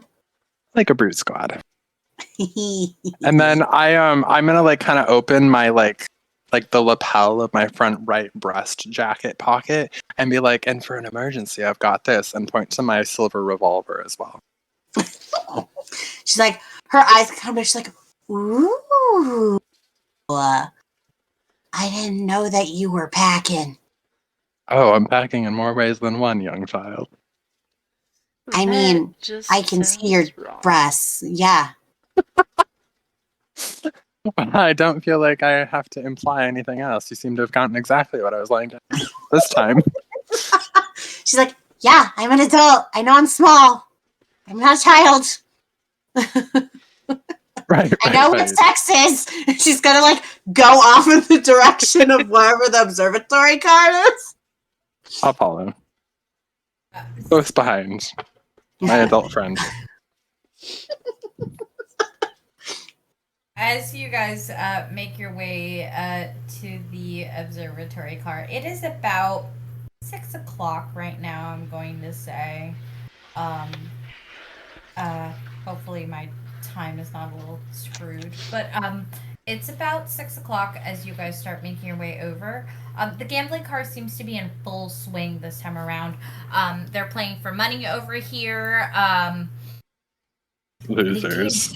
S5: Like a brute squad. And then I'm gonna kind of open my like the lapel of my front right breast jacket pocket and be like, and for an emergency, I've got this, and point to my silver revolver as well.
S3: She's like, her eyes come up, she's like, ooh. I didn't know that you were packing.
S5: Oh, I'm packing in more ways than one, young child.
S3: I mean, I can see your breasts. Yeah.
S5: I don't feel like I have to imply anything else. You seem to have gotten exactly what I was like this time.
S3: She's like, yeah, I'm an adult. I know I'm small. I'm not a child.
S5: Right.
S3: I know what sex is. She's gonna like go off in the direction of wherever the observatory card is.
S5: I'll follow. Close behind. My adult friend.
S2: As you guys make your way to the observatory car, it is about 6 o'clock right now, I'm going to say. Hopefully my time is not a little screwed. But it's about 6 o'clock as you guys start making your way over. The gambling car seems to be in full swing this time around. They're playing for money over here.
S5: Losers.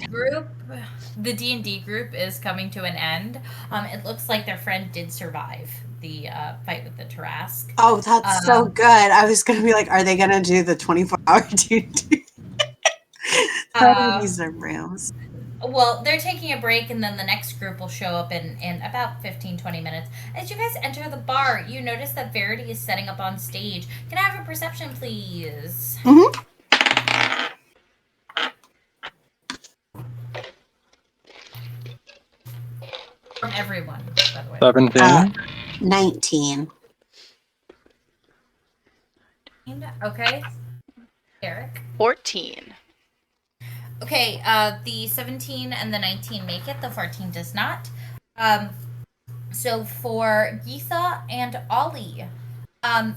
S2: The D&D group is coming to an end. It looks like their friend did survive the fight with the Tarrasque.
S3: Oh, that's so good. I was going to be like, are they going to do the 24-hour D&D? These are rooms.
S2: Well, they're taking a break, and then the next group will show up in about 15-20 minutes. As you guys enter the bar, you notice that Verity is setting up on stage. Can I have a perception, please?
S3: Mm-hmm.
S2: From everyone, by the way.
S5: 17.
S3: 19.
S2: Okay. Garrik?
S1: 14.
S2: Okay, the 17 and the 19 make it. The 14 does not. So for Geetha and Olly,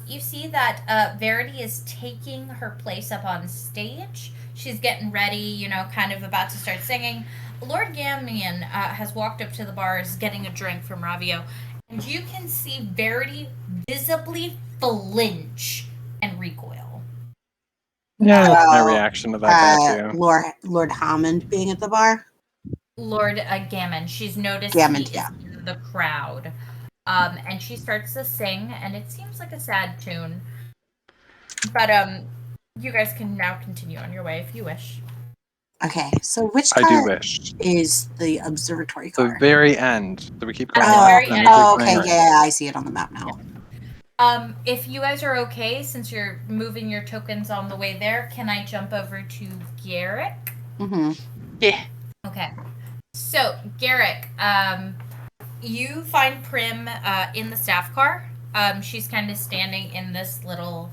S2: you see that Verity is taking her place up on stage. She's getting ready, kind of about to start singing. Lord Gamian has walked up to the bar, is getting a drink from Ravio, and you can see Verity visibly flinch and recoil.
S5: Yeah, that's my reaction to that guy too.
S3: Lord Hammond being at the bar.
S2: Lord Gammon. She's noticed
S3: Gammon,
S2: he is in the crowd. And she starts to sing, and it seems like a sad tune. But you guys can now continue on your way if you wish.
S3: Okay, so which
S5: I
S3: car
S5: do wish.
S3: is the observatory car?
S5: The very end. So we keep going.
S3: Okay, yeah, I see it on the map now.
S2: If you guys are okay, since you're moving your tokens on the way there, can I jump over to Garrik?
S3: Mm-hmm.
S1: Yeah.
S2: Okay. So, Garrik, you find Prim in the staff car. She's kind of standing in this little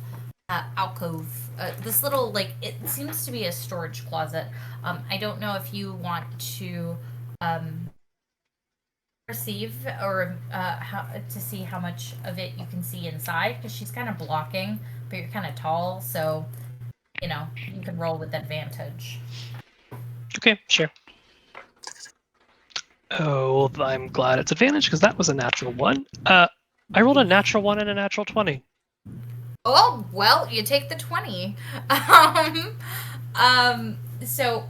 S2: alcove. This little, like, it seems to be a storage closet. I don't know if you want to perceive or how to see how much of it you can see inside, because she's kind of blocking, but you're kind of tall, so you can roll with advantage.
S4: Okay, sure. Oh, well, I'm glad it's advantage because that was a natural 1. I rolled a natural 1 and a natural 20.
S2: Oh, well, you take the 20. So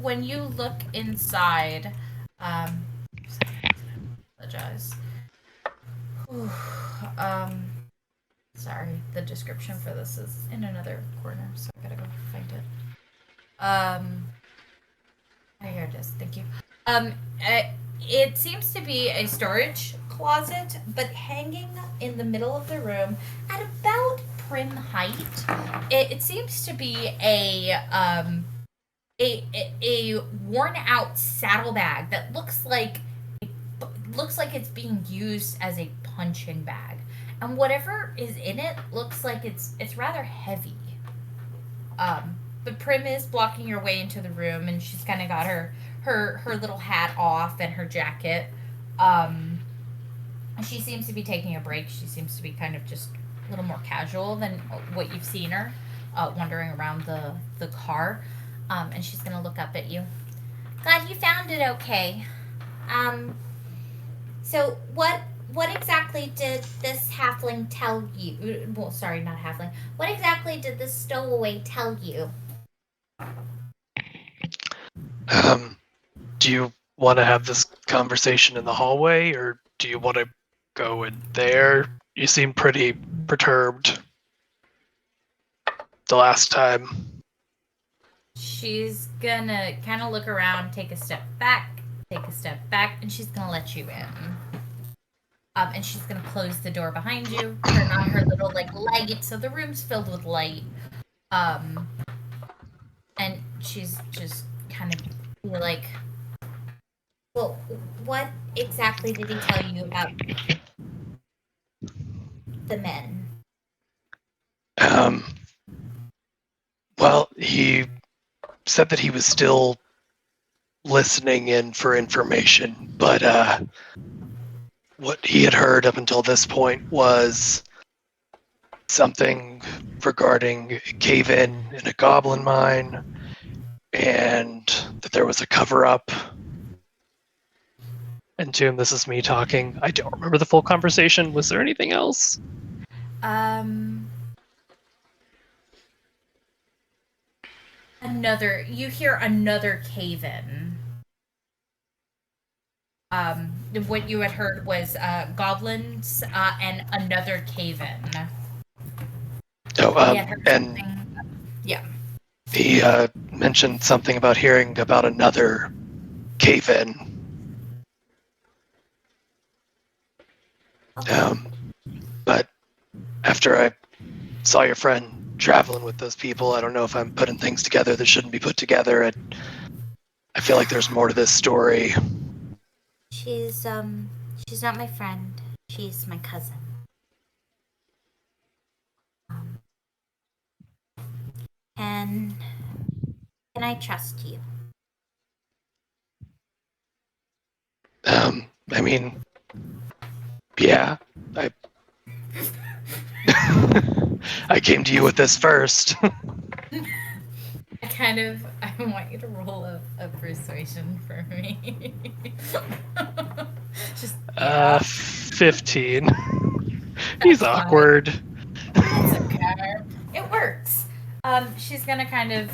S2: when you look inside, apologize. Sorry, the description for this is in another corner, so I gotta go find it. Here it is. Thank you. It seems to be a storage closet, but hanging in the middle of the room at about prim height. It seems to be a worn out saddlebag that looks like it's being used as a punching bag, and whatever is in it looks like it's rather heavy. But Prim is blocking your way into the room, and she's kind of got her little hat off and her jacket. She seems to be taking a break. She seems to be kind of just a little more casual than what you've seen her, wandering around the car. And she's going to look up at you. Glad you found it okay. So what exactly did this halfling tell you? Well, sorry, not halfling. What exactly did this stowaway tell you?
S4: Do you want to have this conversation in the hallway, or do you want to go in there? You seem pretty perturbed the last time.
S2: She's gonna kind of look around, take a step back, and she's gonna let you in. And she's gonna close the door behind you, turn on her little light, so the room's filled with light. And she's just kind of like, well, what exactly did he tell you about the men?
S4: Well, he said that he was still listening in for information, but what he had heard up until this point was something regarding a cave-in in a goblin mine, and that there was a cover-up. And Toom, this is me talking. I don't remember the full conversation. Was there anything else?
S2: You hear another cave-in. What you had heard was goblins and another cave-in. Yeah.
S4: He mentioned something about hearing about another cave-in.
S2: Okay.
S4: But after I saw your friend traveling with those people, I don't know if I'm putting things together that shouldn't be put together. I feel like there's more to this story.
S6: She's not my friend. She's my cousin. And can I trust you?
S4: I mean, yeah, I came to you with this first.
S2: I want you to roll a persuasion for me. Just
S4: 15. He's awkward.
S2: It's okay. It works. She's gonna kind of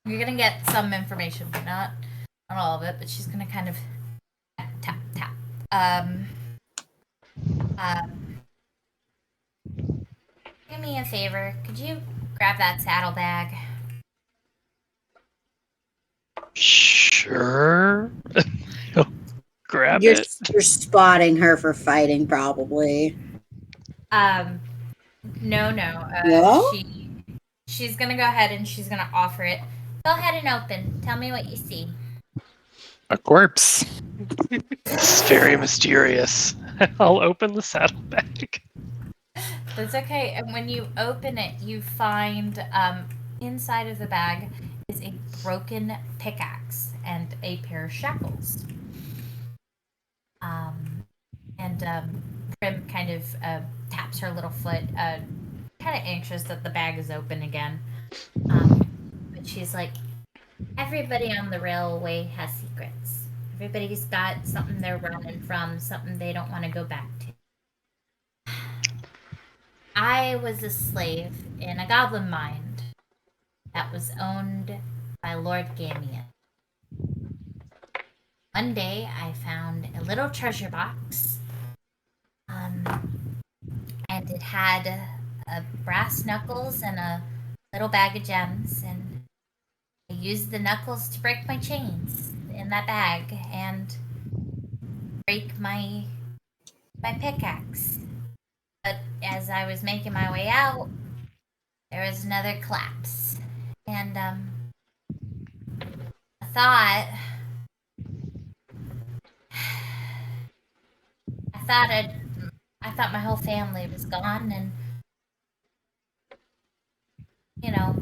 S2: you're gonna get some information, but not all of it. But she's gonna kind of tap.
S6: Do me a favor. Could you grab that saddlebag?
S4: Sure. Grab
S3: You're
S4: it.
S3: spotting her for fighting, probably.
S2: No.
S3: No?
S2: She's gonna go ahead and she's gonna offer it.
S6: Go ahead and open. Tell me what you see.
S5: A corpse.
S4: It's very mysterious. I'll open the saddlebag.
S2: That's okay. And when you open it, you find inside of the bag is a broken pickaxe and a pair of shackles. And Prim kind of taps her little foot, kind of anxious that the bag is open again. But she's like, everybody on the railway has secrets. Everybody's got something they're running from, something they don't want to go back to. I was a slave in a goblin mind that was owned by Lord Gamion. One day I found a little treasure box, and it had brass knuckles and a little bag of gems, and I used the knuckles to break my chains in that bag and break my pickaxe. But as I was making my way out, there was another collapse, and I thought I thought my whole family was gone, and you know,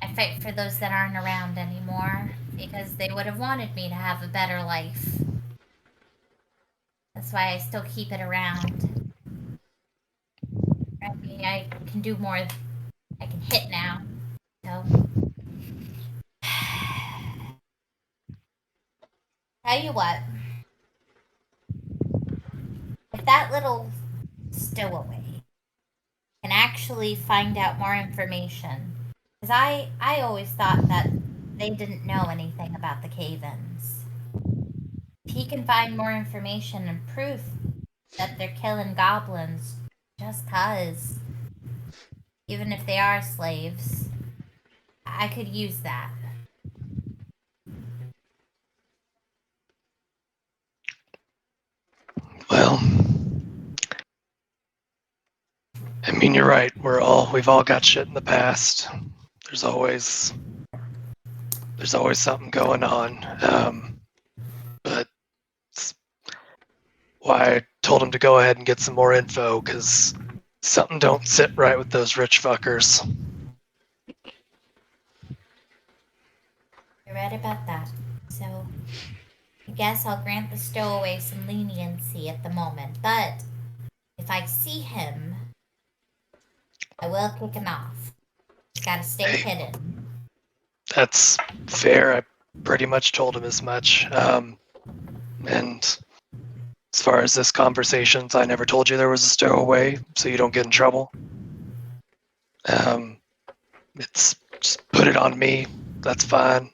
S2: I fight for those that aren't around anymore because they would have wanted me to have a better life. That's why I still keep it around. I mean, I can do more. I can hit now. So, tell you what, if that little stowaway can actually find out more information, because I always thought that they didn't know anything about the cave-ins. If he can find more information and proof that they're killing goblins just 'cause, even if they are slaves, I could use that.
S4: Well, I mean, you're right. We've all got shit in the past. There's always something going on. But it's why I told him to go ahead and get some more info, because something don't sit right with those rich fuckers.
S2: You're right about that. So, I guess I'll grant the stowaway some leniency at the moment, but if I see him, I will kick him off. He's gotta stay hidden.
S4: That's fair. I pretty much told him as much. And as far as this conversations, I never told you there was a stowaway, so you don't get in trouble. It's just put it on me. That's fine.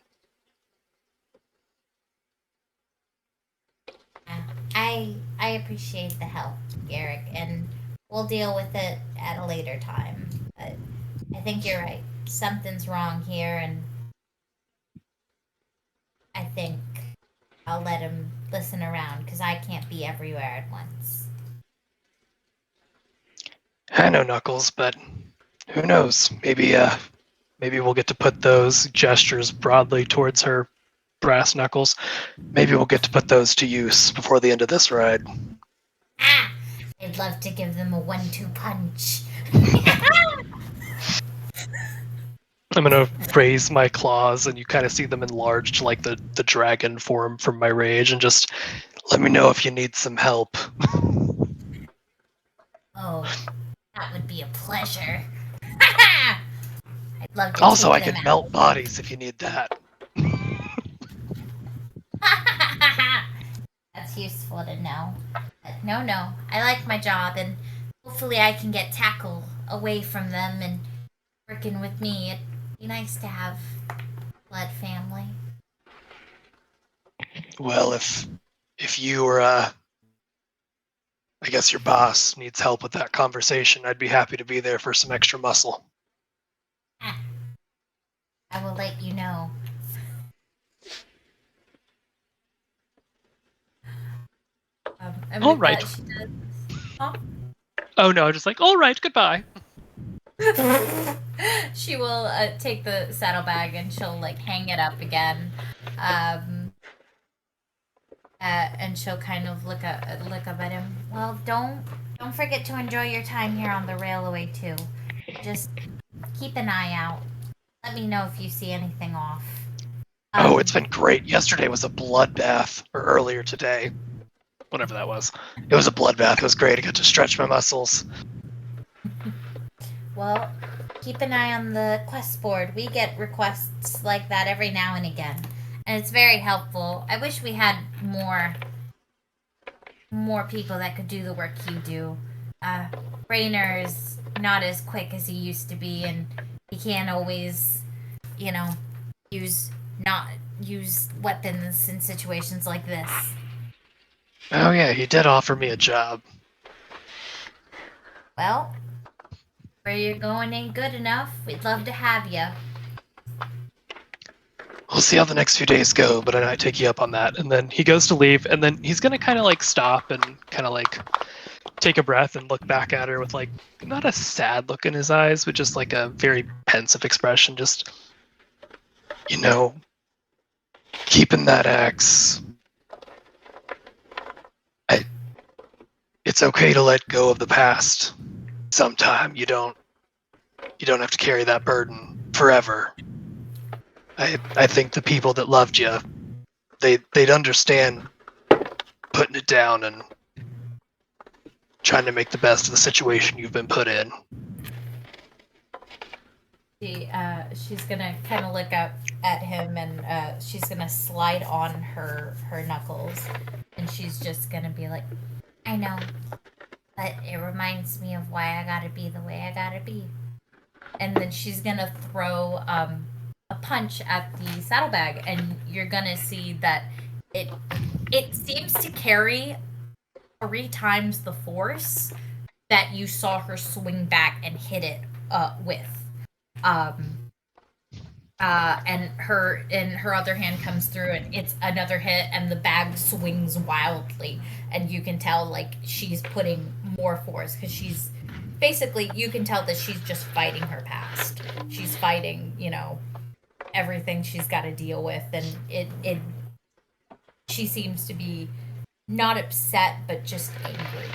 S2: I appreciate the help, Garrik, and we'll deal with it at a later time. But I think you're right. Something's wrong here, and I think I'll let him listen around because I can't be everywhere at once.
S4: I know, Knuckles, but who knows? Maybe we'll get to put those gestures broadly towards her brass knuckles. Maybe we'll get to put those to use before the end of this ride.
S2: Ah! I'd love to give them a 1-2 punch.
S4: I'm gonna raise my claws, and you kind of see them enlarged like the dragon form from my rage, and just let me know if you need some help.
S2: Oh, that would be a pleasure. I'd love to
S4: Also, I
S2: take them
S4: can
S2: out.
S4: melt bodies if you need that.
S2: That's useful to know. But no. I like my job, and hopefully I can get Tackle away from them and working with me. It'd be nice to have blood family.
S4: Well, if you or I guess your boss needs help with that conversation, I'd be happy to be there for some extra muscle.
S2: I will let you know. And
S4: All
S2: with
S4: right.
S2: that, she does. Huh?
S4: Oh no, just like, all right, goodbye.
S2: She will take the saddlebag and she'll like hang it up again. And she'll kind of look up at him. Well, don't forget to enjoy your time here on the railway too. Just keep an eye out. Let me know if you see anything off.
S4: Oh, it's been great. Yesterday was a bloodbath, or earlier today, whatever that was. It was a bloodbath. It was great. I got to stretch my muscles.
S2: Well, keep an eye on the quest board. We get requests like that every now and again, and it's very helpful. I wish we had more people that could do the work you do. Rayner's not as quick as he used to be, and he can't always, use weapons in situations like this.
S4: Oh yeah, he did offer me a job.
S2: Well, where you're going ain't good enough. We'd love to have you.
S4: We'll see how the next few days go, but I might take you up on that. And then he goes to leave, and then he's gonna kind of like stop and kind of like take a breath and look back at her with like not a sad look in his eyes, but just like a very pensive expression. Just, keeping that axe. It's okay to let go of the past. Sometime you don't have to carry that burden forever. I think the people that loved you, they'd understand putting it down and trying to make the best of the situation you've been put in.
S2: She's gonna kind of look up at him, and she's gonna slide on her knuckles, and she's just gonna be like, I know, but it reminds me of why I gotta be the way I gotta be. And then she's gonna throw a punch at the saddlebag, and you're gonna see that it seems to carry 3 times the force that you saw her swing back and hit it with. And her other hand comes through, and it's another hit, and the bag swings wildly, and you can tell like she's putting more force, because she's basically, you can tell that she's just fighting her past. She's fighting, everything she's got to deal with, and she seems to be not upset, but just angry.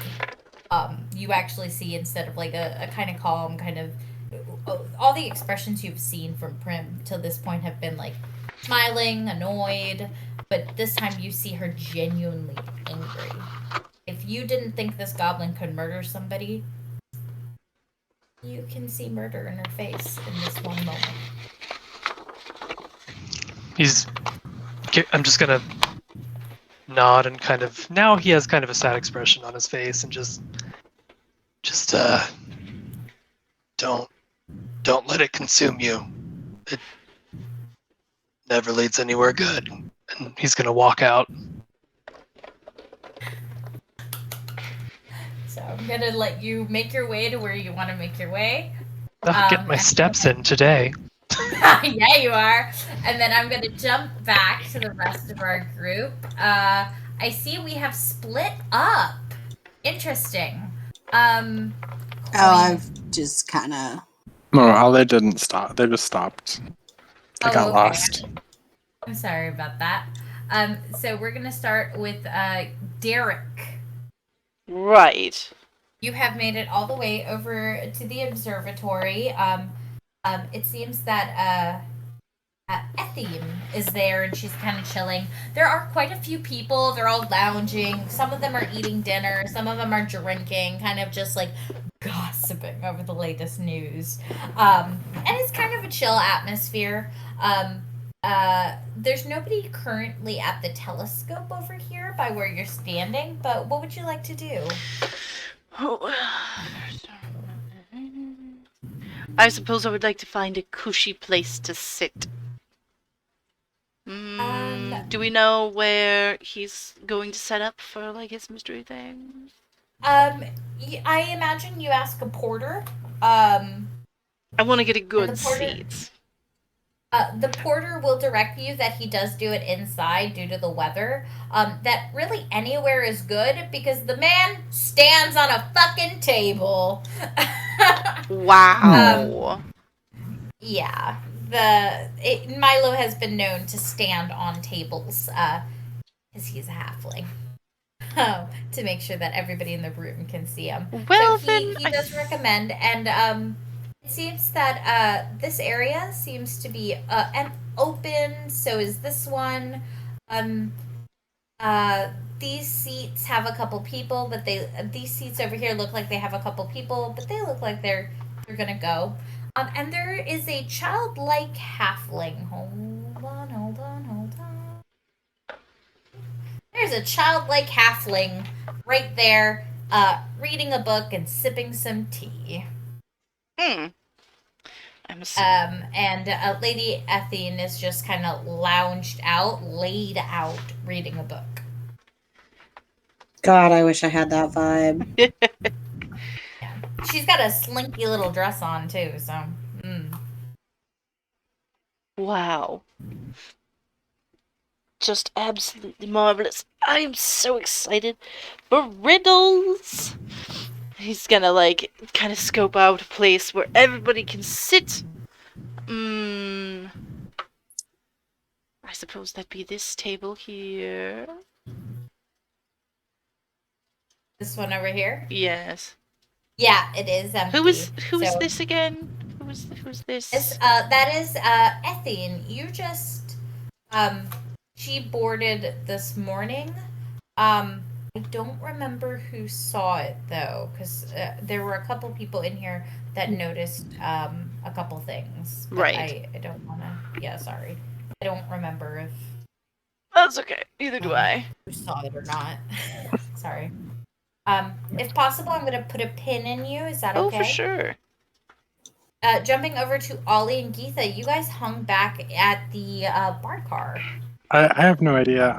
S2: You actually see, instead of like a kind of calm, kind of, all the expressions you've seen from Prim till this point have been like smiling, annoyed, but this time you see her genuinely angry. If you didn't think this goblin could murder somebody, you can see murder in her face in this one moment.
S4: I'm just gonna nod and kind of, now he has kind of a sad expression on his face, and just don't let it consume you. It never leads anywhere good. And he's gonna walk out.
S2: So I'm gonna let you make your way to where you want to make your way.
S4: I'll get my steps in today.
S2: Yeah, you are. And then I'm gonna jump back to the rest of our group. I see we have split up. Interesting.
S3: I've just kind of...
S5: No, they didn't stop. They just stopped. They got lost.
S2: I'm sorry about that. So we're gonna start with Darriqe.
S1: Right.
S2: You have made it all the way over to the observatory. It seems that Etheme is there, and she's kind of chilling. There are quite a few people. They're all lounging. Some of them are eating dinner. Some of them are drinking, kind of just like gossiping over the latest news. And it's kind of a chill atmosphere. There's nobody currently at the telescope over here by where you're standing, but what would you like to do?
S1: I suppose I would like to find a cushy place to sit. Do we know where he's going to set up for like his mystery things?
S2: I imagine you ask a porter.
S1: I want to get a good
S2: porter,
S1: seat.
S2: The porter will direct you that he does do it inside due to the weather. That really anywhere is good because the man stands on a fucking table.
S1: Wow.
S2: Yeah. Milo has been known to stand on tables. because he's a halfling. To make sure that everybody in the room can see him.
S1: Well,
S2: so
S1: then
S2: he does recommend, and it seems that this area seems to be an open. So is this one. These seats have a couple people, but these seats over here look like they have a couple people, but they look like they're gonna go. And there is a childlike halfling. Hold on. There's a childlike halfling right there, reading a book and sipping some tea.
S1: I'm assuming.
S2: And Lady Ethine is just kind of lounged out, laid out, reading a book.
S3: God, I wish I had that vibe.
S2: Yeah. She's got a slinky little dress on, too, so...
S1: Wow. Just absolutely marvelous. I'm so excited for riddles. He's gonna, like, kind of scope out a place where everybody can sit. I suppose that'd be this table here.
S2: This one over here?
S1: Yes.
S2: Yeah, it is empty.
S1: Who is this again? Who's this?
S2: That is Ethine. You just she boarded this morning. I don't remember who saw it though, because there were a couple people in here that noticed a couple things. But
S1: Right.
S2: I don't want to. Yeah, sorry. I don't remember if
S1: That's okay. Neither do I.
S2: who saw it or not. Sorry. If possible, I'm gonna put a pin in you. Is that okay?
S1: Oh, for sure.
S2: Jumping over to Olly and Geetha, you guys hung back at the bar car.
S5: I have no idea.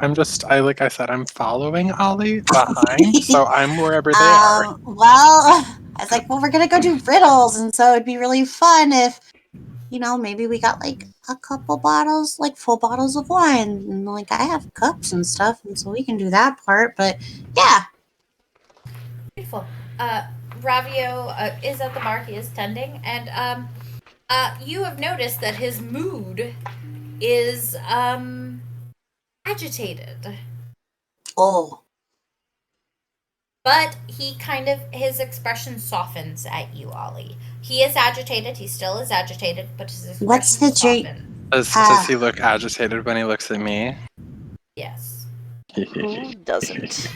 S5: Like I said, I'm following Ollie behind, so I'm wherever they are.
S3: Well, I was like, well, we're going to go do riddles, and so it'd be really fun if, maybe we got, like, a couple bottles, like, full bottles of wine, and, like, I have cups and stuff, and so we can do that part, but, yeah.
S2: Beautiful. Ravio is at the bar. He is tending, and you have noticed that his mood is agitated.
S3: Oh.
S2: But his expression softens at you, Ollie. He is agitated. He still is agitated, but his expression
S3: What's the drink?
S2: softens.
S5: Does he look agitated when he looks at me?
S2: Yes.
S1: Who doesn't?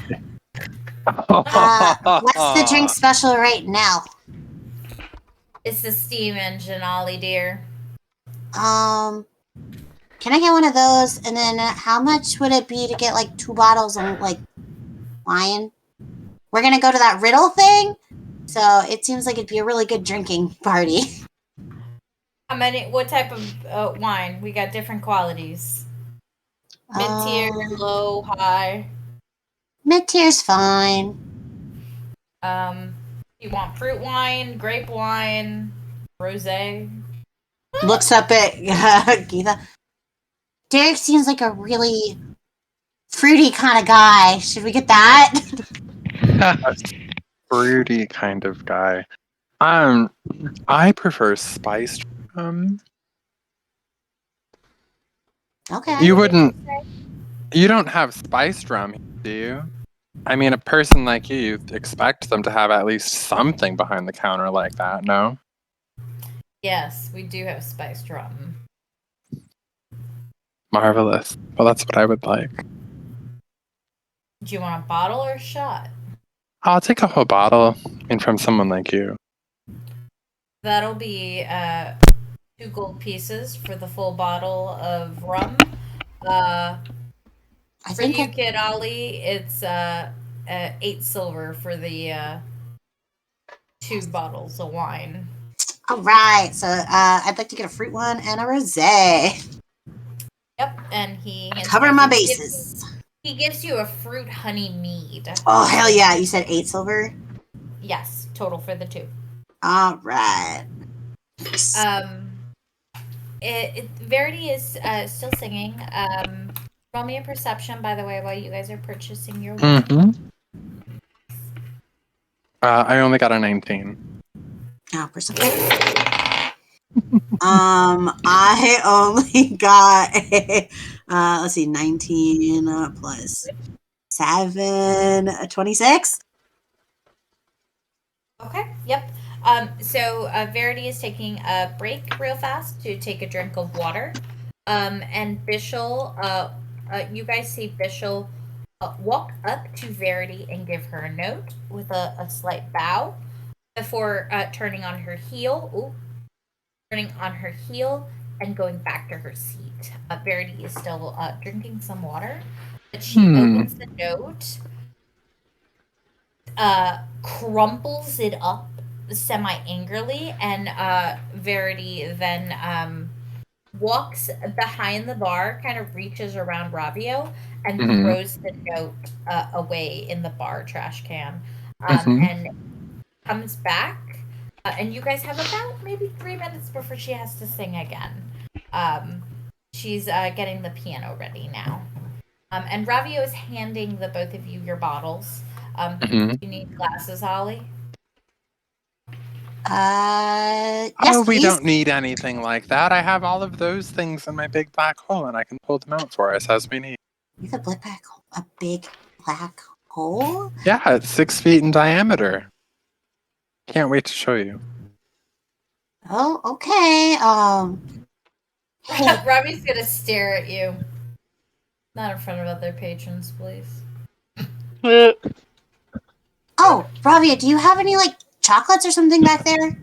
S3: What's the drink special right now?
S2: It's the steam engine, Ollie, dear.
S3: Can I get one of those? And then how much would it be to get, like, 2 bottles of, like, wine? We're gonna go to that riddle thing, so it seems like it'd be a really good drinking party.
S2: What type of wine? We got different qualities. Mid-tier, low, high.
S3: Mid-tier's fine.
S2: You want fruit wine, grape wine, rosé?
S3: Looks up at Geetha. Darriqe seems like a really fruity kind of guy. Should we get that?
S5: Fruity kind of guy. I prefer spiced rum.
S3: Okay.
S5: You don't have spiced rum, do you? I mean, a person like you'd expect them to have at least something behind the counter like that, no?
S2: Yes, we do have spiced rum.
S5: Marvelous. Well, that's what I would like.
S2: Do you want a bottle or a shot?
S5: I'll take a whole bottle, and from someone like you.
S2: That'll be 2 gold pieces for the full bottle of rum. For you, Kid Ollie, it's 8 silver for the 2 bottles of wine.
S3: All right. So I'd like to get a fruit one and a rosé.
S2: Yep, and he
S3: Cover my bases.
S2: He gives you a fruit honey mead.
S3: Oh, hell yeah. You said 8 silver?
S2: Yes, total for the 2.
S3: All right.
S2: Verity is still singing. Roll me a perception, by the way, while you guys are purchasing your wine.
S5: Mm-hmm. I only got a 19.
S3: Oh, perception. I only got a, let's see, 19 plus 7, 26.
S2: Okay, yep. So Verity is taking a break real fast to take a drink of water. And Bishel, you guys see Bishel walk up to Verity and give her a note with a slight bow before turning on her heel. Ooh, turning on her heel and going back to her seat. Verity is still drinking some water, but she opens the note, crumples it up semi angrily, and Verity then walks behind the bar, kind of reaches around Ravio, and throws the note away in the bar trash can, and comes back. And you guys have about maybe 3 minutes before she has to sing again. She's getting the piano ready now. And Ravio is handing the both of you your bottles. Do you need glasses, Olly?
S3: Yes,
S5: Oh, we
S3: please.
S5: don't need anything like that. I have all of those things in my big black hole, and I can pull them out for us as we need.
S3: You have a big black hole?
S5: Yeah, it's 6 feet in diameter. Can't wait to show you.
S3: Oh, okay.
S2: Robbie's gonna stare at you. Not in front of other patrons, please.
S3: Oh, Ravia, do you have any, like, chocolates or something back there?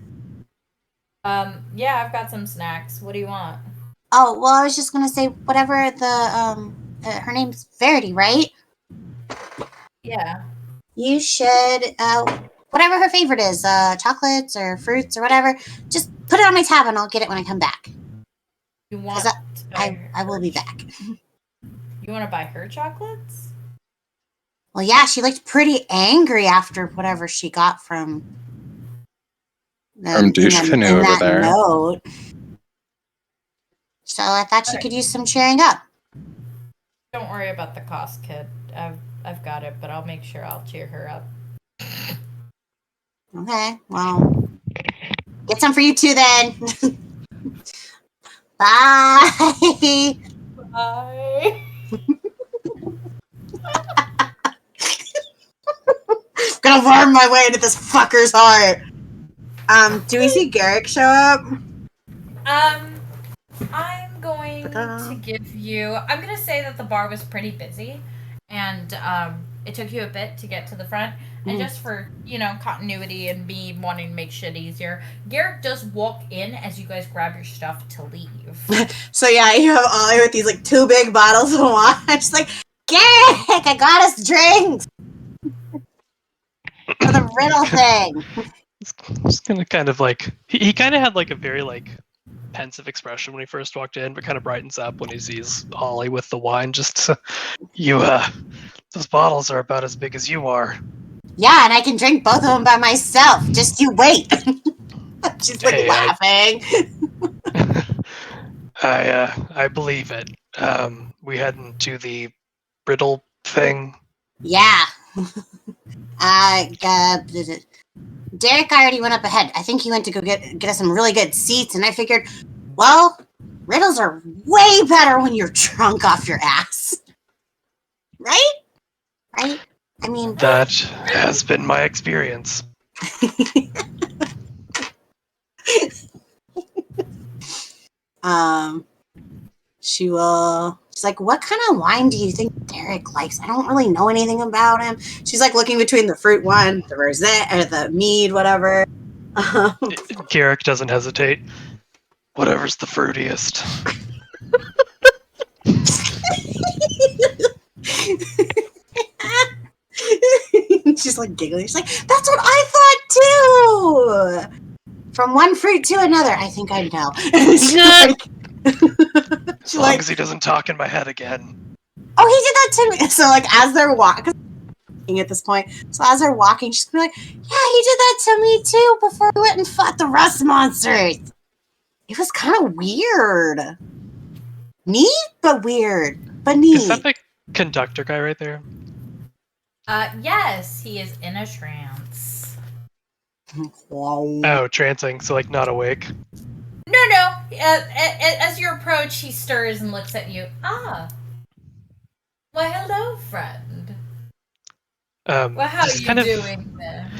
S2: Yeah, I've got some snacks. What do you want?
S3: Oh, well, I was just gonna say, whatever her name's Verity, right?
S2: Yeah.
S3: You should, whatever her favorite is, chocolates or fruits or whatever, just put it on my tab and I'll get it when I come back.
S2: You want?
S3: I will be back.
S2: You want to buy her chocolates?
S3: Well, yeah, she looked pretty angry after whatever she got from
S5: Douche Canoe over there.
S3: Note. So I thought she could use some cheering up.
S2: Don't worry about the cost, kid. I've got it, but I'll make sure I'll cheer her up.
S3: Okay, well, get some for you too then. Bye.
S2: Bye.
S3: Gonna worm my way into this fucker's heart. Do we see Garrik show up?
S2: I'm going to give you. I'm gonna say that the bar was pretty busy, and it took you a bit to get to the front. And just for continuity and me wanting to make shit easier, Garrik does walk in as you guys grab your stuff to leave.
S3: So yeah, you have Ollie with these like 2 big bottles of wine. She's like, Garrik, I got us drinks for the riddle thing.
S4: Just gonna kind of like he kind of had like a very like pensive expression when he first walked in, but kind of brightens up when he sees Ollie with the wine. Just those bottles are about as big as you are.
S3: Yeah, and I can drink both of them by myself. Just you wait. She's like laughing.
S4: I believe it. We head into the riddle thing.
S3: Yeah. Darriqe already went up ahead. I think he went to go get us some really good seats, and I figured, well, riddles are way better when you're drunk off your ass. Right? Right? I mean...
S4: That has been my experience.
S3: She's like, what kind of wine do you think Darriqe likes? I don't really know anything about him. She's like looking between the fruit one, the rosé, or the mead, whatever.
S4: Garrik doesn't hesitate. Whatever's the fruitiest.
S3: She's like giggling. She's like, that's what I thought too! From one fruit to another, I think I know.
S4: As long as he doesn't talk in my head again.
S3: Oh, he did that to me. So, like, as they're walking at this point, so as they're walking, she's gonna be like, yeah, he did that to me too before we went and fought the rust monsters. It was kind of weird. Neat, but weird. But neat.
S4: Is that the conductor guy right there?
S2: Yes, he is in a trance.
S3: Wow.
S4: Oh, trancing, so like not awake.
S2: No, As you approach, he stirs and looks at you. Ah. Why, hello, friend. Well, how are
S4: just
S2: you
S4: kind of
S2: doing then?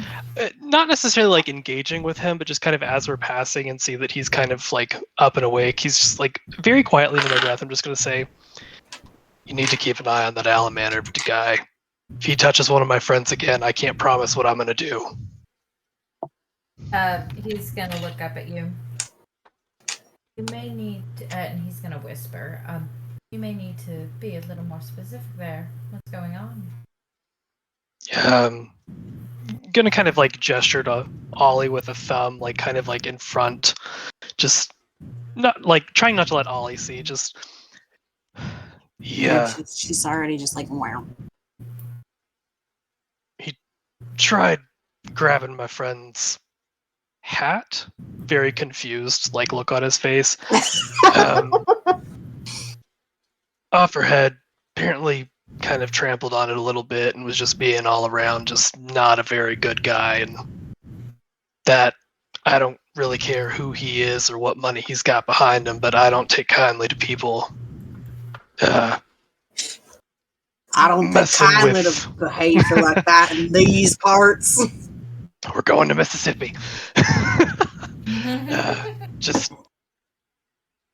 S4: not necessarily like engaging with him, but just kind of as we're passing and see that he's kind of like up and awake. He's just like very quietly under my breath. I'm just gonna say, "You need to keep an eye on that Alamander guy. If he touches one of my friends again, I can't promise what I'm gonna do."
S2: He's gonna look up at you. You may need to, and he's gonna whisper, you may need to be a little more specific there. What's going on?
S4: Gonna kind of like gesture to Ollie with a thumb, like kind of like in front, just not like trying not to let Ollie see. Just yeah,
S3: She's already just like, wow.
S4: he tried grabbing my friend's hat. Very confused, like look on his face. Off her head, apparently kind of trampled on it a little bit and was just being all around just not a very good guy. And that I don't really care who he is or what money he's got behind him, but I don't take kindly to people
S3: I don't take
S4: messing
S3: kindly
S4: with-
S3: to behavior like that in these parts.
S4: We're going to Mississippi. Just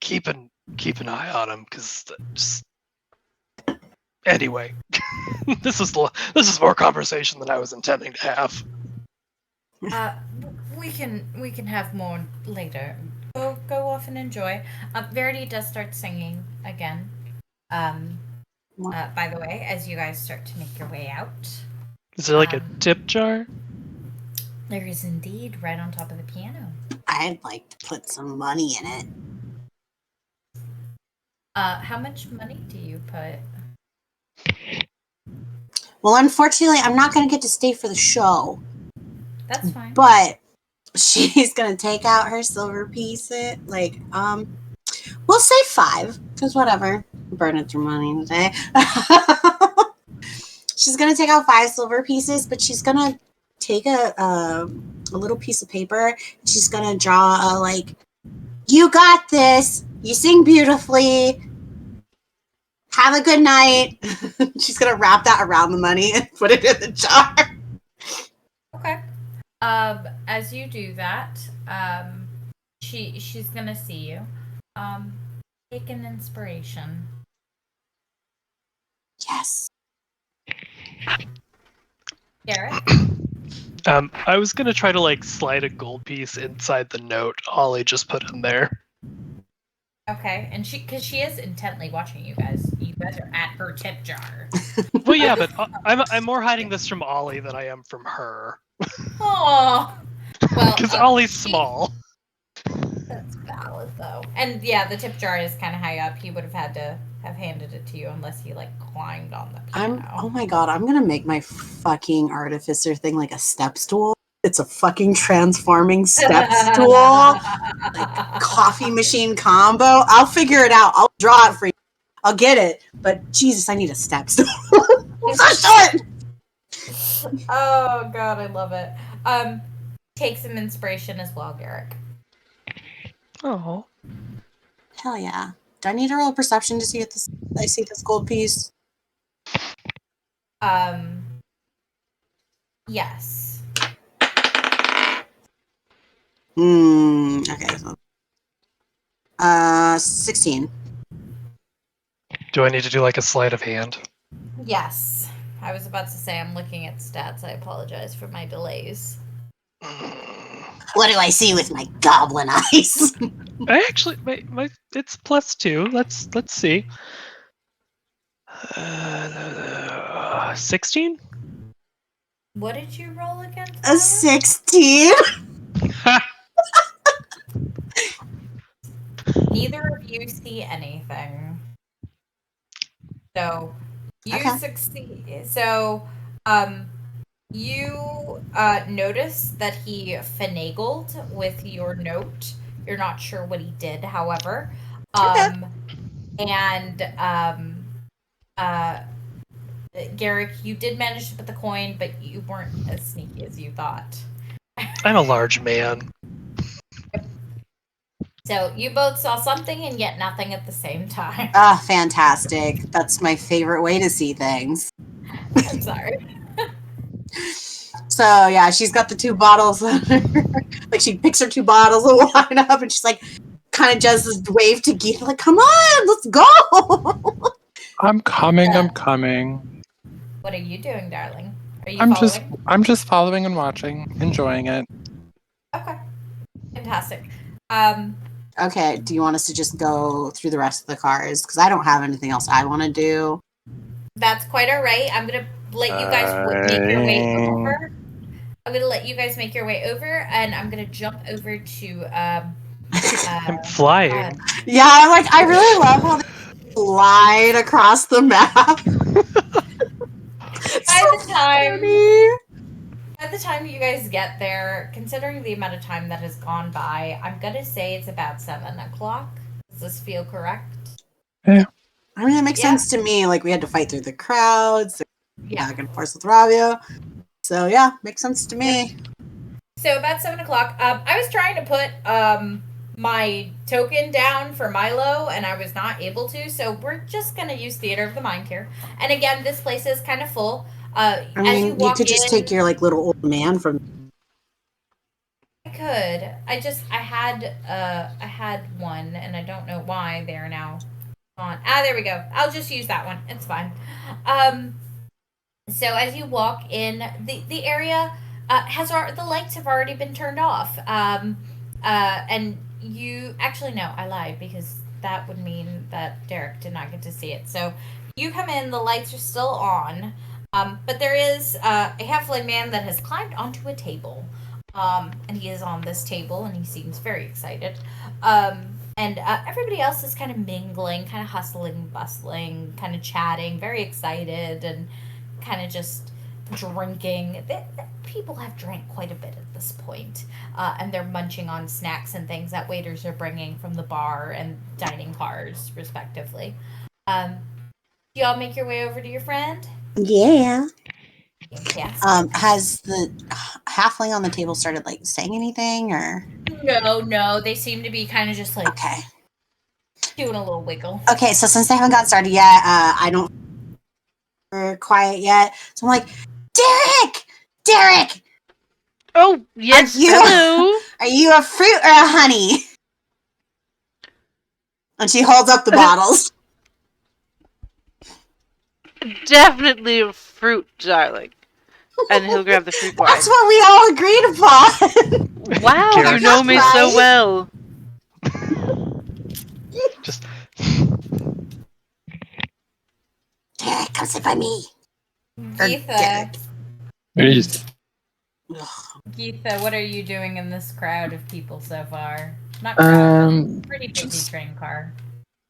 S4: keep an eye on him, because just anyway, this is more conversation than I was intending to have.
S2: We can have more later. Go off and enjoy. Verity does start singing again. By the way, as you guys start to make your way out,
S4: Is there like a tip jar?
S2: there is indeed right on top of the piano.
S3: I'd like to put some money in it.
S2: How much money do you put?
S3: Well, unfortunately, I'm not going to get to stay for the show.
S2: That's fine.
S3: But she's going to take out her silver piece. We'll say 5, because whatever. Burning through money today. She's going to take out 5 silver pieces, but she's going to take a little piece of paper. She's going to draw you got this. You sing beautifully. Have a good night. She's going to wrap that around the money and put it in the jar.
S2: Okay. As you do that, she's gonna see you. Take an inspiration.
S3: Yes.
S2: Garrik?
S4: I was gonna try to like slide a gold piece inside the note Ollie just put in there.
S2: Okay, and because she is intently watching you guys. You guys are at her tip jar.
S4: Well, yeah, but I'm more hiding this from Ollie than I am from her.
S2: Oh, well,
S4: Because Ollie's small.
S2: That's valid, though. And yeah, the tip jar is kind of high up. He would have had to have handed it to you unless he climbed on the piano.
S3: Oh my god, I'm gonna make my fucking artificer thing like a step stool. It's a fucking transforming step stool. Coffee machine combo. I'll figure it out. I'll draw it for you. I'll get it. But Jesus, I need a step stool. So short.
S2: Oh god, I love it. Take some inspiration as well, Garrik.
S4: Oh.
S3: Hell yeah. Do I need to roll a perception to see if I see this gold piece?
S2: Yes.
S3: Okay. So, 16.
S4: Do I need to do like a sleight of hand?
S2: Yes. I was about to say I'm looking at stats. I apologize for my delays.
S3: What do I see with my goblin eyes?
S4: I actually, my it's +2. Let's see. 16.
S2: What did you roll again?
S3: A 16?
S2: Neither of you see anything. So you
S3: Okay.
S2: succeed. So you notice that he finagled with your note. You're not sure what he did, however. Garrik, you did manage to put the coin, but you weren't as sneaky as you thought.
S4: I'm a large man.
S2: So you both saw something and yet nothing at the same time.
S3: Ah, fantastic. That's my favorite way to see things.
S2: I'm sorry.
S3: So yeah, she's got the 2 bottles. Like she picks her 2 bottles of wine up, and she's like, kind of does this wave to Geetha, like, "Come on, let's go."
S5: I'm coming. I'm coming.
S2: What are you doing, darling? Are you following?
S5: I'm just following and watching, enjoying it.
S2: Okay. Fantastic.
S3: Okay, do you want us to just go through the rest of the cars? Because I don't have anything else I want to do.
S2: That's quite all right. I'm gonna let you guys make your way over. I'm gonna let you guys make your way over, and I'm gonna jump over to.
S4: I'm flying.
S3: Yeah, I really love how they glide across the map.
S2: By the time you guys get there, considering the amount of time that has gone by, I'm gonna say it's about 7 o'clock. Does this feel correct?
S5: Yeah.
S3: I mean, it makes sense to me. Like, we had to fight through the crowds, back and forth with Rabia. So, yeah, makes sense to me.
S2: So, about 7 o'clock, I was trying to put my token down for Milo, and I was not able to, so we're just going to use Theater of the Mind here. And again, this place is kind of full.
S3: I mean, you could just take your, like, little old man from...
S2: I could. I had one, and I don't know why they're now on. There we go. I'll just use that one. It's fine. So as you walk in, the area the lights have already been turned off. And you actually no, I lied, because that would mean that Darriqe did not get to see it. So you come in, the lights are still on, but there is a halfling man that has climbed onto a table, and he is on this table, and he seems very excited. And everybody else is kind of mingling, kind of hustling, bustling, kind of chatting, very excited, and kind of just drinking. People have drank quite a bit at this point, and they're munching on snacks and things that waiters are bringing from the bar and dining cars, respectively. Do y'all make your way over to your friend?
S3: Yeah.
S2: Yes.
S3: Has the halfling on the table started, like, saying anything, or?
S2: No. They seem to be kind of just, like,
S3: okay,
S2: doing a little wiggle.
S3: Okay, so since they haven't got started yet, I don't... We're quiet yet. So I'm like, Darriqe!
S1: Oh, yes, hello!
S3: Are you a fruit or a honey? And she holds up the bottles.
S1: Definitely a fruit, darling. And he'll grab the fruit wine.
S3: That's what we all agreed upon!
S1: Wow, you know me so well.
S4: Just...
S3: Darriqe, come sit by me.
S2: Geetha.
S5: Yes.
S2: Geetha, what are you doing in this crowd of people so far? Not crowd, pretty busy train car.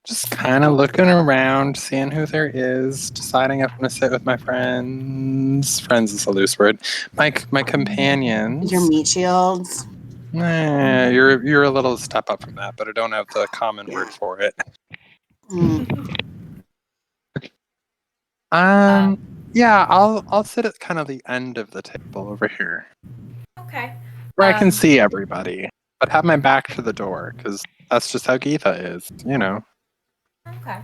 S5: Just kind of looking around, seeing who there is, deciding if I'm going to sit with my friends. Friends is a loose word. My companions.
S3: Your meat shields.
S5: You're a little step up from that, but I don't have the common word for it. Yeah, I'll sit at kind of the end of the table over here.
S2: Okay.
S5: Where I can see everybody, but have my back to the door, because that's just how Geetha is, you know.
S2: Okay.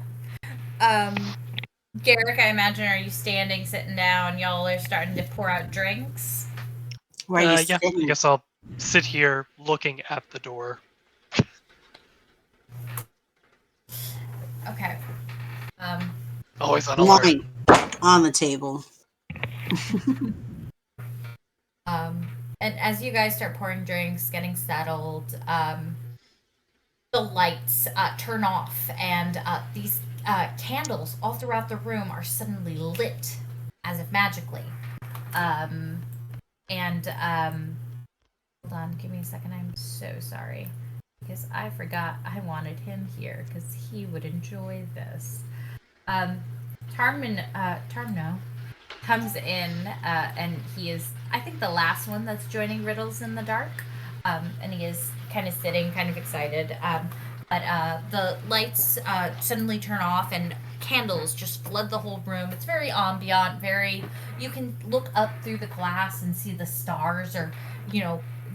S2: Garrik, I imagine, are you standing, sitting down? Y'all are starting to pour out drinks?
S3: Where are you
S4: yeah,
S3: sitting?
S4: I guess I'll sit here looking at the door.
S2: Okay.
S4: Always on alert.
S3: Wine on the table.
S2: And as you guys start pouring drinks, getting settled, the lights turn off, and these candles all throughout the room are suddenly lit, as if magically. Hold on, give me a second. I'm so sorry, because I forgot I wanted him here, because he would enjoy this. Tarno comes in, and he is, I think, the last one that's joining Riddles in the Dark. And he is kind of sitting, kind of excited. But the lights suddenly turn off, and candles just flood the whole room. It's very ambient, you can look up through the glass and see the stars, or,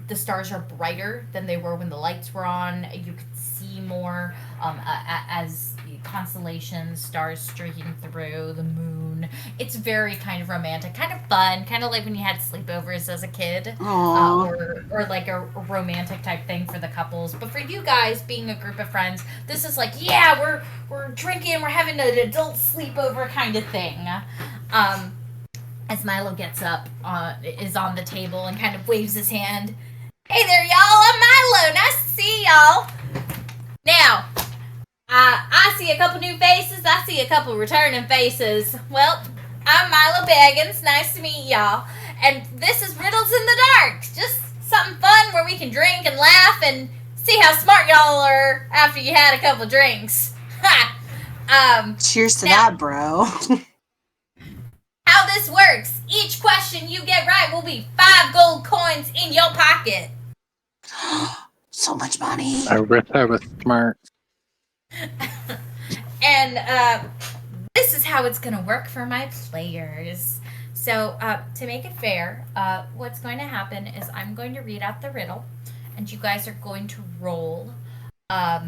S2: the stars are brighter than they were when the lights were on. You could see more as constellations, stars streaking through, the moon. It's very kind of romantic, kind of fun, kind of like when you had sleepovers as a kid, or like a romantic type thing for the couples. But for you guys, being a group of friends, this is like, yeah, we're drinking, we're having an adult sleepover kind of thing. As Milo gets up, is on the table and kind of waves his hand. Hey there, y'all! I'm Milo. Nice to see y'all. Now, I see a couple new faces. I see a couple returning faces. Well, I'm Milo Baggins. Nice to meet y'all. And this is Riddles in the Dark. Just something fun where we can drink and laugh and see how smart y'all are after you had a couple drinks. Ha!
S3: Cheers to that, bro.
S2: How this works. Each question you get right will be 5 gold coins in your pocket.
S3: So much money.
S5: I wish I was smart.
S2: And this is how it's going to work for my players. So to make it fair, what's going to happen is I'm going to read out the riddle, and you guys are going to roll a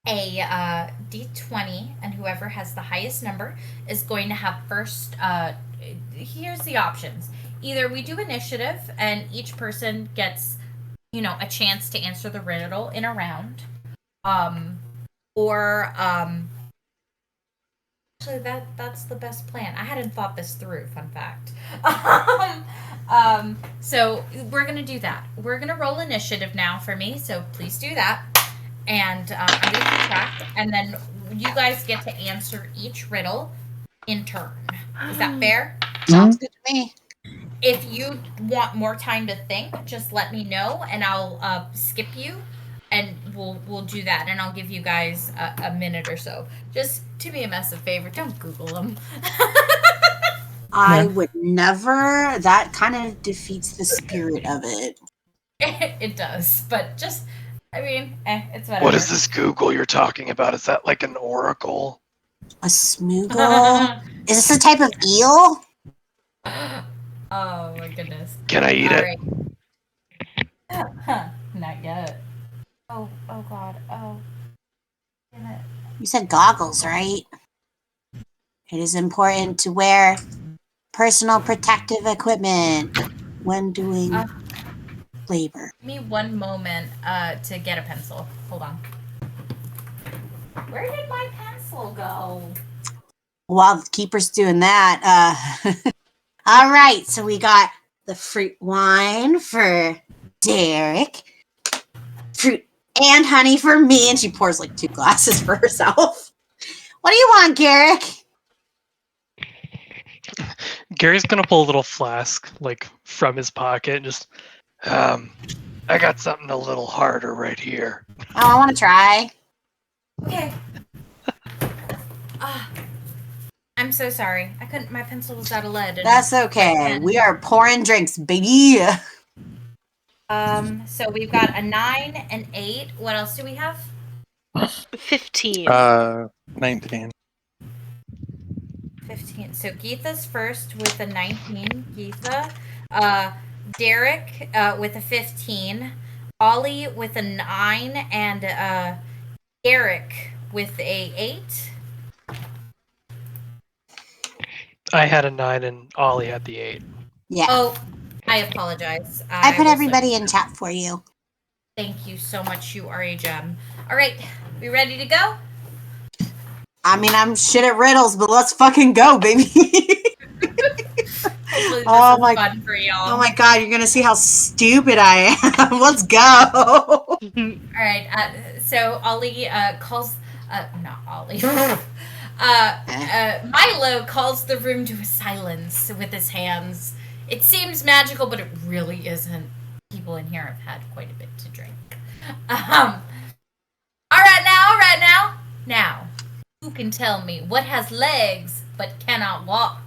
S2: d20, and whoever has the highest number is going to have first. Here's the options. Either we do initiative, and each person gets, a chance to answer the riddle in a round. Actually, that's the best plan. I hadn't thought this through, fun fact. So we're going to do that. We're going to roll initiative now for me, so please do that. And I'm going to keep track, and then you guys get to answer each riddle in turn. Is that fair?
S3: Sounds good to me.
S2: If you want more time to think, just let me know, and I'll skip you, and we'll do that, and I'll give you guys a minute or so. Just do me a massive favor, don't Google them.
S3: I would never. That kind of defeats the spirit of it.
S2: It does, but just, it's whatever.
S4: What is this Google you're talking about? Is that like an oracle?
S3: A smoogle? Is this a type of eel?
S2: Oh my goodness.
S4: Can I eat it?
S2: Right. Not yet. Oh god. Oh. Damn it.
S3: You said goggles, right? It is important to wear personal protective equipment when doing labor.
S2: Give me one moment to get a pencil. Hold on. Where did my pencil go?
S3: While the keeper's doing that, all right, so we got the fruit wine for Darriqe, fruit and honey for me, and she pours like 2 glasses for herself. What do you want, Garrik?
S4: Gary's gonna pull a little flask like from his pocket and just I got something a little harder right here.
S3: Oh, I want to try.
S2: Okay. I'm so sorry. I couldn't. My pencil was out of lead.
S3: That's okay. We are pouring drinks, baby.
S2: So we've got a 9, an 8. What else do we have?
S1: 15.
S5: 19.
S2: 15. So Geetha's first with a 19. Geetha. Darriqe with a 15. Olly with a 9. And Garrik with a 8.
S4: I had a 9 and Ollie had the 8.
S3: Yeah.
S2: Oh, I apologize.
S3: I put everybody in chat for you.
S2: Thank you so much. You are a gem. All right. We ready to go?
S3: I mean, I'm shit at riddles, but let's fucking go, baby.
S2: Hopefully this
S3: Oh
S2: is
S3: my-
S2: fun for y'all.
S3: Oh my god, you're gonna see how stupid I am. Let's go.
S2: All right. So Ollie calls. Not Ollie. Milo calls the room to a silence with his hands. It seems magical, but it really isn't. People in here have had quite a bit to drink. All right now. Now, who can tell me what has legs but cannot walk?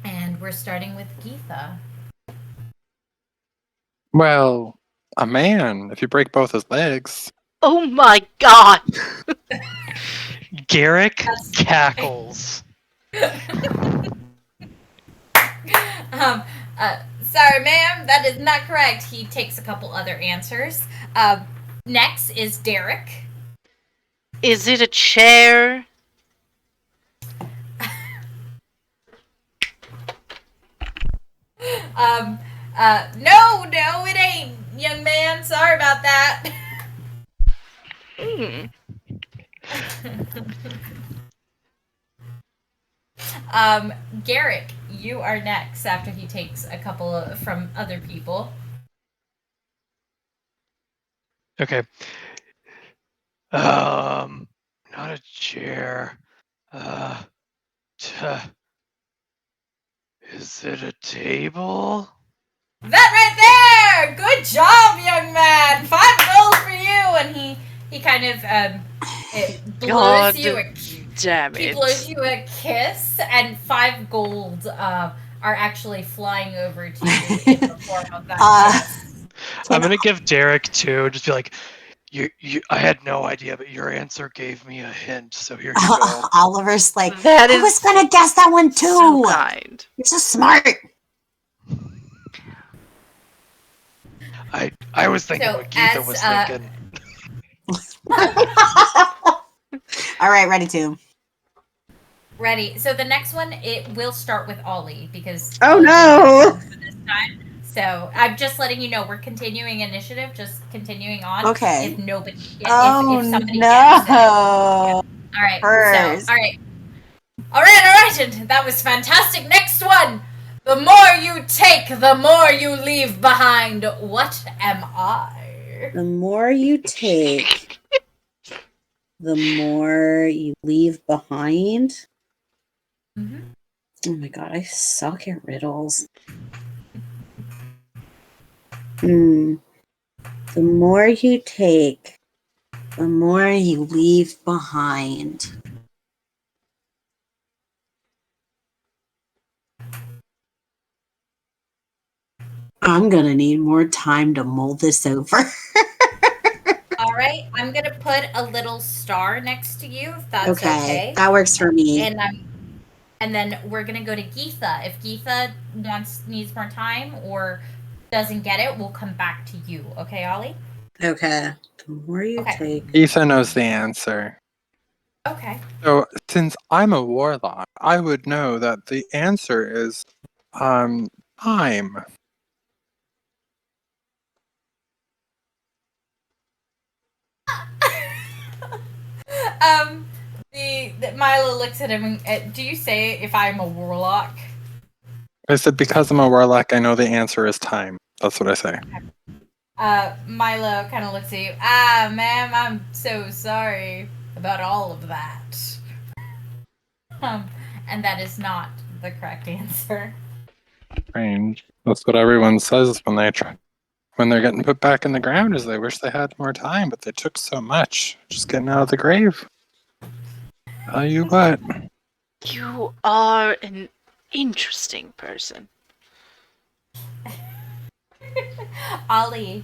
S2: And we're starting with Geetha.
S5: Well, a man, if you break both his legs.
S1: Oh my god!
S4: Garrik cackles.
S2: Sorry, ma'am, that is not correct. He takes a couple other answers. Next is Darriqe.
S1: Is it a chair?
S2: No, it ain't, young man. Sorry about that.
S1: Hmm.
S2: Garrik, you are next after he takes a couple from other people.
S4: Okay. Not a chair. Is it a table?
S2: That right there! Good job, young man! 5 gold for you! And he kind of it blows
S1: God
S2: you
S1: damn
S2: he
S1: it.
S2: blows you a kiss, and 5 gold are actually flying over to you in the form of that kiss.
S4: I'm gonna give Darriqe 2. Just be like, you. I had no idea, but your answer gave me a hint. So here you go.
S3: Oliver's like,
S1: That
S3: I
S1: is
S3: was gonna guess that one too.
S1: so kind.
S3: You're so smart.
S4: I was thinking
S2: So,
S4: what Geetha
S2: as,
S4: was thinking.
S3: All right, ready to.
S2: Ready. So the next one, it will start with Olly because
S3: Oh,
S2: Olly
S3: no.
S2: didn't get a chance for this time. So I'm just letting you know we're continuing initiative, just continuing on.
S3: Okay.
S2: If nobody,
S3: Oh,
S2: if somebody
S3: no.
S2: gets it. All right.
S3: Hers.
S2: So all right. And that was fantastic. Next one. The more you take, the more you leave behind. What am I?
S3: The more you take, the more you leave behind.
S2: Mm-hmm.
S3: Oh my god, I suck at riddles. The more you take, the more you leave behind. I'm gonna need more time to mull this over.
S2: All right. I'm gonna put a little star next to you, if that's okay.
S3: That works for me.
S2: And then we're gonna go to Geetha. If Geetha needs more time or doesn't get it, we'll come back to you. Okay, Olly?
S3: Okay. The more you take.
S5: Geetha knows the answer.
S2: Okay.
S5: So since I'm a warlock, I would know that the answer is time.
S2: The Milo looks at him and do you say if I'm a warlock?
S5: I said because I'm a warlock, I know the answer is time. That's what I say.
S2: Milo kind of looks at you. Ah, ma'am, I'm so sorry about all of that. And that is not the correct answer.
S5: Strange. That's what everyone says when they're getting put back in the ground, is they wish they had more time, but they took so much just getting out of the grave. Tell you what.
S1: You are an interesting person.
S2: Olly,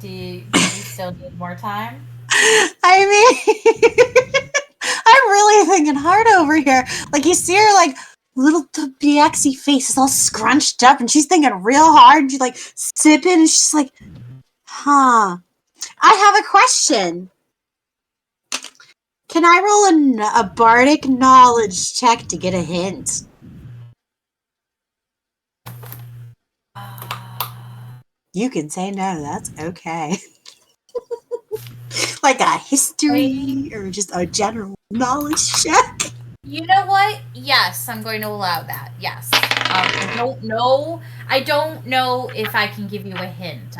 S2: do you still need more time?
S3: I mean, I'm really thinking hard over here. Like, you see her, like, little BXy face is all scrunched up, and she's thinking real hard. She's, like, sipping, and she's like, huh. I have a question. Can I roll a bardic knowledge check to get a hint? You can say no, that's okay. Like a history or just a general knowledge check?
S2: You know what? Yes, I'm going to allow that. Yes. I don't know if I can give you a hint.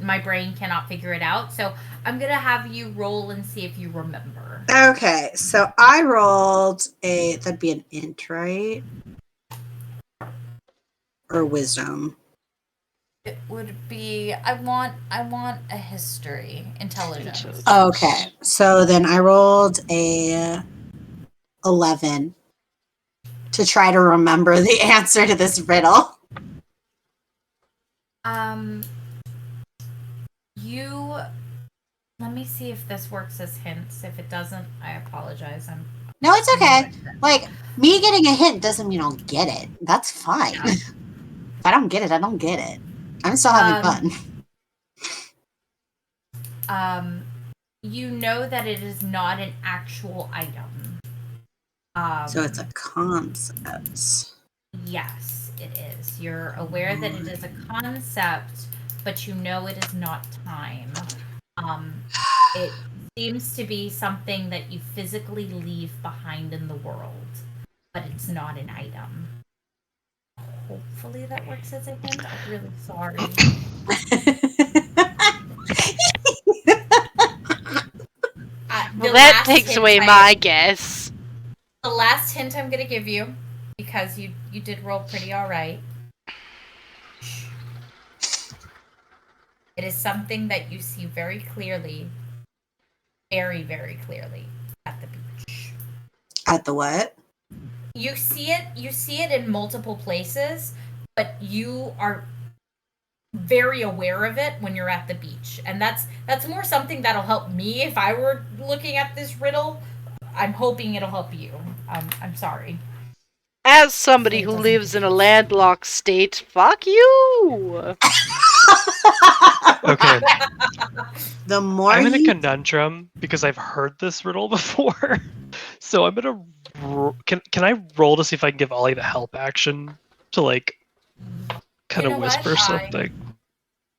S2: My brain cannot figure it out. So I'm going to have you roll and see if you remember.
S3: Okay, so I rolled that'd be an int, right? Or wisdom.
S2: It would be I want a history, intelligence.
S3: Okay, so then I rolled a 11 to try to remember the answer to this riddle.
S2: Let me see if this works as hints. If it doesn't, I apologize.
S3: No, it's okay. Like, me getting a hint doesn't mean I'll get it. That's fine. If I don't get it, I don't get it. I'm still having
S2: fun. You know that it is not an actual item.
S3: So it's a concept.
S2: Yes, it is. You're aware that it is a concept, but you know it is not time. It seems to be something that you physically leave behind in the world, but it's not an item. Hopefully that works as a hint. I'm really sorry.
S1: Well, that takes away my guess.
S2: The last hint I'm going to give you, because you did roll pretty all right. It is something that you see very clearly, very, very clearly at the beach.
S3: At the what?
S2: You see it in multiple places, but you are very aware of it when you're at the beach. And that's more something that'll help me if I were looking at this riddle. I'm hoping it'll help you. I'm sorry.
S1: As somebody who lives in a landlocked state, fuck you!
S4: Okay.
S3: The more
S4: I'm in a conundrum because I've heard this riddle before. So I'm gonna can I roll to see if I can give Ollie the help action to like kind of whisper something?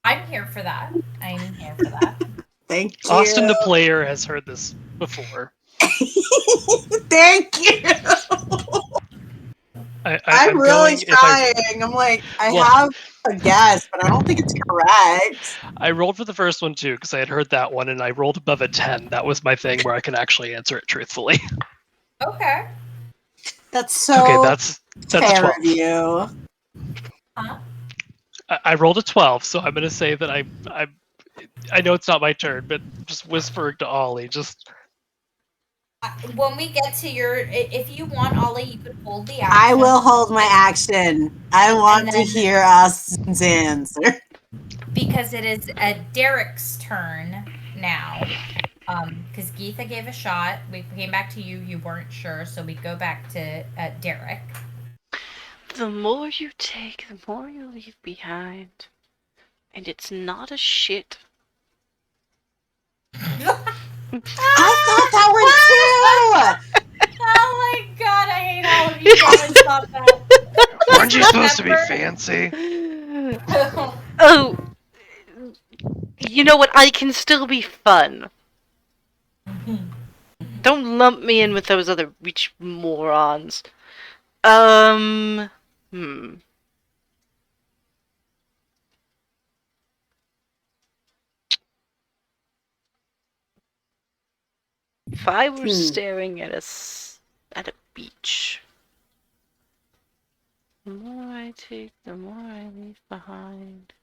S2: I'm here for that. I'm here for that.
S3: Thank you.
S4: Austin the player has heard this before.
S3: Thank you. I'm really trying. I'm like, I have a guess, but I don't think it's correct.
S4: I rolled for the first one too because I had heard that one, and I rolled above a 10. That was my thing where I can actually answer it truthfully.
S2: Okay.
S3: That's so
S4: okay. That's
S3: fair
S4: 12.
S3: of you.
S2: Huh?
S4: I rolled a 12, so I'm gonna say that I know it's not my turn, but just whispering to Ollie, just.
S2: When we get to your, if you want, Ollie, you could hold the action.
S3: I will hold my action. I want to hear Austin's answer.
S2: Because it is Darrique's turn now. Because Geetha gave a shot. We came back to you. You weren't sure, so we go back to Darrique.
S1: The more you take, the more you leave behind. And it's not a shit.
S3: I thought that were too!
S2: Oh my god, I hate all of you guys thought that.
S4: Weren't you supposed to be fancy?
S1: Oh, you know what? I can still be fun. Don't lump me in with those other rich morons. If I were staring at a beach, the more I take, the more I leave behind.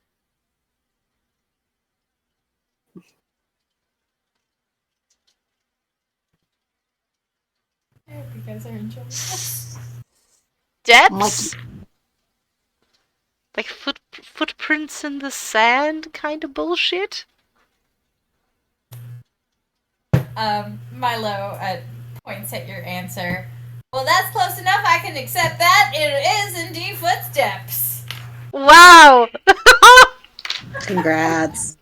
S2: I hope you guys are enjoying this.
S1: Depths? Like footprints in the sand kind of bullshit?
S2: Milo points at your answer. Well, that's close enough. I can accept that. It is indeed footsteps.
S1: Wow!
S3: Congrats.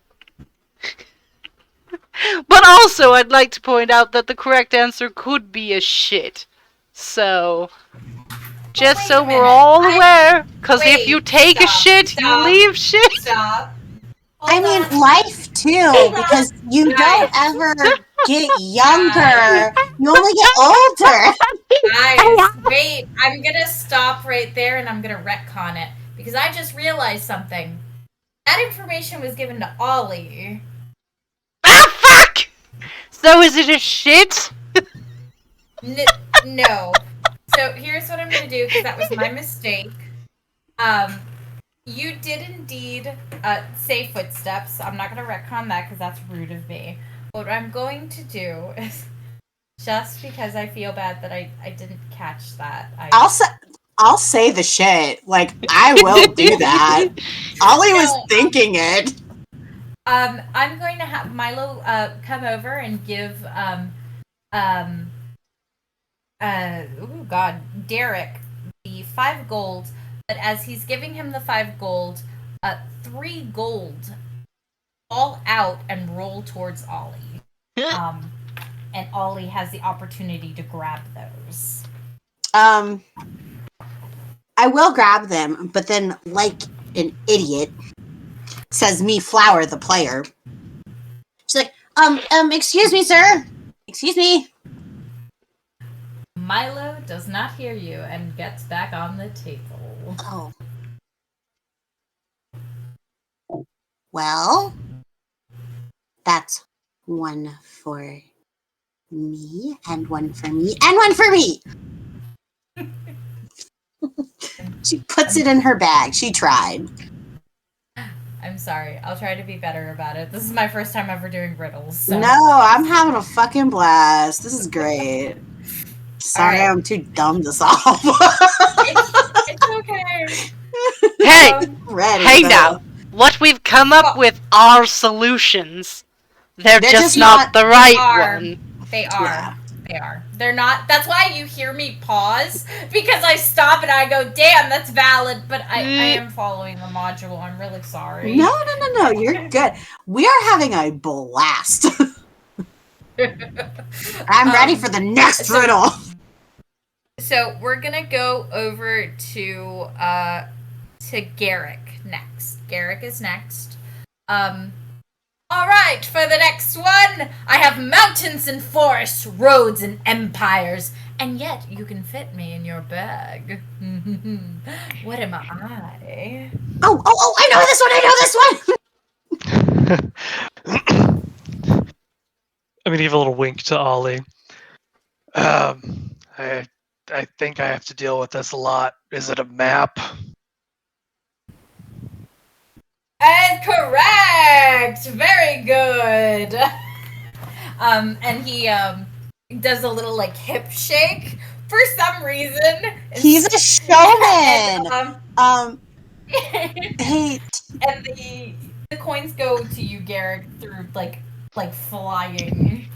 S1: But also, I'd like to point out that the correct answer could be a shit. So, just so we're all aware, because if you take a shit, you leave shit.
S2: Stop.
S3: I mean, life too, because you don't ever get younger. You only get older.
S2: Guys, wait. I'm going to stop right there and I'm going to retcon it. Because I just realized something. That information was given to Ollie.
S1: Ah, fuck! So is it a shit?
S2: No. So here's what I'm going to do, because that was my mistake. You did indeed say footsteps. I'm not going to retcon that because that's rude of me. What I'm going to do is, just because I feel bad that I didn't catch that.
S3: I'll say the shit. Like, I will do that. Ollie was thinking it.
S2: I'm going to have Milo come over and give Darrique the 5 gold But as he's giving him the 5 gold, 3 gold fall out and roll towards Ollie. And Ollie has the opportunity to grab those.
S3: I will grab them, but then, like an idiot, says me, Flower, the player. She's like, excuse me, sir. Excuse me.
S2: Milo does not hear you and gets back on the table.
S3: Oh. Well, that's 1 for me, and 1 for me, and 1 for me! She puts it in her bag. She tried.
S2: I'm sorry. I'll try to be better about it. This is my first time ever doing riddles. So.
S3: No, I'm having a fucking blast. This is great. Sorry,
S2: right.
S3: I'm too dumb to solve.
S2: It's okay.
S1: Hey!
S3: Ready,
S1: Hey
S3: though.
S1: now! What we've come up with are solutions. They're just not the right one.
S2: They are.
S3: Yeah.
S2: They are. They're not. That's why you hear me pause, because I stop and I go, damn, that's valid, but I am following the module. I'm really sorry.
S3: No, you're good. We are having a blast. I'm ready for the next riddle.
S2: So we're gonna go over to Garrik next. Garrik is next. All right, for the next one, I have mountains and forests, roads and empires, and yet you can fit me in your bag. What am I?
S3: Oh, I know this one.
S4: I'm gonna give a little wink to Ollie. I think I have to deal with this a lot. Is it a map?
S2: And correct! Very good! And he does a little like hip shake for some reason.
S3: He's a showman. Hey.
S2: And the coins go to you, Garrik, through like flying.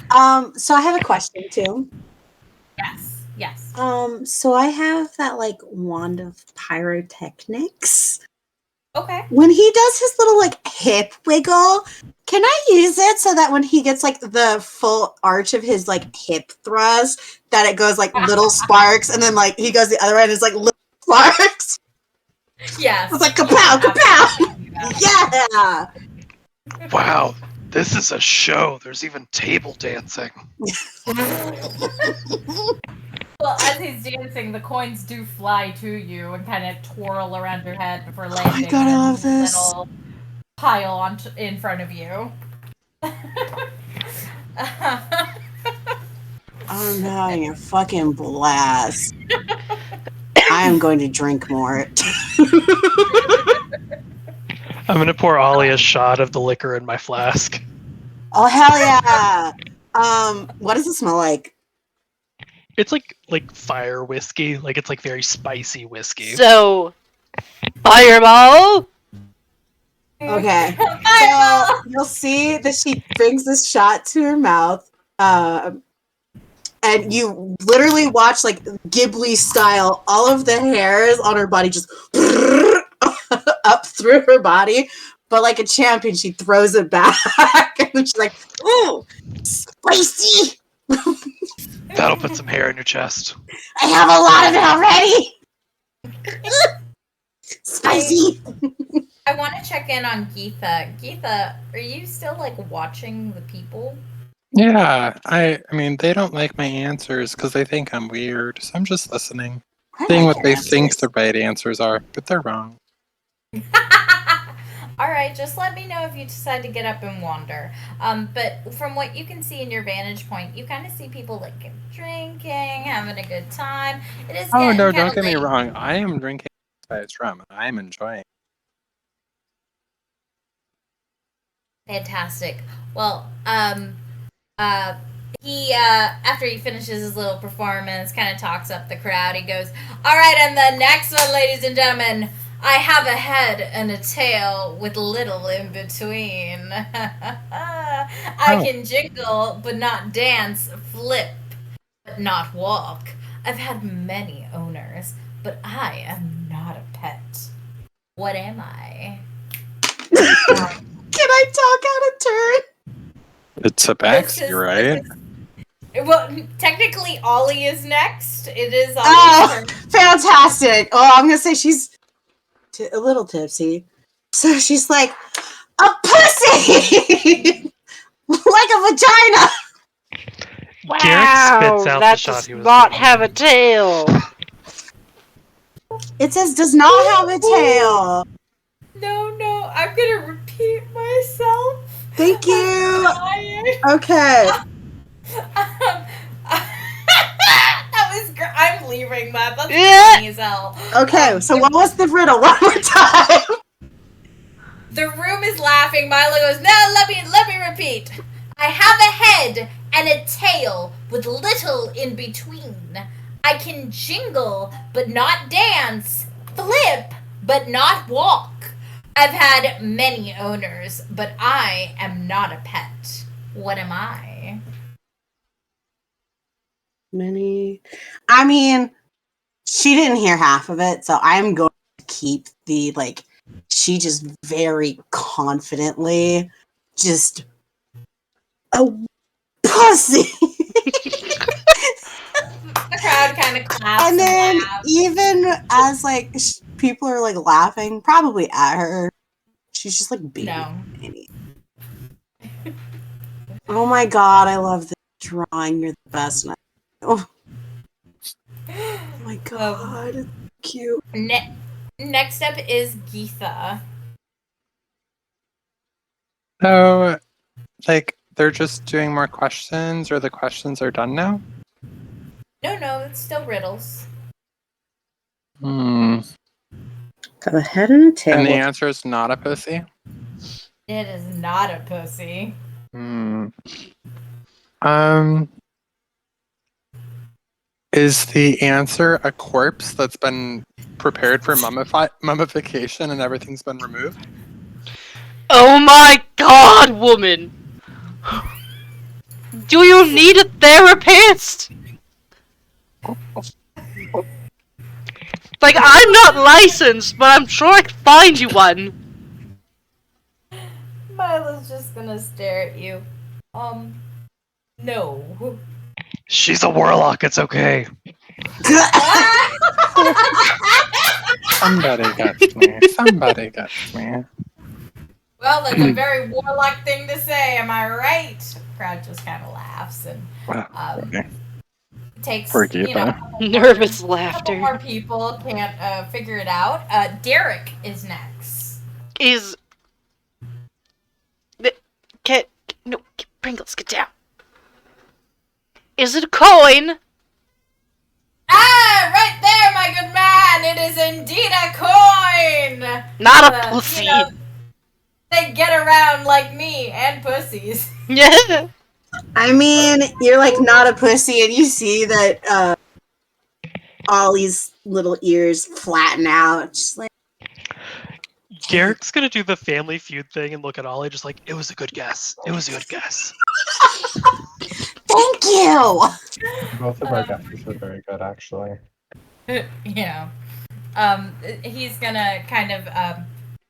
S3: So I have a question too.
S2: Yes.
S3: So I have that like wand of pyrotechnics.
S2: Okay.
S3: When he does his little like hip wiggle, can I use it so that when he gets like the full arch of his like hip thrust, that it goes like little sparks, and then like he goes the other way and it's like little sparks?
S2: Yes.
S3: It's like kapow, kapow. Yeah.
S4: Wow, this is a show. There's even table dancing.
S2: Well, as he's dancing, the coins do fly to you and kind of twirl around your head before landing.
S3: Oh my god, I love this.
S2: Little pile in front of you.
S3: I'm having a fucking blast. I am going to drink more.
S4: I'm gonna pour Ollie a shot of the liquor in my flask.
S3: Oh hell yeah! What does it smell like?
S4: It's like fire whiskey. Like it's like very spicy whiskey.
S1: So, fireball.
S3: Okay, so you'll see that she brings this shot to her mouth, and you literally watch like Ghibli style, all of the hairs on her body just up through her body. But like a champion, she throws it back, and then she's like, "Ooh, spicy."
S4: That'll put some hair in your chest.
S3: I have a lot of it already. Spicy.
S2: I want to check in on Geetha. Geetha, are you still like watching the people?
S5: Yeah, I mean, they don't like my answers because they think I'm weird, so I'm just listening. Seeing what they think the right answers are, but they're wrong.
S2: Alright, just let me know if you decide to get up and wander. But from what you can see in your vantage point, you kind of see people like drinking, having a good time. It is
S5: Oh no,
S2: getting
S5: don't get me
S2: late.
S5: wrong. I am drinking spice rum. I'm enjoying it.
S2: Fantastic. Well, he after he finishes his little performance, kind of talks up the crowd. He goes, "All right, and the next one, ladies and gentlemen, I have a head and a tail with little in between. I can jiggle but not dance, flip but not walk. I've had many owners, but I am not a pet. pet. What am I?
S3: Can I talk out of turn?
S5: It's a Baxi, right?
S2: Well, technically, Olly is next. It is Olly's
S3: Oh,
S2: turn.
S3: fantastic. Oh, I'm going to say she's a little tipsy. So she's like, a pussy! Like a vagina!
S4: Garrik spits out the
S1: that
S4: shot
S1: does
S4: he was
S1: not
S4: doing.
S1: have a tail.
S3: It says does not have a tail.
S2: No, I'm gonna repeat myself.
S3: Thank you.
S2: I'm
S3: Okay.
S2: that was great. I'm leaving that. That's
S1: Yeah.
S2: funny as hell.
S3: Okay, so what was the riddle? One more time.
S2: The room is laughing. Milo goes, no, let me repeat. I have a head and a tail with little in between. I can jingle but not dance, flip but not walk. I've had many owners, but I am not a pet. What am I?
S3: Many. I mean, she didn't hear half of it, so I'm going to keep the, she just very confidently just a pussy.
S2: The crowd kind of claps
S3: And then
S2: laughs.
S3: even as people are laughing, probably at her, she's just being
S2: No.
S3: funny. Oh my god, I love this drawing. You're the best. Oh my god, it's cute.
S2: Next up is Geetha.
S5: So, they're just doing more questions, or the questions are done now?
S2: No, it's still riddles.
S5: Hmm.
S3: Got a head and a tail.
S5: And the answer is not a pussy?
S2: It is not a pussy.
S5: Hmm. Is the answer a corpse that's been prepared for mummification and everything's been removed?
S1: Oh my god, woman! Do you need a therapist? I'm not licensed, but I'm sure I can find you one.
S2: Milo's just gonna stare at you. No.
S4: She's a warlock, it's okay.
S5: Somebody gets me. Somebody gets me.
S2: Well, that's a very warlock thing to say, am I right? The crowd just kind of laughs and
S5: Okay.
S2: takes,
S5: Poor Geetha.
S1: Nervous
S2: a couple
S1: laughter.
S2: more people can't figure it out. Darriqe is next.
S1: Is... No, Pringles, get down. Is it a coin?
S2: Ah, right there, my good man! It is indeed a coin!
S1: Not a pussy.
S2: They get around like me and pussies.
S1: Yeah.
S3: I mean, you're not a pussy, and you see that Ollie's little ears flatten out. Just
S4: Garrick's gonna do the Family Feud thing and look at Ollie just it was a good guess. It was a good guess.
S3: thank you!
S5: Both of our guesses were very good, actually.
S2: Yeah. He's gonna kind of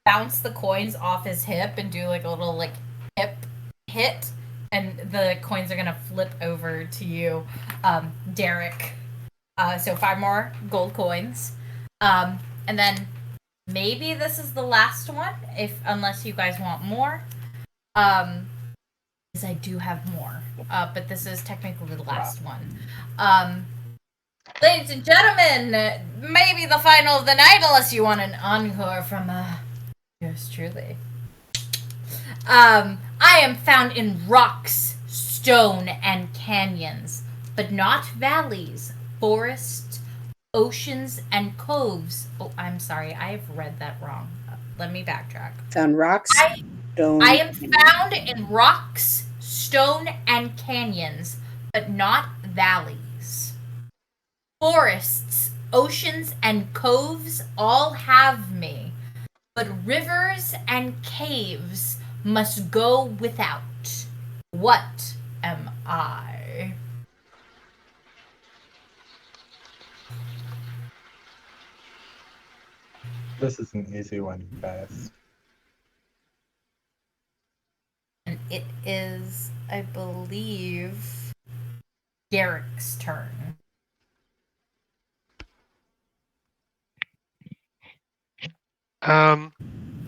S2: bounce the coins off his hip and do a little hip hit, and the coins are gonna flip over to you, Darriqe. So 5 more gold coins, and then maybe this is the last one, unless you guys want more. Because I do have more, but this is technically the last one. Ladies and gentlemen, maybe the final of the night, unless you want an encore from yours truly. I am found in rocks, stone, and canyons, but not valleys, forests, oceans, and coves. Oh, I'm sorry, I have read that wrong. Let me backtrack.
S3: Found rocks, stone.
S2: I am found in rocks, stone, and canyons, but not valleys. Forests, oceans, and coves all have me, but rivers and caves must go without. What am I?
S7: This is an easy one, you guys.
S2: And it is, I believe, Garrick's turn.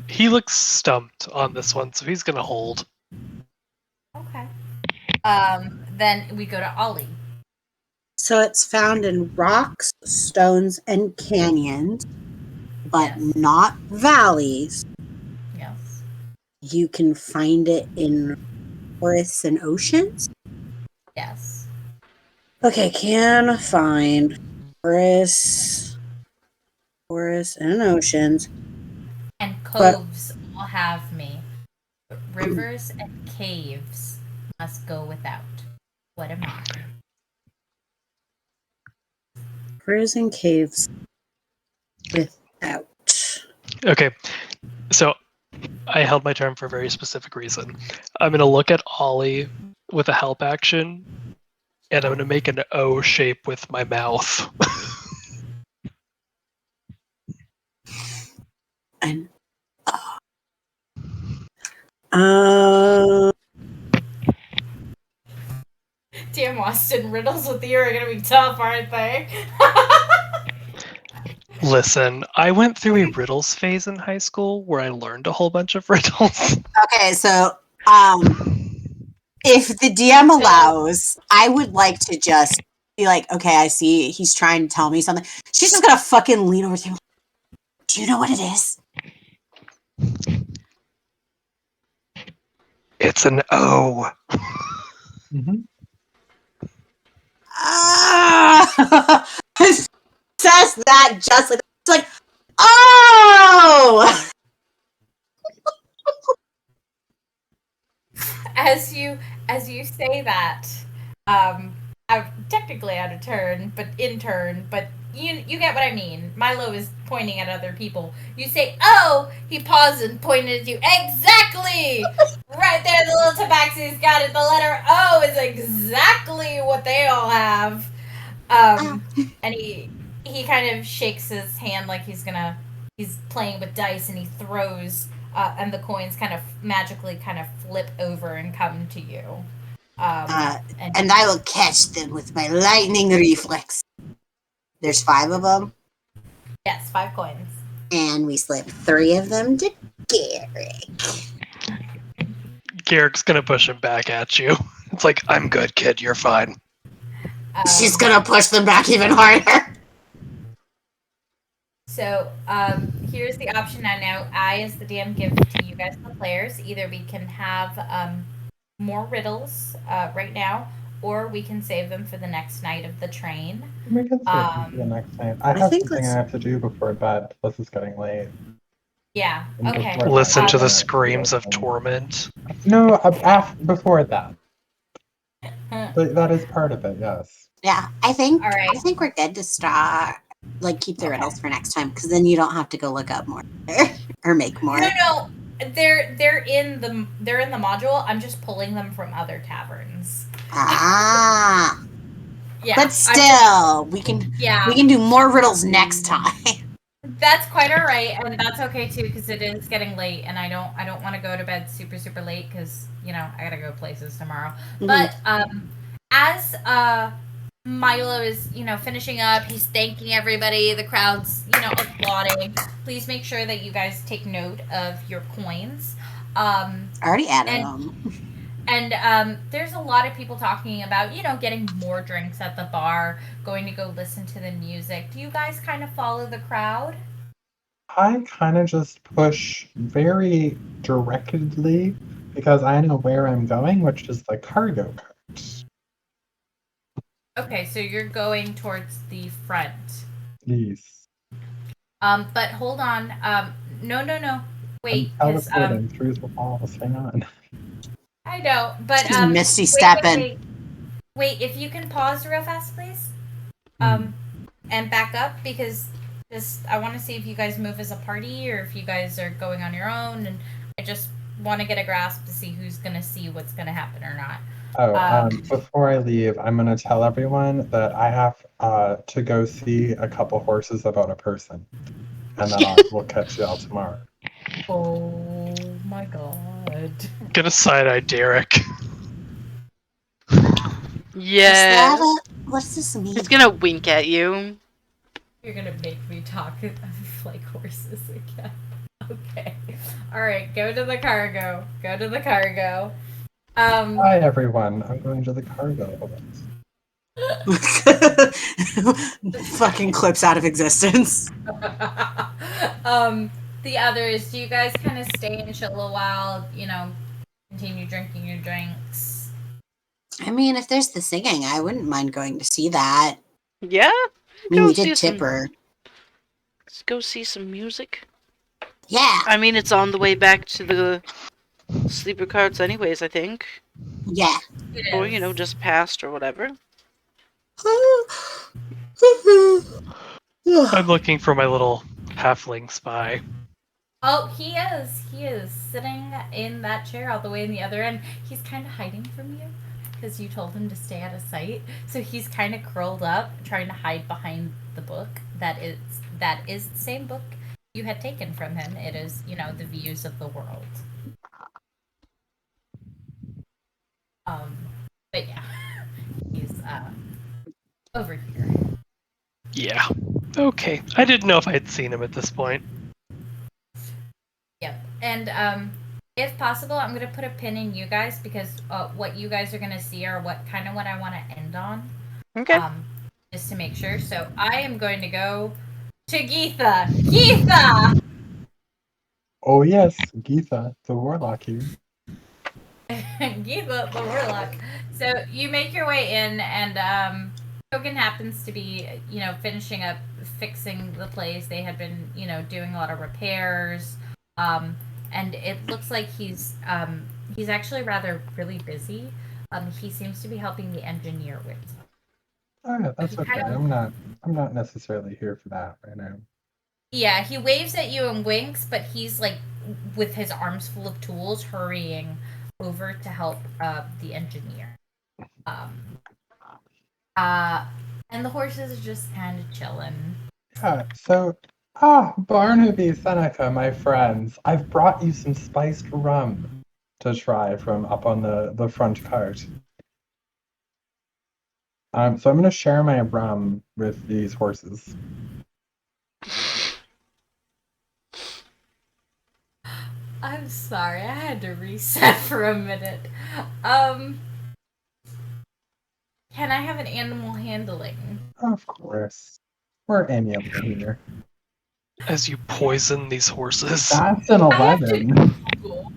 S4: He looks stumped on this one, so he's gonna hold.
S2: Okay. Then we go to Olly.
S3: So it's found in rocks, stones, and canyons, but
S2: Yes.
S3: not valleys.
S2: Yes.
S3: You can find it in forests and oceans.
S2: Yes.
S3: Okay, can find forests and oceans.
S2: And coves all have me. But rivers and caves must go without. What am I?
S3: Rivers and caves without.
S4: Okay, so I held my turn for a very specific reason. I'm gonna look at Ollie with a help action, and I'm gonna make an O shape with my mouth.
S3: And
S2: Damn, Austin, riddles with you are gonna be tough, aren't they?
S4: Listen, I went through a riddles phase in high school where I learned a whole bunch of riddles.
S3: okay, so if the DM allows, I would like to just be like, okay, I see he's trying to tell me something. She's just gonna fucking lean over to him. Do you know what it is?
S4: It's an O.
S7: Mm-hmm.
S3: Says that just like it's like, oh.
S2: As you say that, I'm technically out of turn, but in turn, but you get what I mean. Milo is pointing at other people. You say, "Oh!" He paused and pointed at you. Exactly, right there. The little tabaxi's got it. The letter O is exactly what they all have. And he kind of shakes his hand like he's playing with dice, and he throws. And the coins kind of magically kind of flip over and come to you.
S3: And I will catch them with my lightning reflex. There's 5 of them.
S2: Yes, 5 coins.
S3: And we slip 3 of them to Garrik.
S4: Garrick's gonna push him back at you. It's like, I'm good, kid, you're fine.
S3: She's gonna push them back even harder.
S2: So, here's the option I know. I, as the DM, give to you guys, the players. Either we can have more riddles right now, or we can save them for the next night of the train.
S7: We can save the next night. I have something I have to do before bed. This is getting late.
S2: Yeah,
S7: And
S2: okay.
S7: before
S4: Listen
S7: that,
S4: to the
S7: I-
S4: screams of torment.
S7: No, before that. But that is part of it, yes.
S3: Yeah, I think
S2: All right.
S3: I think we're good to start. Like, keep the riddles for next time, because then you don't have to go look up more or make more.
S2: No, they're in the module. I'm just pulling them from other taverns.
S3: Ah,
S2: Yeah,
S3: but still, we can do more riddles next time.
S2: That's quite all right, and that's okay too, because it is getting late, and I don't want to go to bed super late, because I gotta go places tomorrow.
S3: Mhm.
S2: But as Milo is finishing up, he's thanking everybody. The crowd's applauding. Please make sure that you guys take note of your coins.
S3: I already added them.
S2: And there's a lot of people talking about, getting more drinks at the bar, going to go listen to the music. Do you guys kind of follow the crowd?
S7: I kind of just push very directly because I know where I'm going, which is the cargo cart.
S2: Okay, so you're going towards the front.
S7: Yes.
S2: But hold on. No. Wait,
S7: I'm
S2: because
S7: teleporting through the walls. Hang on.
S2: I know, but
S3: She's Misty stepping.
S2: Wait, if you can pause real fast, please. And back up, because I want to see if you guys move as a party or if you guys are going on your own, and I just want to get a grasp to see who's gonna see what's gonna happen or not.
S7: Before I leave, I'm going to tell everyone that I have to go see a couple horses about a person. and then we'll catch y'all tomorrow.
S2: Oh my god.
S4: Gonna side-eye Darriqe.
S1: Yeah.
S3: What does this mean?
S1: He's gonna wink at you.
S2: You're gonna make me talk like horses again. Okay. Alright, go to the cargo. Go to the cargo.
S7: Hi everyone, I'm going to the cargo.
S3: Fucking clips out of existence.
S2: The others, do you guys kind of stay and chill a while, continue drinking your drinks?
S3: I mean, if there's the singing, I wouldn't mind going to see that.
S1: Yeah?
S3: I mean,
S1: Go
S3: we
S1: see
S3: did tip her.
S1: Let's go see some music.
S3: Yeah.
S1: I mean, it's on the way back to the sleeper carts anyways, I think.
S3: Yeah.
S2: It
S1: Or,
S2: is.
S1: just past or whatever.
S4: I'm looking for my little halfling spy.
S2: Oh, he is. He is sitting in that chair all the way in the other end. He's kind of hiding from you because you told him to stay out of sight. So he's kind of curled up, trying to hide behind the book that is the same book you had taken from him. It is, the views of the world. But yeah, he's over here.
S4: Yeah. Okay. I didn't know if I had seen him at this point.
S2: Yep. And if possible, I'm gonna put a pin in you guys because what you guys are gonna see are what I want to end on.
S1: Okay.
S2: Just to make sure. So I am going to go to Geetha. Geetha.
S7: Oh yes, Geetha, the warlock here.
S2: Geetha, the warlock. So you make your way in, and Kogan happens to be, finishing up fixing the place. They had been, doing a lot of repairs. And it looks like he's actually really busy. He seems to be helping the engineer with something.
S7: Oh yeah, that's
S2: He
S7: okay.
S2: kind of-
S7: I'm not necessarily here for that right now.
S2: Yeah, he waves at you and winks, but he's like with his arms full of tools, hurrying over to help the engineer. And the horses are just kind of chilling.
S7: Yeah, so Barnaby, Seneca, my friends, I've brought you some spiced rum to try from up on the front cart. So I'm gonna share my rum with these horses.
S2: I'm sorry, I had to reset for a minute. Can I have an animal handling?
S7: Of course. We're amiable here.
S4: As you poison these horses.
S7: That's an
S2: I have to
S7: 11.
S2: Google.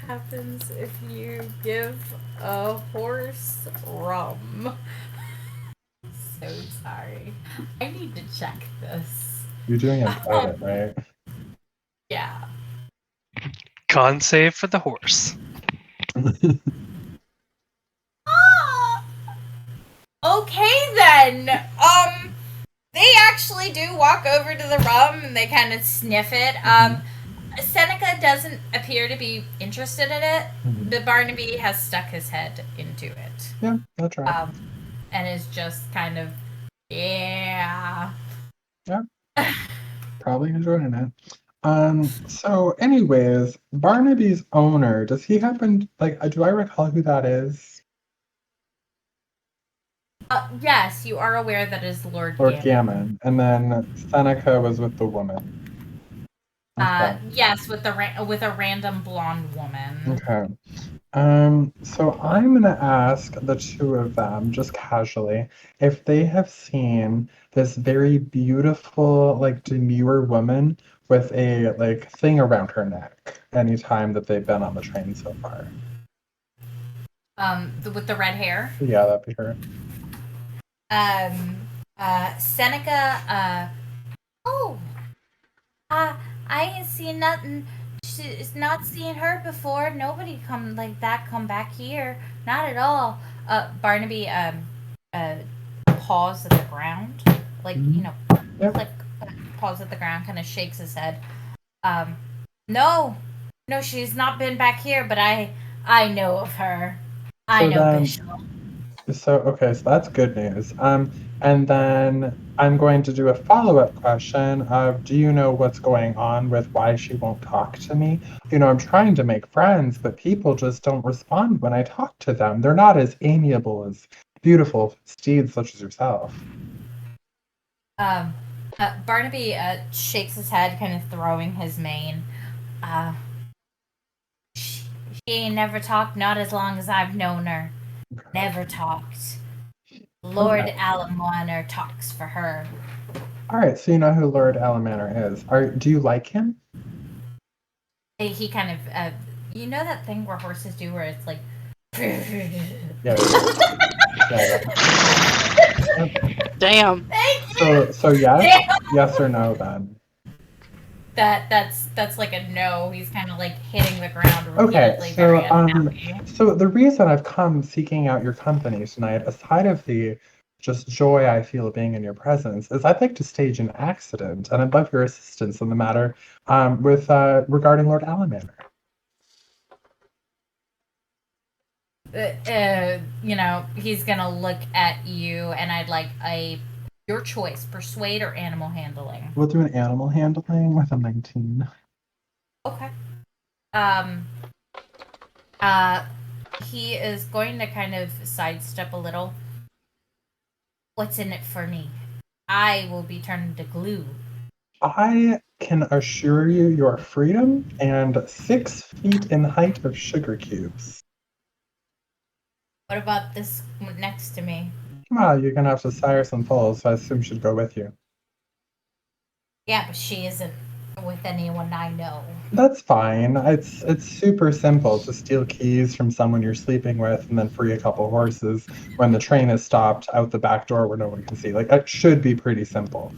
S2: Happens if you give a horse rum. So sorry. I need to check this.
S7: You're doing it private, right?
S2: Yeah.
S4: Con save for the horse.
S2: Okay then. They actually do walk over to the rum and they kind of sniff it. Seneca doesn't appear to be interested in it, but Barnaby has stuck his head into it.
S7: Yeah, I'll try.
S2: And is just kind of, yeah.
S7: Yeah. Probably enjoying it. So anyways, Barnaby's owner, does he happen, do I recall who that is?
S2: Yes, you are aware that is Lord
S7: Gammon. And then Seneca was with the woman. Okay.
S2: Yes, with a random blonde woman.
S7: Okay. So I'm gonna ask the two of them, just casually, if they have seen this very beautiful, demure woman with a thing around her neck anytime that they've been on the train so far.
S2: With the red hair.
S7: Yeah, that'd be her.
S2: Seneca. I ain't seen nothing. She's not seen her before. Nobody come back here. Not at all. Barnaby, paws at the ground.
S7: Yep.
S2: Paws at the ground, kind of shakes his head. No, she's not been back here, but I know of her. I
S7: So
S2: know
S7: then-
S2: Bishop.
S7: So that's good news. And then I'm going to do a follow-up question of, do you know what's going on with why she won't talk to me? I'm trying to make friends, but people just don't respond when I talk to them. They're not as amiable as beautiful steeds such as yourself.
S2: Barnaby shakes his head, kind of throwing his mane. She ain't never talked, not as long as I've known her. Never talked. Lord Alamanor talks for her.
S7: All right, so you know who Lord Alamanor is. Do you like him?
S2: He kind of, you know that thing where horses do where it's like...
S7: Yeah.
S1: Damn.
S7: So yes or no then?
S2: That's like a no. He's kind of like hitting the ground
S7: Okay,
S2: repeatedly, very unhappy.
S7: so the reason I've come seeking out your company tonight, aside of the just joy I feel being in your presence, is I'd like to stage an accident, and I'd love your assistance in the matter with regarding Lord Alamanor.
S2: He's gonna look at you, and I'd like your choice: persuade or animal handling.
S7: We'll do an animal handling with a 19.
S2: Okay. He is going to kind of sidestep a little. What's in it for me? I will be turned to glue.
S7: I can assure you your freedom and 6 feet in height of sugar cubes.
S2: What about this next to me?
S7: Well, you're gonna have to sire some foals, so I assume she'd go with you.
S2: Yeah, but she isn't with anyone I know.
S7: That's fine. It's super simple to steal keys from someone you're sleeping with and then free a couple horses when the train is stopped out the back door where no one can see. Like, it should be pretty simple.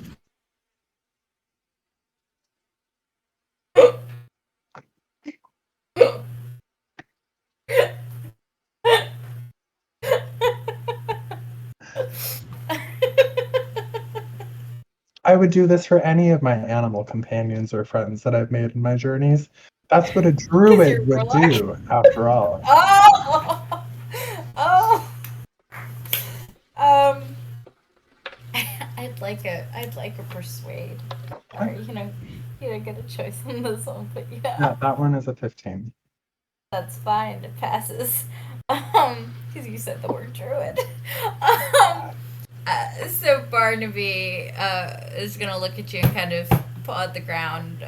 S7: I would do this for any of my animal companions or friends that I've made in my journeys. That's what a druid would do, after all.
S2: I'd like a persuade. Or, you don't get a choice on this one, but yeah.
S7: Yeah, that one is a 15.
S2: That's fine. It passes. Because you said the word druid. So Barnaby is gonna look at you and kind of paw at the ground,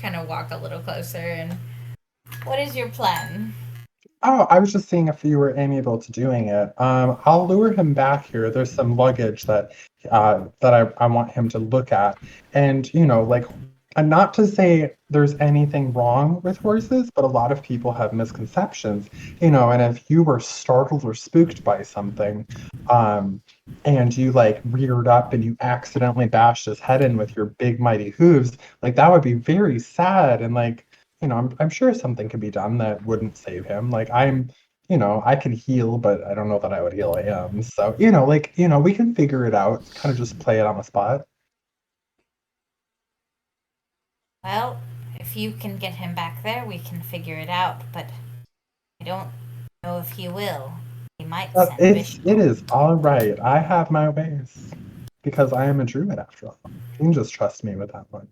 S2: kind of walk a little closer. And what is your plan?
S7: Oh, I was just seeing if you were amiable to doing it. I'll lure him back here. There's some luggage that I want him to look at, and and not to say there's anything wrong with horses, but a lot of people have misconceptions, and if you were startled or spooked by something, and you reared up and you accidentally bashed his head in with your big mighty hooves, that would be very sad, and I'm sure something could be done that wouldn't save him. I can heal, but I don't know that I would heal him. So, we can figure it out, kind of just play it on the spot.
S2: Well, if you can get him back there, we can figure it out, but I don't know if he will. He might send
S7: it is all right. I have my ways. Because I am a druid, after all. You can just trust me with that one.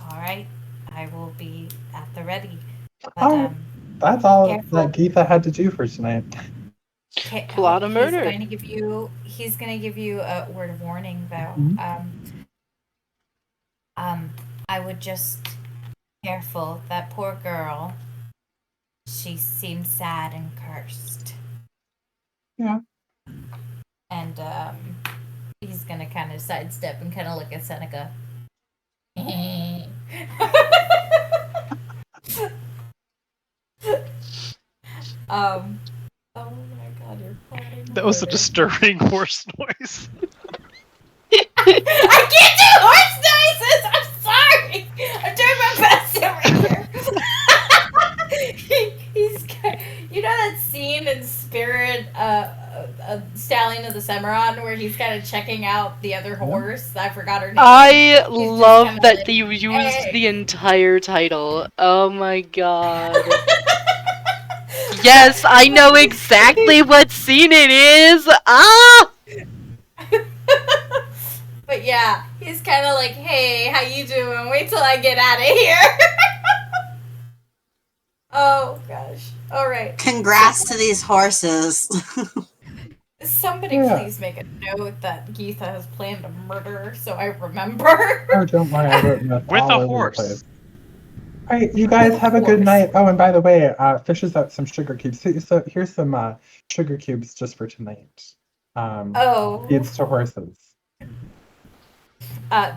S2: All right. I will be at the ready. But,
S7: that's all
S2: careful.
S7: that Geetha had to do for tonight.
S1: Plot of murder.
S2: He's going to give you a word of warning, though.
S7: Mm-hmm.
S2: I would just careful. That poor girl. She seems sad and cursed.
S7: Yeah.
S2: And he's gonna kind of sidestep and kind of look at Seneca. Oh my god, you're plotting.
S4: That was a disturbing horse noise.
S2: I can't do horse noises! I'm sorry! I'm doing my best over here. He's that scene in Spirit, Stallion of the Cimarron, where he's kind of checking out the other horse. I forgot her name.
S1: I love that you used the entire title. Oh my god. Yes, I know exactly what scene it is. Ah!
S2: But yeah, he's kind of like, hey, how you doing? Wait till I get out of here. Oh, gosh. All right.
S3: Congrats to these horses.
S2: Somebody
S7: Yeah.
S2: please make a note that Geetha has planned a murder so I remember.
S7: Oh, don't worry, I wrote notes
S4: With
S7: all
S4: a
S7: over
S4: horse.
S7: the place. All right, you guys
S2: With a
S7: have a good
S2: horse.
S7: night. Oh, and by the way, fishes out some sugar cubes. So here's some sugar cubes just for tonight.
S2: Oh.
S7: Feeds to horses.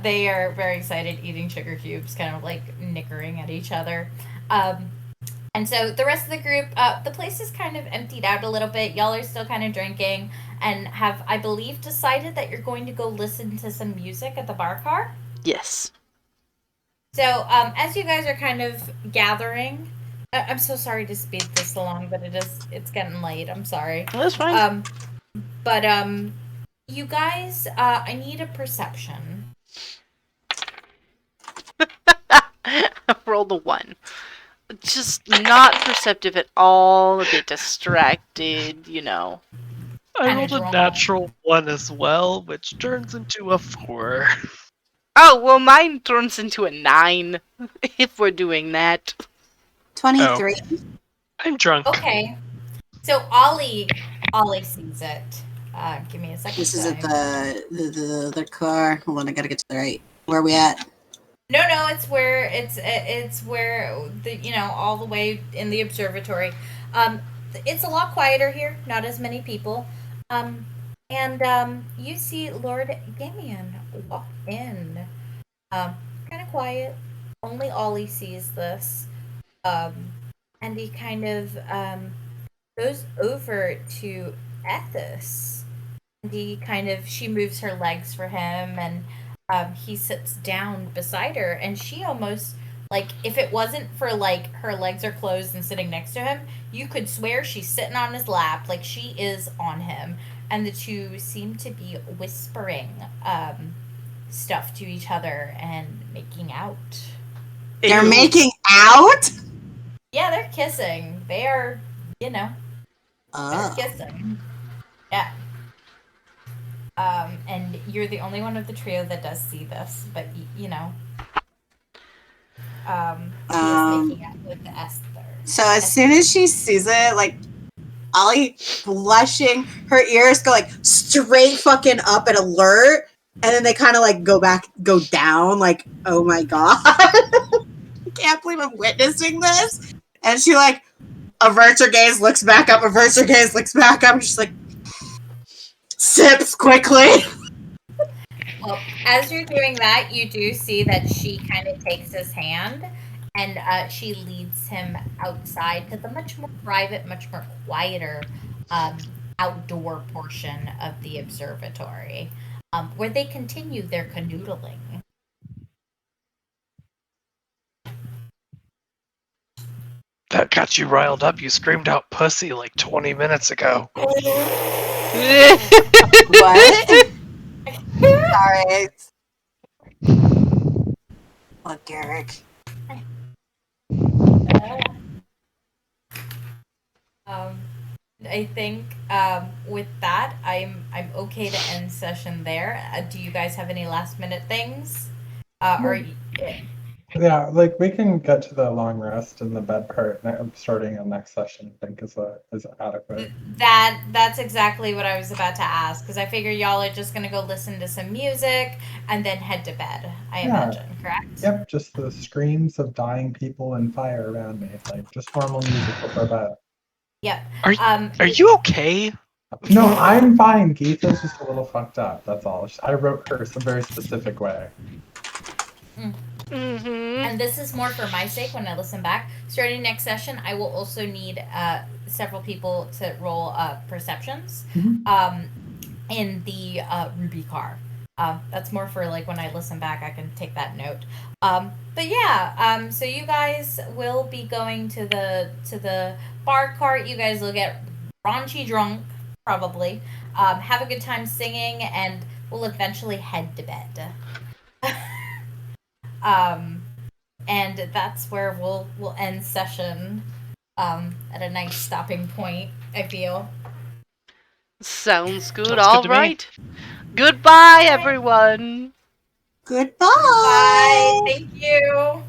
S2: They are very excited eating sugar cubes, kind of like nickering at each other. And so the rest of the group, the place is kind of emptied out a little bit. Y'all are still kind of drinking and have, I believe, decided that you're going to go listen to some music at the bar car.
S1: Yes.
S2: So as you guys are kind of gathering, I'm so sorry to speed this along, but it's getting late. I'm sorry.
S1: That's fine.
S2: But you guys, I need a perception.
S1: Roll the 1. Just not perceptive at all, a bit distracted, you know.
S4: I
S2: Kinda
S4: rolled a
S2: drunk.
S4: natural 1 as well, which turns into a 4.
S1: Oh, well, mine turns into a 9, if we're doing that.
S3: 23.
S4: I'm drunk.
S2: Okay. So Olly sees it. Give me a second.
S3: This is at the car. Hold on, I gotta get to the right. Where are we at?
S2: No, it's where it's where the all the way in the observatory. It's a lot quieter here. Not as many people. And you see Lord Gamian walk in. Kind of quiet. Only Olly sees this. And he kind of goes over to Ethis. And she moves her legs for him, and he sits down beside her, and she almost, like, if it wasn't for, like, her legs are closed and sitting next to him, you could swear she's sitting on his lap, like she is on him, and the two seem to be whispering stuff to each other and making out.
S3: They're
S1: Ew.
S3: making out?
S2: Yeah, they're kissing. They are, they're
S3: Oh.
S2: kissing. Yeah. And you're the only one of the trio that does see this, but he is making out with Esther.
S3: So as soon as she sees it, like, Olly blushing, her ears go like straight fucking up and alert, and then they kind of like go down, like, oh my god, I can't believe I'm witnessing this. And she like averts her gaze, looks back up, averts her gaze, looks back up, and she's like sips quickly.
S2: Well, as you're doing that, you do see that she kind of takes his hand and she leads him outside to the much more private, much more quieter outdoor portion of the observatory, where they continue their canoodling.
S4: That got you riled up. You screamed out pussy like 20 minutes ago.
S3: What? Sorry. What, Garrik?
S2: I think with that, I'm okay to end session there. Do you guys have any last minute things?
S7: Yeah, like we can get to the long rest and the bed part starting on next session. I think is adequate.
S2: That's exactly what I was about to ask, because I figure y'all are just gonna go listen to some music and then head to bed. I imagine, correct?
S7: Yep, just the screams of dying people and fire around me, like just normal music before bed.
S2: Yep.
S4: Are you okay?
S7: No, I'm fine. Geetha's just a little fucked up. That's all. I wrote her some very specific way.
S2: And this is more for my sake when I listen back. Starting next session, I will also need several people to roll perceptions in the Ruby car. That's more for like when I listen back, I can take that note. But yeah, so you guys will be going to the bar cart. You guys will get raunchy drunk, probably. Have a good time singing, and we'll eventually head to bed. And that's where we'll end session at a nice stopping point, I feel.
S1: Sounds good.
S4: Sounds
S1: All
S4: good to me.
S1: right. Goodbye, everyone.
S3: Goodbye.
S2: Bye. Thank you.